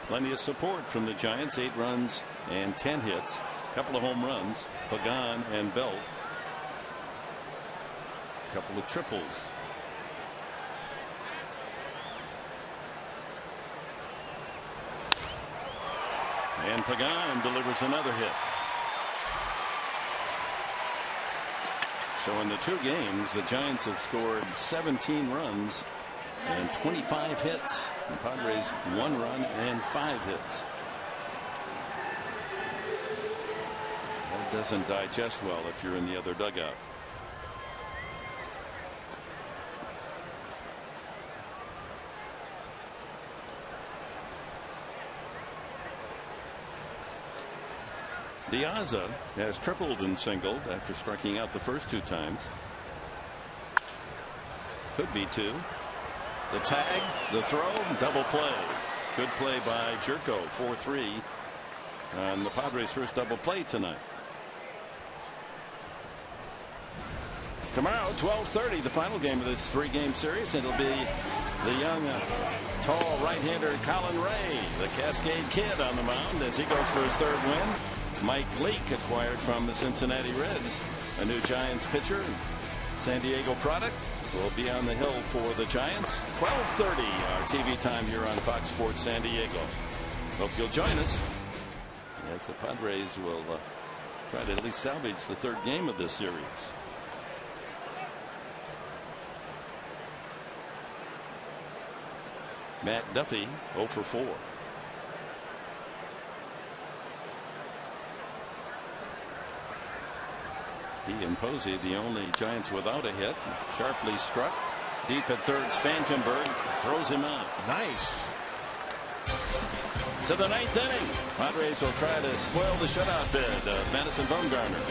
Plenty of support from the Giants. 8 runs and 10 hits. A couple of home runs. Pagan and Belt. A couple of triples. And Pagan delivers another hit. So in the 2 games, the Giants have scored 17 runs and 25 hits. The Padres 1 run and 5 hits. That doesn't digest well if you're in the other dugout. Diaza has tripled and singled after striking out the first 2 times. Could be 2. The tag, the throw, double play. Good play by Jerko. 4-3 on the Padres' first double play tonight. Tomorrow, 12:30, the final game of this 3-game series. It'll be the young, tall right-hander Colin Ray, the Cascade Kid, on the mound as he goes for his 3rd win. Mike Leake, acquired from the Cincinnati Reds, a new Giants pitcher, San Diego product, will be on the hill for the Giants. 12:30, our TV time here on Fox Sports San Diego. Hope you'll join us as the Padres will try to at least salvage the 3rd game of this series. Matt Duffy 0 for 4. He and Posey, the only Giants without a hit. Sharply struck deep at 3rd. Spangenberg throws him out. Nice. To the 9th inning. Padres will try to spoil the shutout bid of Madison Bumgarner.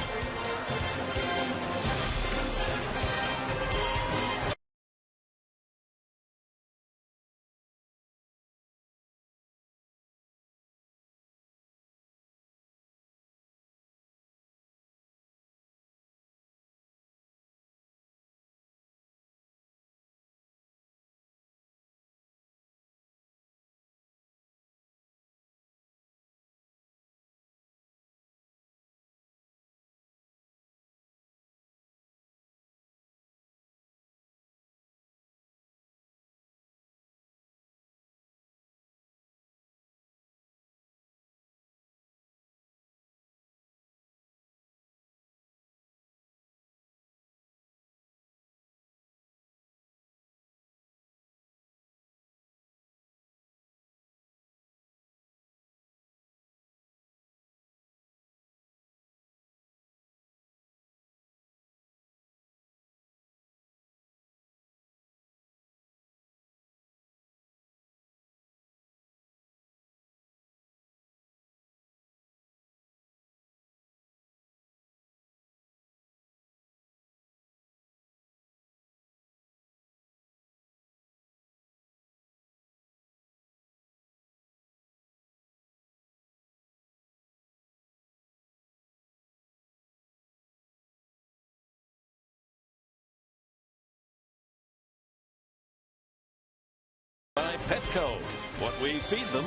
By Petco, what we feed them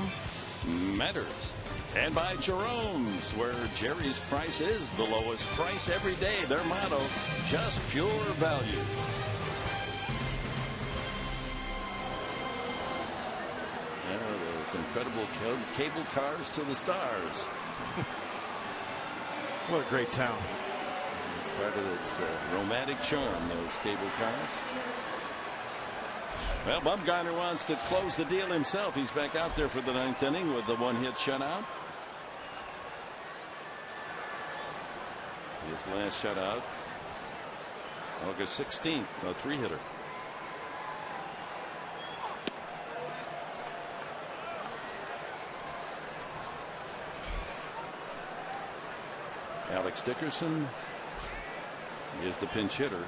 matters. And by Jerome's, where Jerry's price is the lowest price every day. Their motto, just pure value. Those incredible cable cars to the stars. What a great town. It's part of its romantic charm, those cable cars. Well, Bumgarner wants to close the deal himself. He's back out there for the 9th inning with the 1-hit shutout. His last shutout, August 16th, a 3-hitter. Alex Dickerson is the pinch hitter.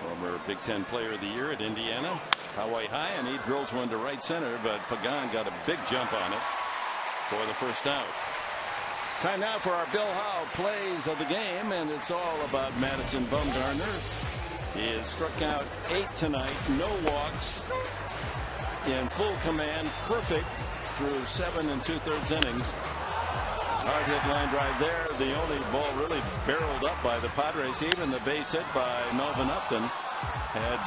Former Big Ten Player of the Year at Indiana. Hawaii high, and he drills one to right center, but Pagan got a big jump on it for the first out. Time now for our Bill Howe plays of the game, and it's all about Madison Bumgarner. He has struck out 8 tonight, no walks, in full command, perfect through 7 2/3 innings. Hard hit line drive there. The only ball really barreled up by the Padres. Even the base hit by Melvin Upton had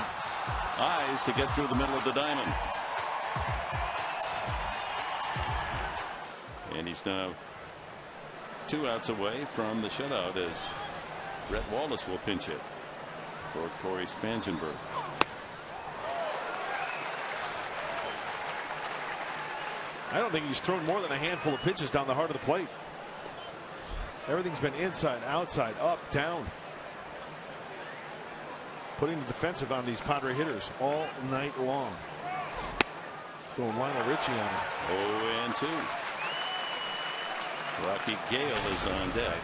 eyes to get through the middle of the diamond. And he's now 2 outs away from the shutout as Rhett Wallace will pinch hit for Corey Spangenberg. I don't think he's thrown more than a handful of pitches down the heart of the plate. Everything's been inside, outside, up, down. Putting the defensive on these Padre hitters all night long. Going Lionel Richie on him. 0-2. Rocky Gale is on deck.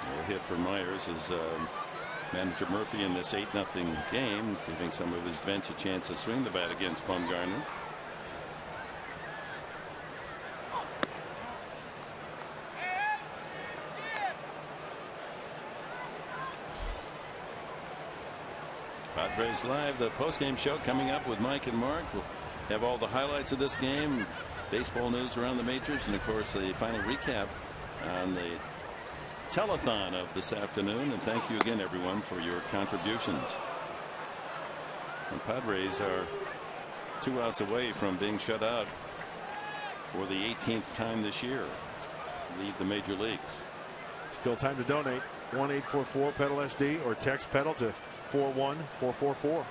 No hit for Myers as manager Murphy in this 8-0 game, giving some of his bench a chance to swing the bat against Bumgarner. Padres Live, the postgame show coming up with Mike and Mark. We'll have all the highlights of this game, baseball news around the majors, and of course the final recap on the telethon of this afternoon. And thank you again, everyone, for your contributions. The Padres are 2 outs away from being shut out for the 18th time this year. Lead the major leagues. Still time to donate. 1-844 pedal SD or text pedal to 41444.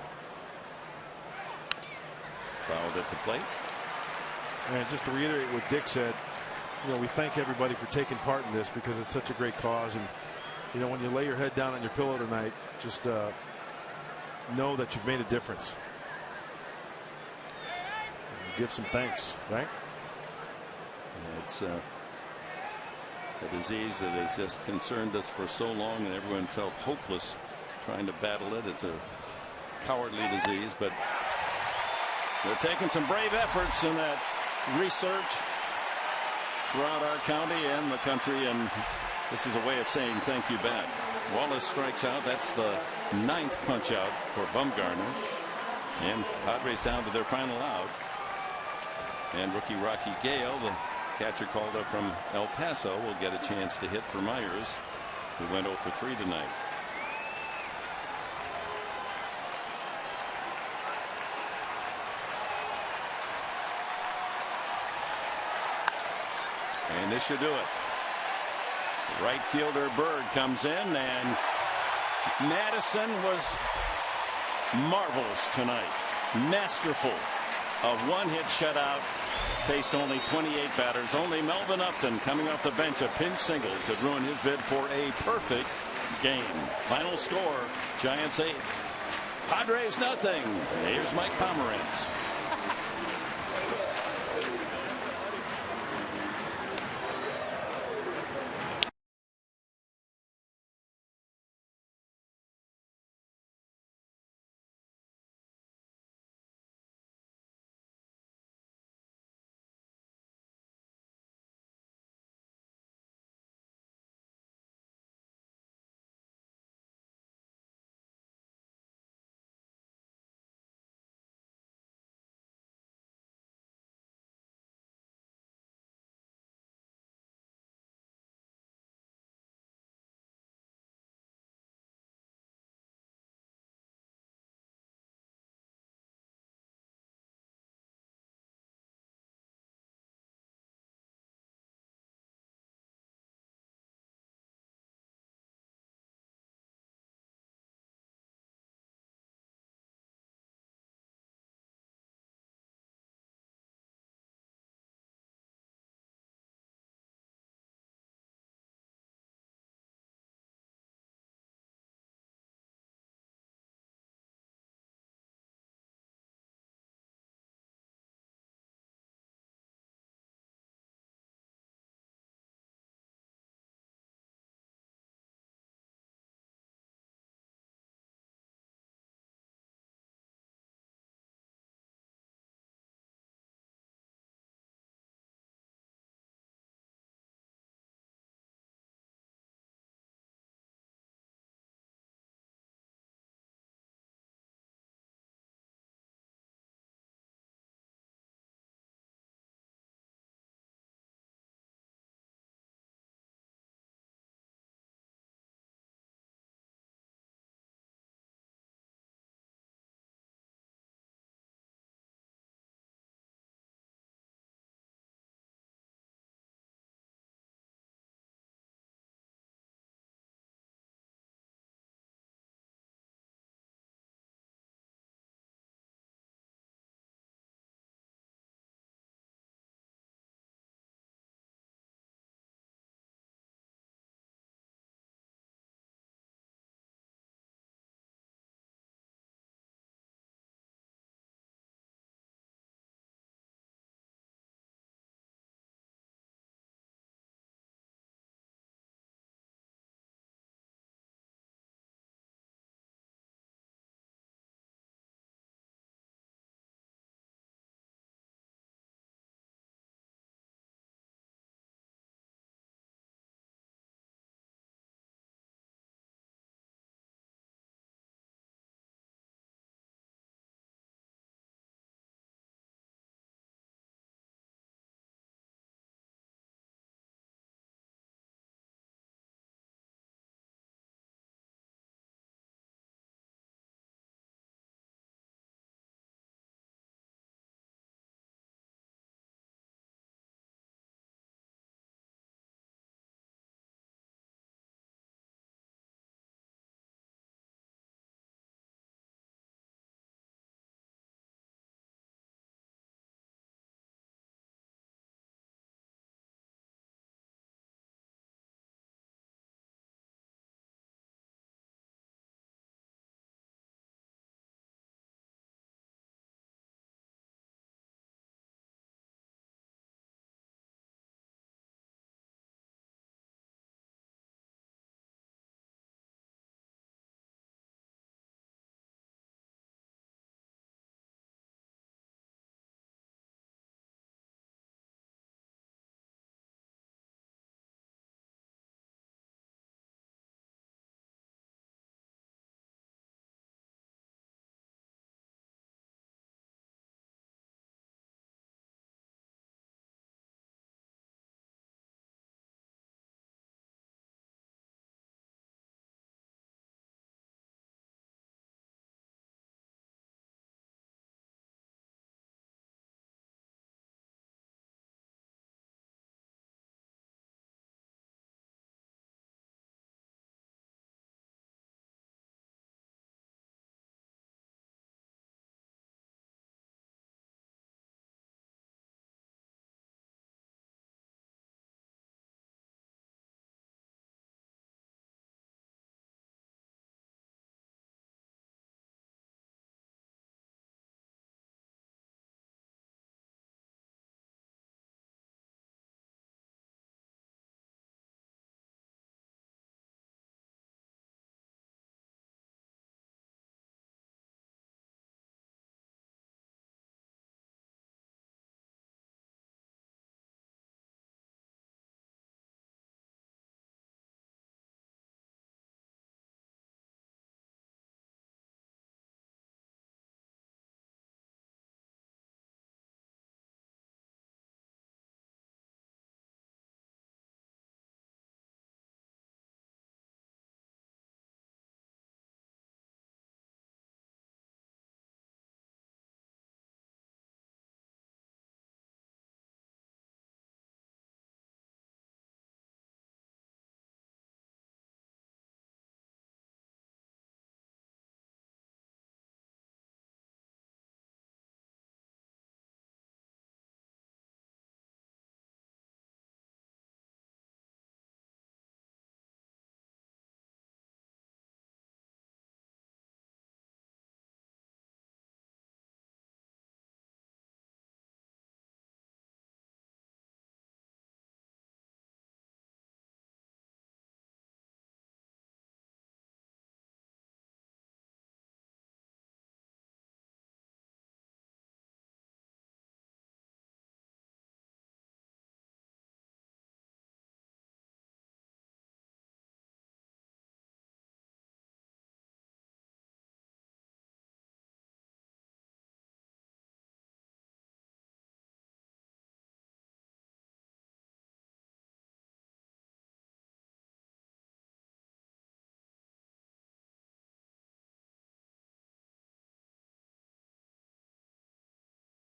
Fouled at the plate. And just to reiterate what Dick said, you know, we thank everybody for taking part in this because it's such a great cause. And you know, when you lay your head down on your pillow tonight, just know that you've made a difference. And give some thanks, right? It's a disease that has just concerned us for so long, and everyone felt hopeless trying to battle it. It's a cowardly disease, but they're taking some brave efforts in that research throughout our county and the country, and this is a way of saying thank you back. Wallace strikes out. That's the 9th punch out for Bumgarner, and Padres down to their final out. And rookie Rocky Gale, the catcher called up from El Paso, will get a chance to hit for Myers, who went 0 for 3 tonight. And this should do it. Right fielder Bird comes in, and Madison was marvelous tonight. Masterful. A one-hit shutout. Faced only 28 batters. Only Melvin Upton, coming off the bench, a pinch single could ruin his bid for a perfect game. Final score, Giants 8, Padres nothing. Here's Mike Pomerantz.